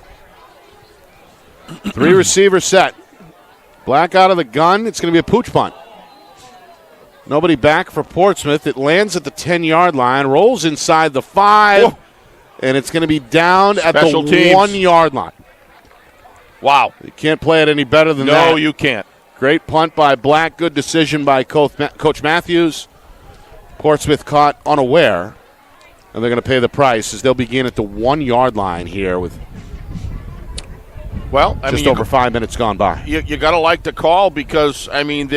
3 receivers set. Black out of the gun. It's going to be a pooch punt. Nobody back for Portsmouth. It lands at the 10-yard line, rolls inside the 5, and it's going to be down at the 1-yard line.
Wow.
You can't play it any better than that.
No, you can't.
Great punt by Black. Good decision by Coach Matthews. Portsmouth caught unaware, and they're going to pay the price as they'll begin at the 1-yard line here with over 5 minutes gone by.
You got to like the call because, I mean,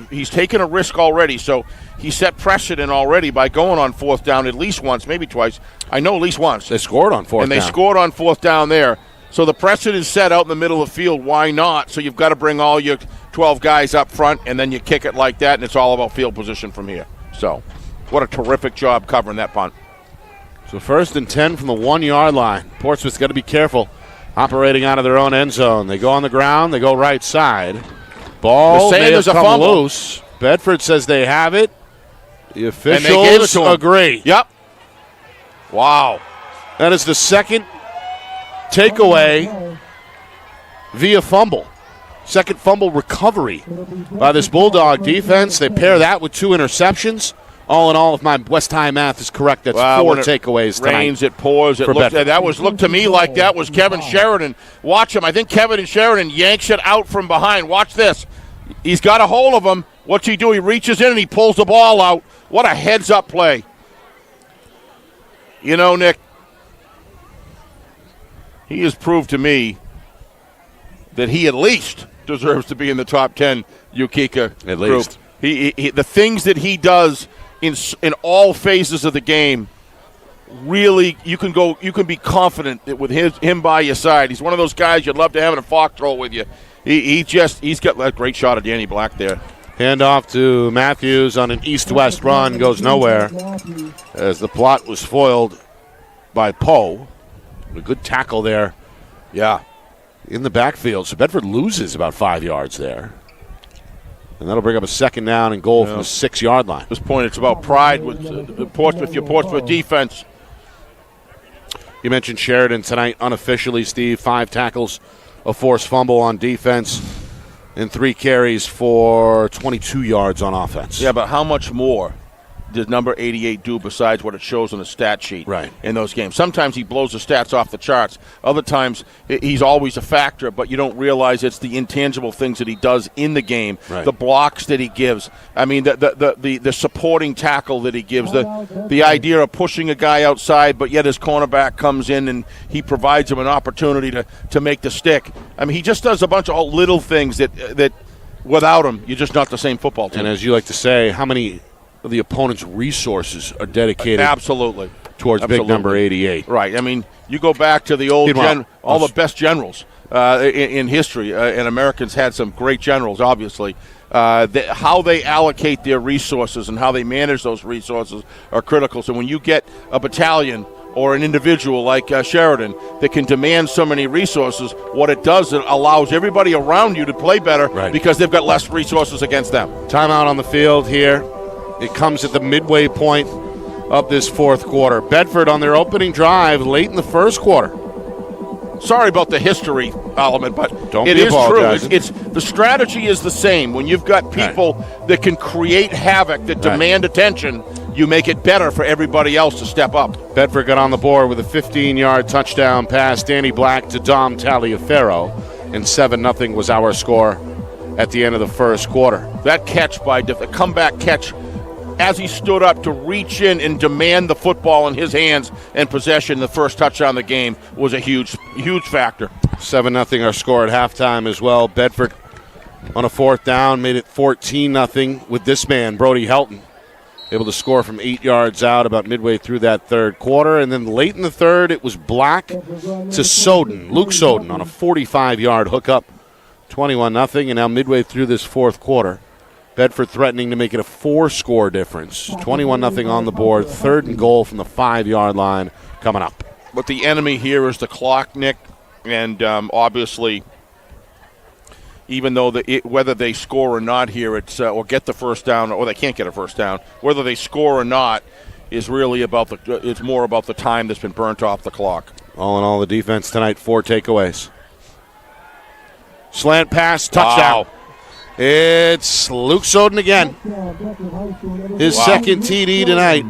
he's taken a risk already. So he set precedent already by going on 4th down at least once, maybe twice. I know at least once.
They scored on 4th down.
And they scored on 4th down there. So the precedent is set out in the middle of the field. Why not? So you've got to bring all your 12 guys up front, and then you kick it like that, and it's all about field position from here. So what a terrific job covering that punt.
So 1st and 10 from the 1-yard line. Portsmouth's got to be careful. Operating out of their own end zone. They go on the ground. They go right side. Ball may have come loose. Bedford says they have it. The officials agree.
Yep. Wow.
That is the 2nd takeaway via fumble. 2nd fumble recovery by this Bulldog defense. They pair that with 2 interceptions. All in all, if my West High math is correct, that's 4 takeaways tonight.
Rains, it pours. It looked to me like that was Kevin Sheridan. Watch him. I think Kevin Sheridan yanks it out from behind. Watch this. He's got a hold of him. What's he do? He reaches in and he pulls the ball out. What a heads-up play. You know, Nick, he has proved to me that he at least deserves to be in the top 10 Yukika
At
group.
least.
He the things that he does in all phases of the game, really, you can be confident that with him by your side, he's one of those guys you'd love to have in a foxhole with you. He's got a great shot of Danny Black there.
Hand off to Matthews on an east-west run, goes nowhere as the plot was foiled by Poe. A good tackle there.
Yeah.
In the backfield. So Bedford loses about 5 yards there. And that'll bring up a second down and goal from the 6-yard line.
At this point, it's about pride with your Portsmouth defense.
You mentioned Sheridan tonight unofficially, Steve. 5 tackles, a forced fumble on defense, and 3 carries for 22 yards on offense.
Yeah, but how much more does number 88 do besides what it shows on the stat sheet in those games? Sometimes he blows the stats off the charts. Other times he's always a factor, but you don't realize it's the intangible things that he does in the game, the blocks that he gives. I mean, the supporting tackle that he gives, the idea of pushing a guy outside, but yet his cornerback comes in and he provides him an opportunity to make the stick. I mean, he just does a bunch of little things that without him, you're just not the same football team.
And as you like to say, how many of the opponent's resources are dedicated towards big number 88.
Right. I mean, you go back to the old all the best generals in history, and Americans had some great generals, obviously. How they allocate their resources and how they manage those resources are critical. So when you get a battalion or an individual like Sheridan that can demand so many resources, what it does, it allows everybody around you to play better because they've got less resources against them.
Timeout on the field here. It comes at the midway point of this fourth quarter. Bedford on their opening drive late in the first quarter.
Sorry about the history element, but
Don't
it
be
is true.
apologizing.
It's the strategy is the same. When you've got people that can create havoc, that demand attention, you make it better for everybody else to step up.
Bedford got on the board with a 15-yard touchdown pass. Danny Black to Dom Taliaferro, and 7-0 was our score at the end of the first quarter.
That catch by a comeback catch, as he stood up to reach in and demand the football in his hands and possession, the first touchdown of the game, was a huge factor.
7-0 our score at halftime as well. Bedford on a fourth down made it 14-0 with this man, Brody Helton, able to score from 8 yards out about midway through that third quarter. And then late in the third, it was Black to Soden, Luke Soden, on a 45-yard hookup, 21-0. And now midway through this fourth quarter, Bedford threatening to make it a 4-score difference. 21-0 on the board. 3rd and goal from the 5-yard line coming up.
But the enemy here is the clock, Nick. And obviously, even though whether they score or not here, it's or get the first down, or they can't get a first down, whether they score or not is really it's more about the time that's been burnt off the clock.
All in all, the defense tonight, 4 takeaways. Slant pass, touchdown.
Wow.
It's Luke Soden again. His second TD tonight.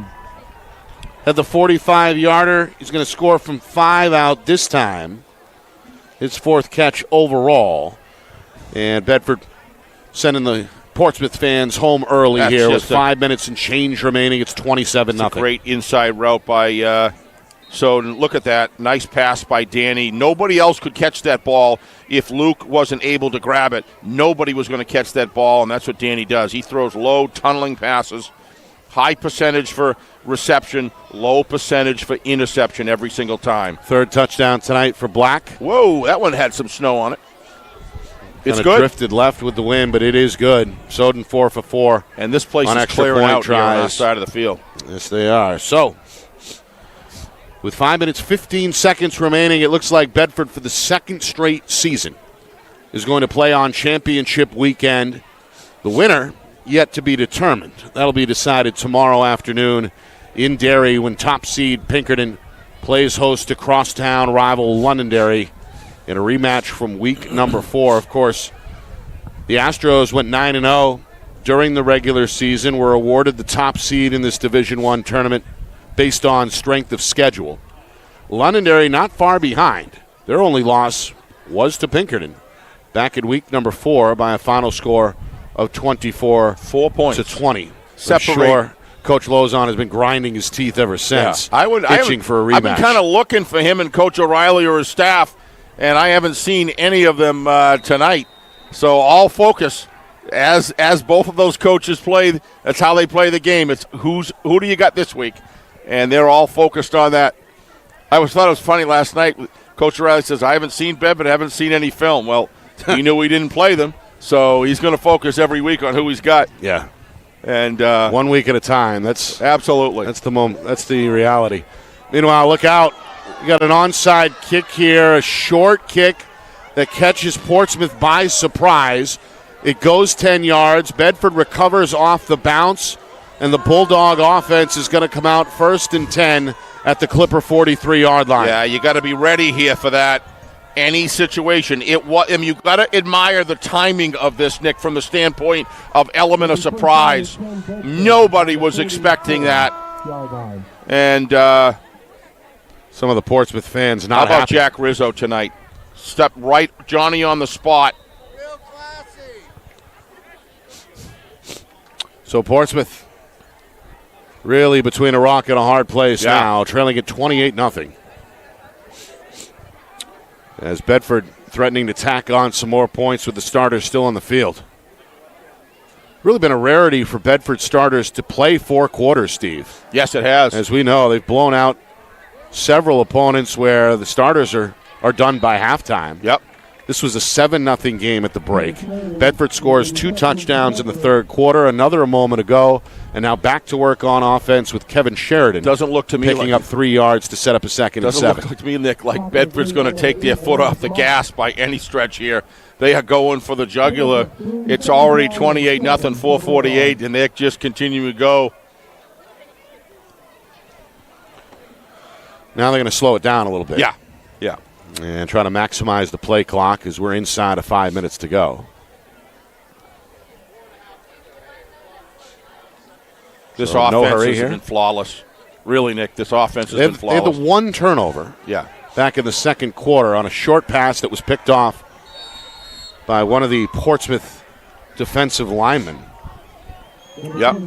Had the 45-yarder. He's going to score from 5 out this time. His 4th catch overall. And Bedford sending the Portsmouth fans home early here with 5 minutes and change remaining. It's 27-0.
A great inside route by Soden. Look at that. Nice pass by Danny. Nobody else could catch that ball. If Luke wasn't able to grab it, nobody was going to catch that ball, and that's what Danny does. He throws low, tunneling passes, high percentage for reception, low percentage for interception every single time.
3rd touchdown tonight for Black.
Whoa, that one had some snow on it. It's
Kinda
good.
Drifted left with the wind, but it is good. Soden 4 for 4.
And this place
on
is
extra
clearing
point
out here on our
tries.
side of the field.
Yes, they are. So, with 5 minutes, 15 seconds remaining, it looks like Bedford for the 2nd straight season is going to play on championship weekend. The winner yet to be determined. That'll be decided tomorrow afternoon in Derry when top seed Pinkerton plays host to crosstown rival Londonderry in a rematch from week number 4. Of course, the Astros went 9-0 during the regular season, were awarded the top seed in this Division I tournament based on strength of schedule. Londonderry not far behind. Their only loss was to Pinkerton back in week number 4 by a final score of 24
4 points
to 20.
Separate.
Sure, Coach Lozon has been grinding his teeth ever since. Itching for a rematch.
I've been kind of looking for him and Coach O'Reilly or his staff, and I haven't seen any of them tonight. So all focus as both of those coaches play. That's how they play the game. It's who do you got this week, and they're all focused on that. I thought it was funny last night. Coach O'Reilly says, "I haven't seen Bedford, I haven't seen any film." Well, he knew we didn't play them, so he's going to focus every week on who he's got.
Yeah.
And
1 week at a time. That's
absolutely.
That's the moment. That's the reality. Meanwhile, look out. We got an onside kick here, a short kick that catches Portsmouth by surprise. It goes 10 yards. Bedford recovers off the bounce, and the Bulldog offense is going to come out 1st and 10 at the Clipper 43-yard line.
Yeah, you got to be ready here for that. Any situation. You got to admire the timing of this, Nick, from the standpoint of element of surprise. Nobody was expecting that. And
some of the Portsmouth fans not
how about
happy.
Jack Rizzo tonight? Step right, Johnny on the spot.
Real classy.
So Portsmouth really between a rock and a hard place now, trailing at 28-0. As Bedford threatening to tack on some more points with the starters still on the field. Really been a rarity for Bedford starters to play 4 quarters, Steve.
Yes, it has.
As we know, they've blown out several opponents where the starters are done by halftime.
Yep.
This was a 7-0 game at the break. Bedford scores 2 touchdowns in the third quarter, another a moment ago, and now back to work on offense with Kevin Sheridan.
Doesn't look to me
picking up 3 yards to set up a 2nd and 7.
Doesn't look to me, Nick, like Bedford's going to take their foot off the gas by any stretch here. They are going for the jugular. It's already 28-0, 4:48, and they're just continuing to go.
Now they're going to slow it down a little bit.
Yeah.
And try to maximize the play clock as we're inside of 5 minutes to go.
This
So
offense
no hurry
has
here.
been flawless. Really, Nick, this offense has been
They
flawless.
had the 1 turnover back in the second quarter on a short pass that was picked off by one of the Portsmouth defensive linemen.
Yep.
I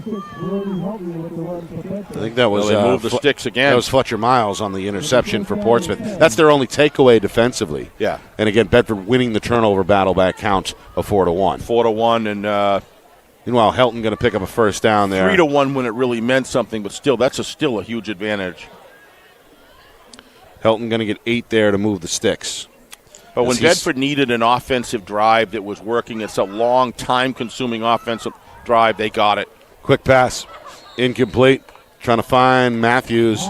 think that was
they moved the sticks again.
That was Fletcher Miles on the interception for Portsmouth. That's their only takeaway defensively.
Yeah.
And again, Bedford winning the turnover battle by a count of 4-1.
4-1, and
meanwhile, Helton going to pick up a first down there.
3-1 when it really meant something, but still, that's still a huge advantage.
Helton going to get 8 there to move the sticks.
But when Bedford needed an offensive drive that was working, it's a long, time-consuming offensive drive. They got it.
Quick pass, incomplete. Trying to find Matthews.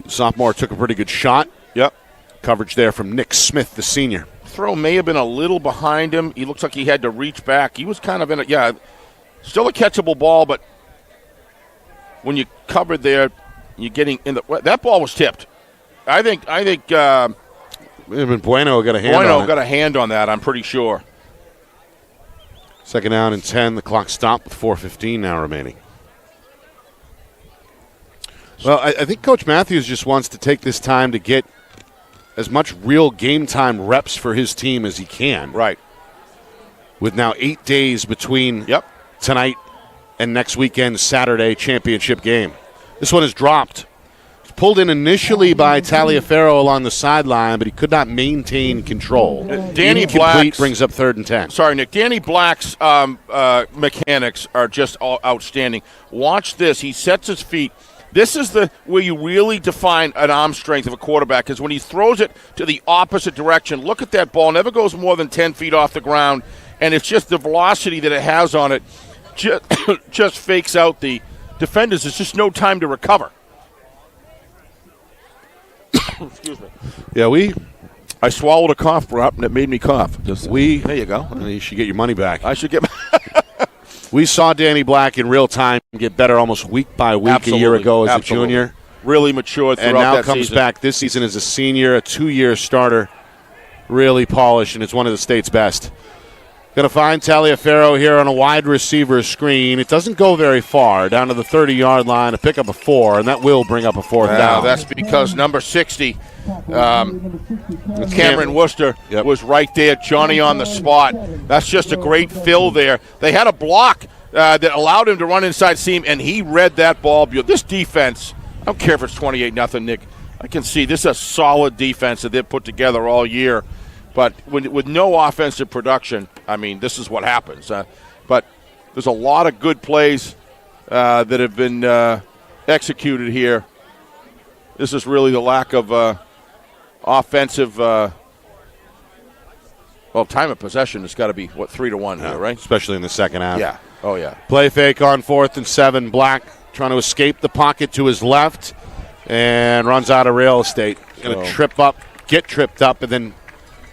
Sophomore took a pretty good shot.
Yep.
Coverage there from Nick Smith, the senior.
Throw may have been a little behind him. He looks like he had to reach back. He was kind of in a, still a catchable ball, but when you covered there, you're getting in the, that ball was tipped. I think
Bueno got a hand on it.
Bueno got a hand on that, I'm pretty sure.
2nd down and 10. The clock stopped with 4:15 now remaining. Well, I think Coach Matthews just wants to take this time to get as much real game time reps for his team as he can.
Right.
With now 8 days between tonight and next weekend's Saturday championship game. This one is dropped. Pulled in initially by Taliaferro along the sideline, but he could not maintain control.
Danny Black
brings up 3rd and 10.
Sorry, Nick. Danny Black's mechanics are just outstanding. Watch this. He sets his feet. This is where you really define an arm strength of a quarterback, is when he throws it to the opposite direction. Look at that ball. Never goes more than 10 feet off the ground, and it's just the velocity that it has on it just fakes out the defenders. There's just no time to recover. Excuse me.
Yeah,
I swallowed a cough drop, and it made me cough.
There you go. You should get your money back.
I should get
We saw Danny Black in real time get better almost week by week a year ago as a junior.
Really matured throughout
and now
that
comes
season.
back this season as a senior, a 2-year starter. Really polished, and it's one of the state's best. Going to find Taliaferro here on a wide receiver screen. It doesn't go very far, down to the 30-yard line to pick up a 4, and that will bring up a 4th down.
That's because number 60, Cameron Worcester, was right there, Johnny on the spot. That's just a great fill there. They had a block that allowed him to run inside seam, and he read that ball. This defense, I don't care if it's 28-0, Nick. I can see this is a solid defense that they've put together all year. But with no offensive production, I mean, this is what happens. But there's a lot of good plays that have been executed here. This is really the lack of offensive time of possession has got to be, 3-1 here, right?
Especially in the second half.
Yeah. Oh, yeah.
Play fake on 4th and 7. Black trying to escape the pocket to his left and runs out of real estate. Going to get tripped up, and then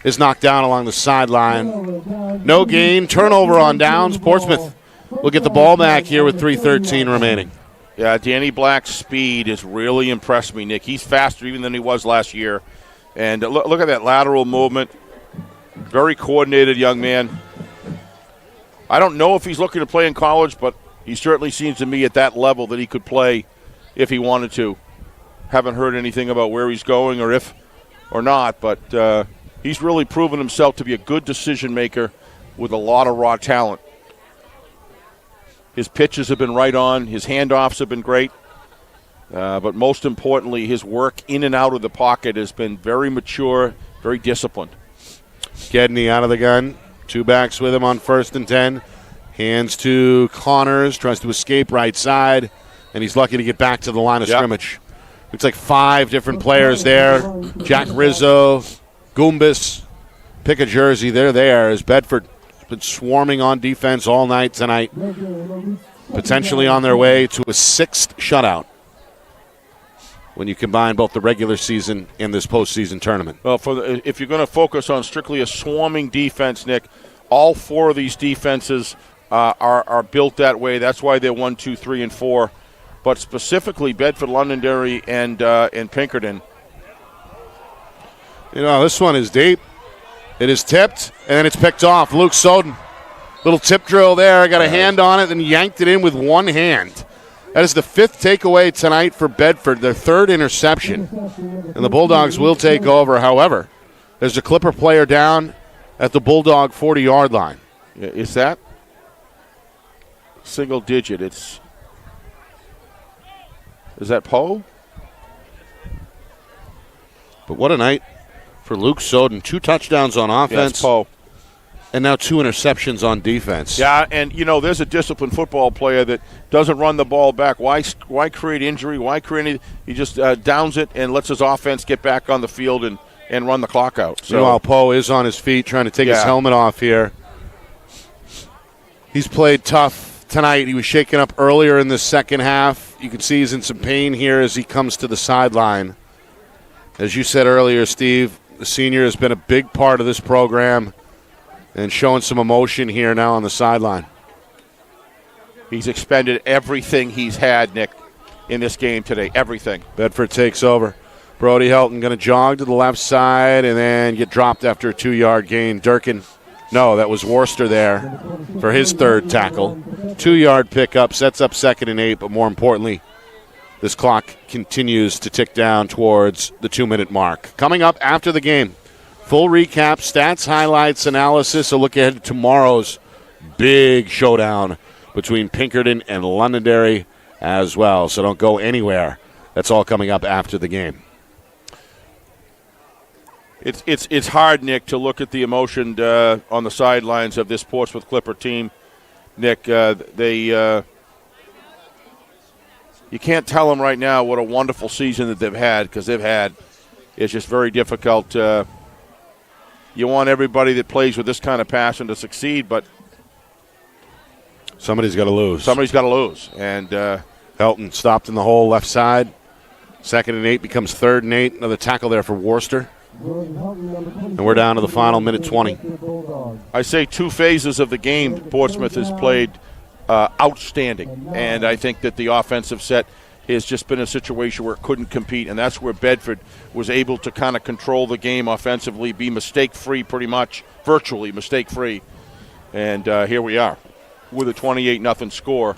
is knocked down along the sideline. No gain. Turnover on downs. Portsmouth will get the ball back here with 3:13 remaining.
Yeah, Danny Black's speed has really impressed me, Nick. He's faster even than he was last year. And look at that lateral movement. Very coordinated young man. I don't know if he's looking to play in college, but he certainly seems to me at that level that he could play if he wanted to. Haven't heard anything about where he's going or if or not, but he's really proven himself to be a good decision maker with a lot of raw talent. His pitches have been right on. His handoffs have been great. But most importantly, his work in and out of the pocket has been very mature, very disciplined.
Gedney out of the gun. 2 backs with him on 1st and 10. Hands to Connors. Tries to escape right side. And he's lucky to get back to the line of scrimmage. Looks like 5 different players there. Jack Rizzo, Goombas. Pick a jersey. They're there as Bedford has been swarming on defense all night tonight. Potentially on their way to a 6th shutout when you combine both the regular season and this postseason tournament.
Well, if you're going to focus on strictly a swarming defense, Nick, all 4 of these defenses are built that way. That's why they're 1, 2, 3, and 4. But specifically Bedford, Londonderry, and Pinkerton.
This one is deep. It is tipped, and then it's picked off. Luke Soden. Little tip drill there. Got a hand on it, then yanked it in with one hand. That is the 5th takeaway tonight for Bedford, their 3rd interception. And the Bulldogs will take over. However, there's a Clipper player down at the Bulldog 40-yard line.
Is that single digit? Is that Poe?
But what a night for Luke Soden. 2 touchdowns on offense.
Yes, Poe.
And now 2 interceptions on defense.
Yeah, and, there's a disciplined football player that doesn't run the ball back. Why create injury? Why create anything? He just downs it and lets his offense get back on the field and run the clock out. So,
meanwhile, Poe is on his feet trying to take his helmet off here. He's played tough tonight. He was shaken up earlier in the second half. You can see he's in some pain here as he comes to the sideline. As you said earlier, Steve, the senior has been a big part of this program and showing some emotion here now on the sideline.
He's expended everything he's had, Nick, in this game today. Everything.
Bedford takes over. Brody Helton going to jog to the left side and then get dropped after a 2-yard gain. Durkin, no, that was Worcester there for his 3rd tackle. 2-yard pickup, sets up 2nd and 8, but more importantly, this clock continues to tick down towards the 2-minute mark. Coming up after the game, full recap, stats, highlights, analysis, a look ahead to tomorrow's big showdown between Pinkerton and Londonderry as well. So don't go anywhere. That's all coming up after the game.
It's hard, Nick, to look at the emotion on the sidelines of this Portsmouth Clipper team. Nick, you can't tell them right now what a wonderful season that they've had, because it's just very difficult. You want everybody that plays with this kind of passion to succeed, but
somebody's got to lose.
And
Helton stopped in the hole left side. 2nd and 8 becomes 3rd and 8. Another tackle there for Worcester. And we're down to the final minute 20.
I say 2 phases of the game Portsmouth has played outstanding. And I think that the offensive set has just been a situation where it couldn't compete, and that's where Bedford was able to kind of control the game offensively, be mistake-free pretty much, virtually mistake-free. And here we are with a 28-0 score.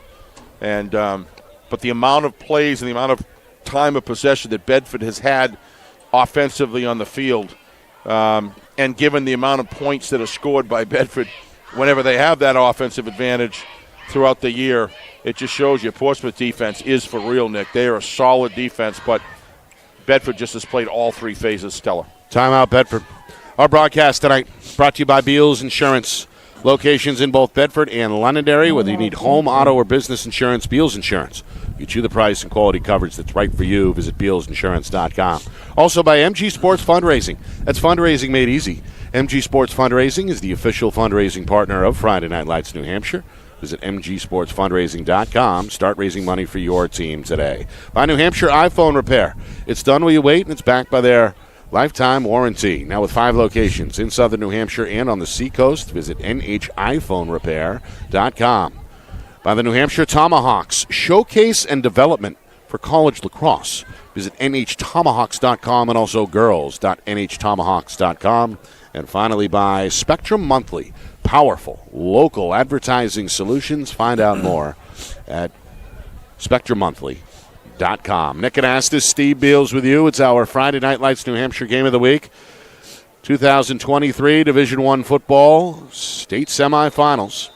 And but the amount of plays and the amount of time of possession that Bedford has had offensively on the field, and given the amount of points that are scored by Bedford whenever they have that offensive advantage, throughout the year, it just shows you Portsmouth defense is for real, Nick. They are a solid defense, but Bedford just has played all three phases stellar.
Timeout, Bedford. Our broadcast tonight brought to you by Beals Insurance. Locations in both Bedford and Londonderry. Whether you need home, auto, or business insurance, Beals Insurance. Get you the price and quality coverage that's right for you. Visit BealsInsurance.com. Also by MG Sports Fundraising. That's fundraising made easy. MG Sports Fundraising is the official fundraising partner of Friday Night Lights New Hampshire. Visit mgsportsfundraising.com. Start raising money for your team today. By New Hampshire iPhone Repair. It's done while you wait, and it's backed by their lifetime warranty. Now with 5 locations in southern New Hampshire and on the seacoast, visit NHIPhoneRepair.com. By the New Hampshire Tomahawks, showcase and development for college lacrosse. Visit NHTomahawks.com and also girls.NHTomahawks.com. And finally by Spectrum Monthly, powerful local advertising solutions. Find out more at SpectrumMonthly.com. Nick Anastas, Steve Beals with you. It's our Friday Night Lights New Hampshire Game of the Week. 2023 Division I football state semifinals.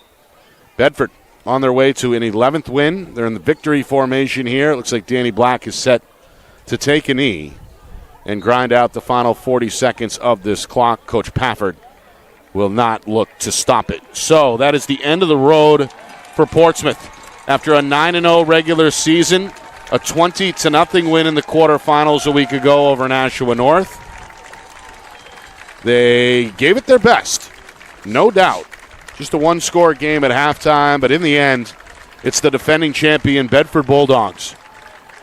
Bedford on their way to an 11th win. They're in the victory formation here. It looks like Danny Black is set to take a knee and grind out the final 40 seconds of this clock. Coach Pafford will not look to stop it. So that is the end of the road for Portsmouth. After a 9-0 regular season, a 20-0 win in the quarterfinals a week ago over Nashua North. They gave it their best, no doubt. Just a one-score game at halftime, but in the end, it's the defending champion Bedford Bulldogs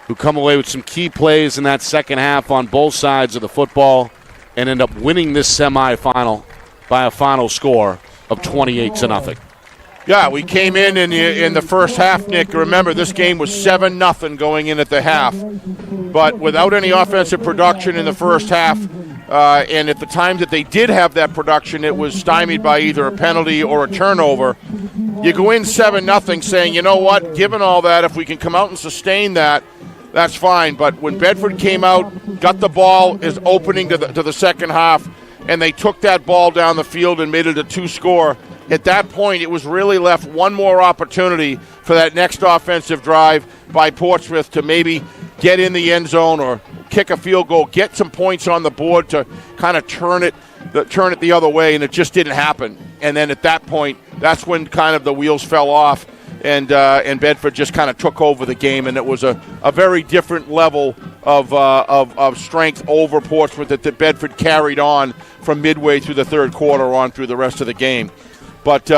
who come away with some key plays in that second half on both sides of the football and end up winning this semifinal by a final score of 28-0.
Yeah, we came in the first half, Nick. Remember, this game was 7-0 going in at the half. But without any offensive production in the first half, and at the times that they did have that production, it was stymied by either a penalty or a turnover. You go in 7-0 saying, you know what, given all that, if we can come out and sustain that, that's fine. But when Bedford came out, got the ball, is opening to the second half, and they took that ball down the field and made it a 2-score, at that point it was really left one more opportunity for that next offensive drive by Portsmouth to maybe get in the end zone or kick a field goal, get some points on the board to kind of turn it the other way, and it just didn't happen. And then at that point, that's when kind of the wheels fell off, and Bedford just kind of took over the game, and it was a very different level of strength over Portsmouth that Bedford carried on from midway through the third quarter on through the rest of the game. But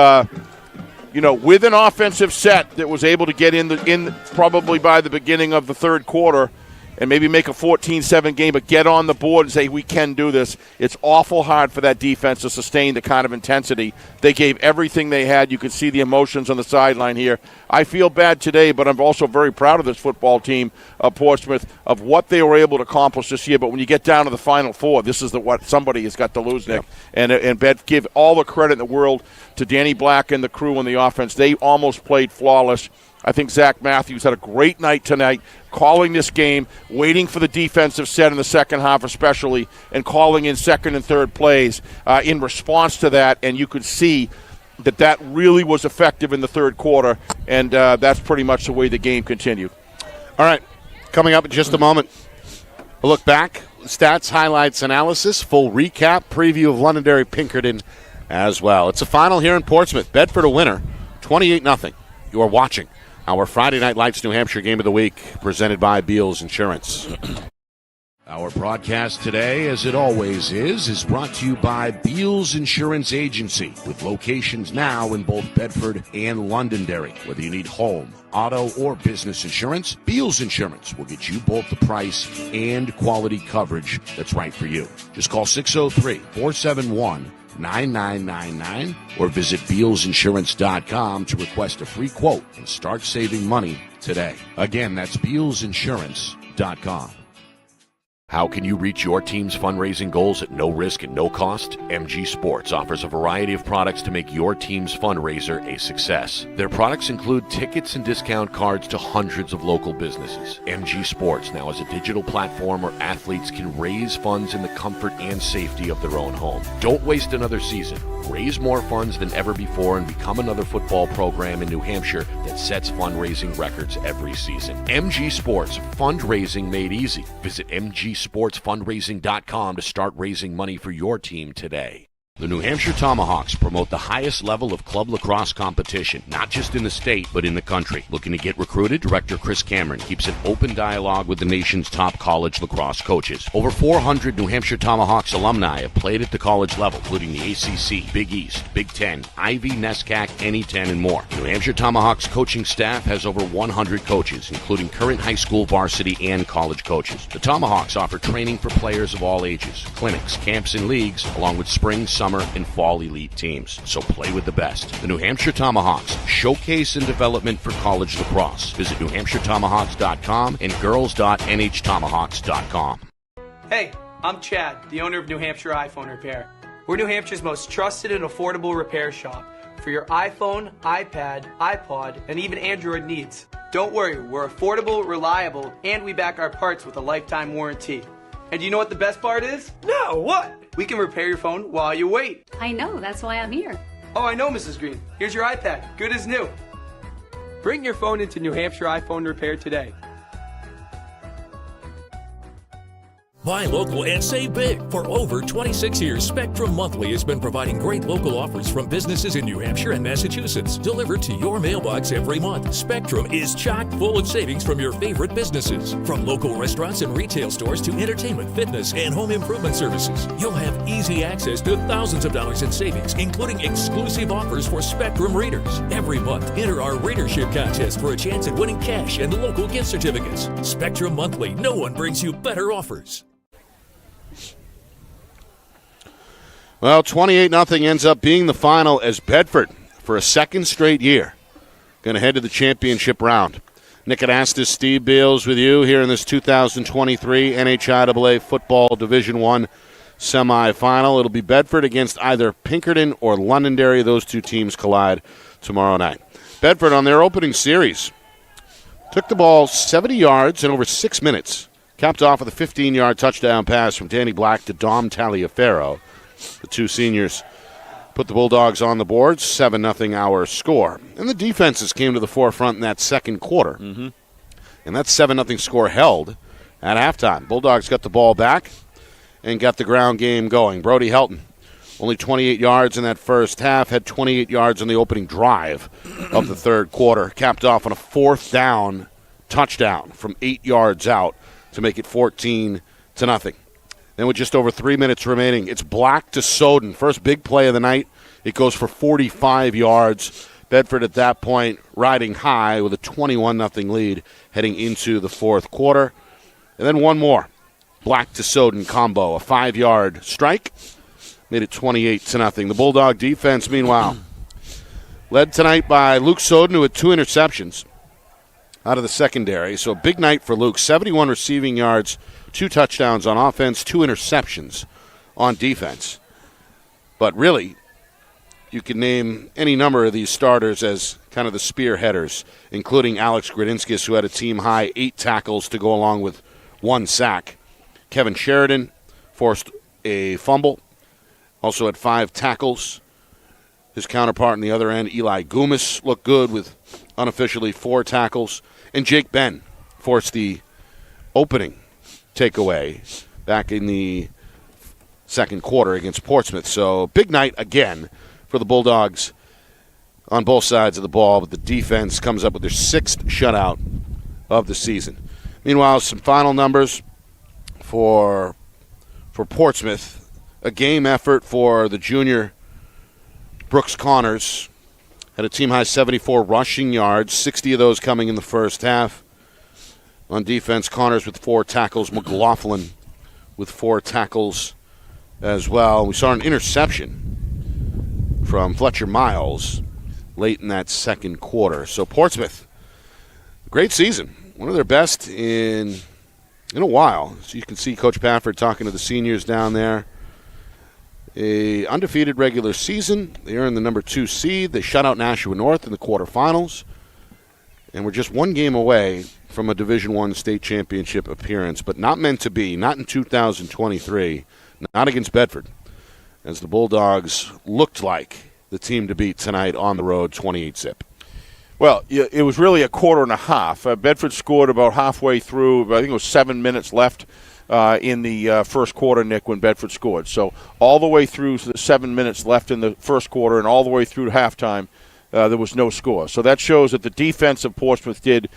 with an offensive set that was able to get in probably by the beginning of the third quarter and maybe make a 14-7 game, but get on the board and say, we can do this. It's awful hard for that defense to sustain the kind of intensity. They gave everything they had. You could see the emotions on the sideline here. I feel bad today, but I'm also very proud of this football team of Portsmouth, of what they were able to accomplish this year. But when you get down to the Final Four, this is what somebody has got to lose, Nick. Yeah. And give all the credit in the world to Danny Black and the crew on the offense. They almost played flawless. I think Zach Matthews had a great night tonight, calling this game, waiting for the defensive set in the second half especially, and calling in second and third plays in response to that. And you could see that really was effective in the third quarter, and that's pretty much the way the game continued.
All right, coming up in just a moment, a look back, stats, highlights, analysis, full recap, preview of Londonderry Pinkerton as well. It's a final here in Portsmouth. Bedford a winner, 28-0. You are watching our Friday Night Lights New Hampshire Game of the Week, presented by Beals Insurance. Our broadcast today, as it always is brought to you by Beals Insurance Agency, with locations now in both Bedford and Londonderry. Whether you need home, auto, or business insurance, Beals Insurance will get you both the price and quality coverage that's right for you. Just call 603-471-9999 or visit BealsInsurance.com to request a free quote and start saving money today. Again, that's BealsInsurance.com. How can you reach your team's fundraising goals at no risk and no cost? MG Sports offers a variety of products to make your team's fundraiser a success. Their products include tickets and discount cards to hundreds of local businesses. MG Sports now has a digital platform where athletes can raise funds in the comfort and safety of their own home. Don't waste another season. Raise more funds than ever before and become another football program in New Hampshire that sets fundraising records every season. MG Sports, fundraising made easy. Visit mgsportsfundraising.com to start raising money for your team today. The New Hampshire Tomahawks promote the highest level of club lacrosse competition, not just in the state, but in the country. Looking to get recruited? Director Chris Cameron keeps an open dialogue with the nation's top college lacrosse coaches. Over 400 New Hampshire Tomahawks alumni have played at the college level, including the ACC, Big East, Big Ten, Ivy, NESCAC, NE10, and more. The New Hampshire Tomahawks coaching staff has over 100 coaches, including current high school varsity and college coaches. The Tomahawks offer training for players of all ages, clinics, camps, and leagues, along with spring, summer, and fall elite teams. So play with the best. The New Hampshire Tomahawks, showcase and development for college lacrosse. Visit NewHampshireTomahawks.com and girls.nhtomahawks.com.
Hey, I'm Chad, the owner of New Hampshire iPhone Repair. We're New Hampshire's most trusted and affordable repair shop for your iPhone, iPad, iPod, and even Android needs. Don't worry, we're affordable, reliable, and we back our parts with a lifetime warranty. And you know what the best part is? No, what? We can repair your phone while you wait.
I know, that's why I'm here.
Oh, I know, Mrs. Green. Here's your iPad, good as new. Bring your phone into New Hampshire iPhone Repair today.
Buy local and save big. For over 26 years, Spectrum Monthly has been providing great local offers from businesses in New Hampshire and Massachusetts, delivered to your mailbox every month. Spectrum is chock full of savings from your favorite businesses. From local restaurants and retail stores to entertainment, fitness, and home improvement services. You'll have easy access to thousands of dollars in savings, including exclusive offers for Spectrum readers. Every month, enter our readership contest for a chance at winning cash and local gift certificates. Spectrum Monthly, no one brings you better offers.
Well, 28-0 ends up being the final as Bedford, for a second straight year, going to head to the championship round. Nick Anastas, Steve Beals with you here in this 2023 NHIAA Football Division I semifinal. It'll be Bedford against either Pinkerton or Londonderry. Those two teams collide tomorrow night. Bedford, on their opening series, took the ball 70 yards in over 6 minutes, capped off with a 15-yard touchdown pass from Danny Black to Dom Taliaferro. The two seniors put the Bulldogs on the board, 7-0 our score. And the defenses came to the forefront in that second quarter. And that 7-0 score held at halftime. Bulldogs got the ball back and got the ground game going. Brody Helton, only 28 yards in that first half, had 28 yards on the opening drive of the third quarter, capped off on a fourth down touchdown from 8 yards out to make it 14-0. Then with just over 3 minutes remaining, it's Black to Soden. First big play of the night. It goes for 45 yards. Bedford at that point riding high with a 21-0 lead heading into the fourth quarter. And then one more. Black to Soden combo, a 5-yard strike. Made it 28-0. The Bulldog defense, meanwhile, led tonight by Luke Soden, who had 2 interceptions out of the secondary. So a big night for Luke. 71 receiving yards, 2 touchdowns on offense, 2 interceptions on defense. But really, you can name any number of these starters as kind of the spearheaders, including Alex Gradinskis, who had a team-high 8 tackles to go along with 1 sack. Kevin Sheridan forced a fumble, also had 5 tackles. His counterpart on the other end, Eli Goomis, looked good with unofficially 4 tackles. And Jake Ben forced the opening takeaway back in the second quarter against Portsmouth. So big night again for the Bulldogs on both sides of the ball, but the defense comes up with their 6th shutout of the season. Meanwhile, some final numbers for Portsmouth. A game effort for the junior Brooks Connors. Had a team-high 74 rushing yards, 60 of those coming in the first half. On defense, Connors with 4 tackles, McLaughlin with 4 tackles as well. We saw an interception from Fletcher Miles late in that second quarter. So Portsmouth, great season. One of their best in in a while. So you can see Coach Pafford talking to the seniors down there. A undefeated regular season. They earned the number 2 seed. They shut out Nashua North in the quarterfinals. And we're just one game away from a Division I state championship appearance, but not meant to be, not in 2023, not against Bedford, as the Bulldogs looked like the team to beat tonight on the road, 28-zip.
Well, it was really a quarter and a half. Bedford scored about halfway through. I think it was 7 minutes left in the first quarter, Nick, when Bedford scored. So all the way through the 7 minutes left in the first quarter and all the way through halftime, there was no score. So that shows that the defense of Portsmouth did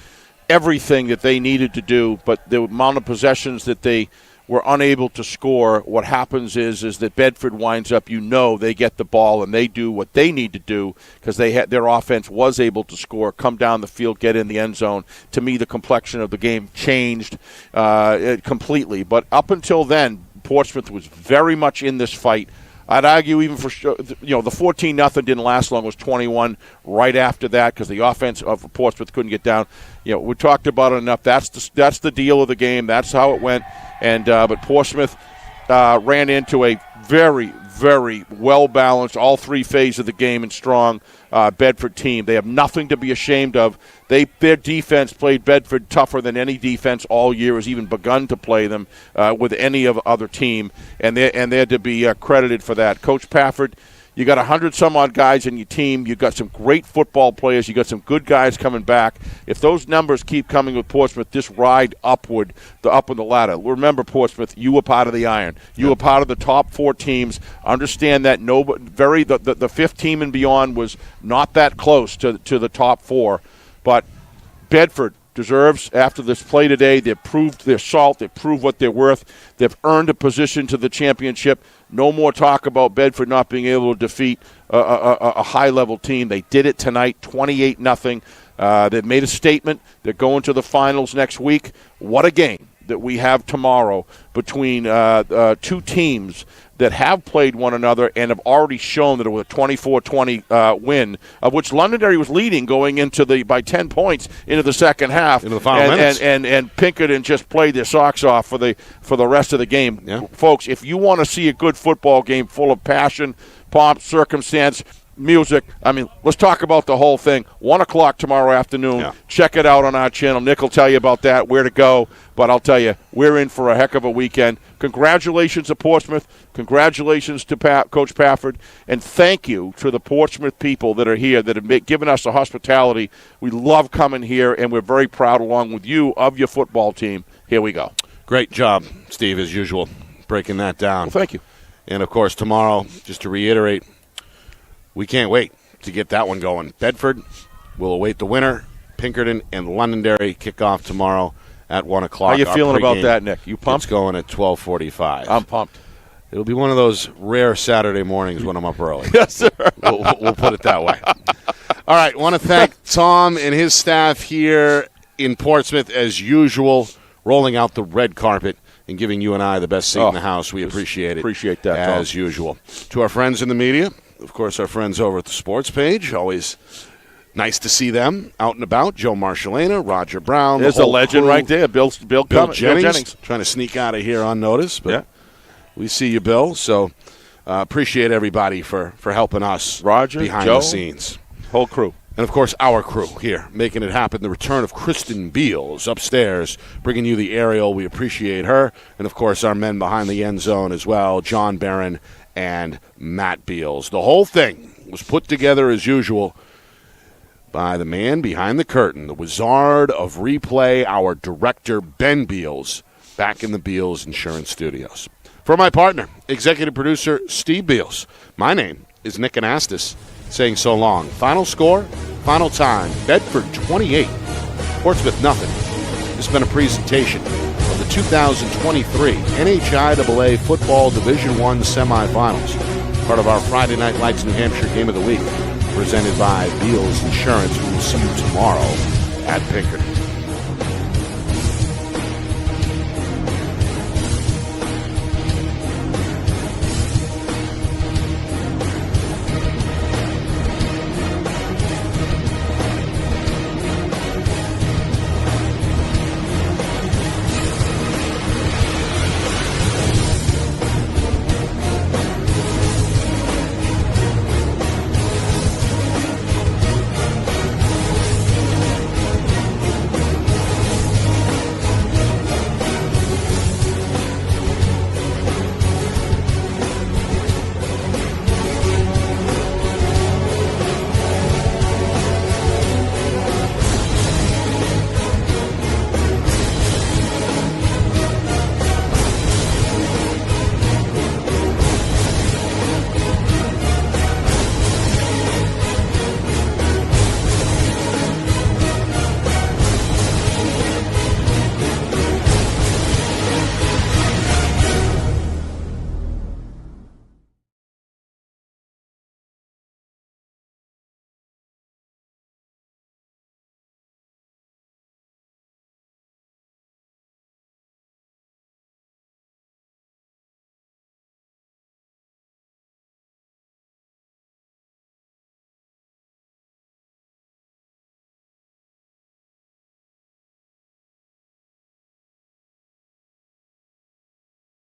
everything that they needed to do, but the amount of possessions that they were unable to score, what happens is that Bedford winds up, they get the ball and they do what they need to do because their offense was able to score, come down the field, get in the end zone. To me, the complexion of the game changed completely. But up until then, Portsmouth was very much in this fight. I'd argue even for the 14-0 didn't last long. It was 21 right after that because the offense of Portsmouth couldn't get down. We talked about it enough. That's the deal of the game. That's how it went. And but Portsmouth ran into a very, very well-balanced, all three phases of the game and strong Bedford team. They have nothing to be ashamed of. Their defense played Bedford tougher than any defense all year has even begun to play them with any other team, and they're to be credited for that. Coach Pafford, you got 100-some-odd guys in your team. You've got some great football players. You got some good guys coming back. If those numbers keep coming with Portsmouth, this ride up on the ladder. Remember, Portsmouth, you were part of the iron. You were part of the top 4 teams. Understand that the fifth team and beyond was not that close to the top 4. But Bedford deserves, after this play today, they've proved their salt. They've proved what they're worth. They've earned a position to the championship. No more talk about Bedford not being able to defeat a high-level team. They did it tonight, 28-0. They've made a statement. They're going to the finals next week. What a game that we have tomorrow between two teams that have played one another and have already shown that it was a 24-20 win, of which Londonderry was leading going by 10 points into the second half.
Into the final minutes.
And Pinkerton just played their socks off for the rest of the game.
Yeah.
Folks, if you want to see a good football game full of passion, pomp, circumstance, music, let's talk about the whole thing. 1 o'clock tomorrow afternoon.
Yeah. Check
Check it out on our channel. Nick will tell you about that, where to go. But I'll tell you, we're in for a heck of a weekend. Congratulations to Portsmouth. Congratulations to Coach Pafford. And thank you to the Portsmouth people that are here that have given us the hospitality. We love coming here, and we're very proud, along with you, of your football team. Here we go.
Great job, Steve, as usual, breaking that down.
Well, thank you.
And, of course, tomorrow, just to reiterate, we can't wait to get that one going. Bedford will await the winner. Pinkerton and Londonderry kick off tomorrow at 1 o'clock.
How you feeling about that, Nick? You pumped?
It's going at 12:45.
I'm pumped.
It'll be one of those rare Saturday mornings when I'm up early.
Yes, sir.
We'll put it that way. All right, want to thank Tom and his staff here in Portsmouth, as usual, rolling out the red carpet and giving you and I the best seat in the house. We appreciate it.
Appreciate that,
as
Tom.
usual. To our friends in the media, of course, our friends over at the sports page, always nice to see them out and about. Joe Marshallina, Roger Brown.
There's a legend right there, Bill
Jennings, trying to sneak out of here unnoticed, but we see you, Bill. So appreciate everybody for helping us,
Roger,
behind
Joe,
the scenes.
Whole crew.
And, of course, our crew here, making it happen. The return of Kristen Beals upstairs, bringing you the aerial. We appreciate her. And, of course, our men behind the end zone as well, John Barron and Matt Beals. The whole thing was put together, as usual, by the man behind the curtain, the wizard of replay, our director, Ben Beals, back in the Beals Insurance Studios. For my partner, executive producer Steve Beals, my name is Nick Anastas, saying so long. Final score, final time, Bedford 28, Portsmouth nothing. This has been a presentation of the 2023 NHIAA Football Division I Semifinals, part of our Friday Night Lights New Hampshire Game of the Week, presented by Beals Insurance. We will see you tomorrow at Pinkerton.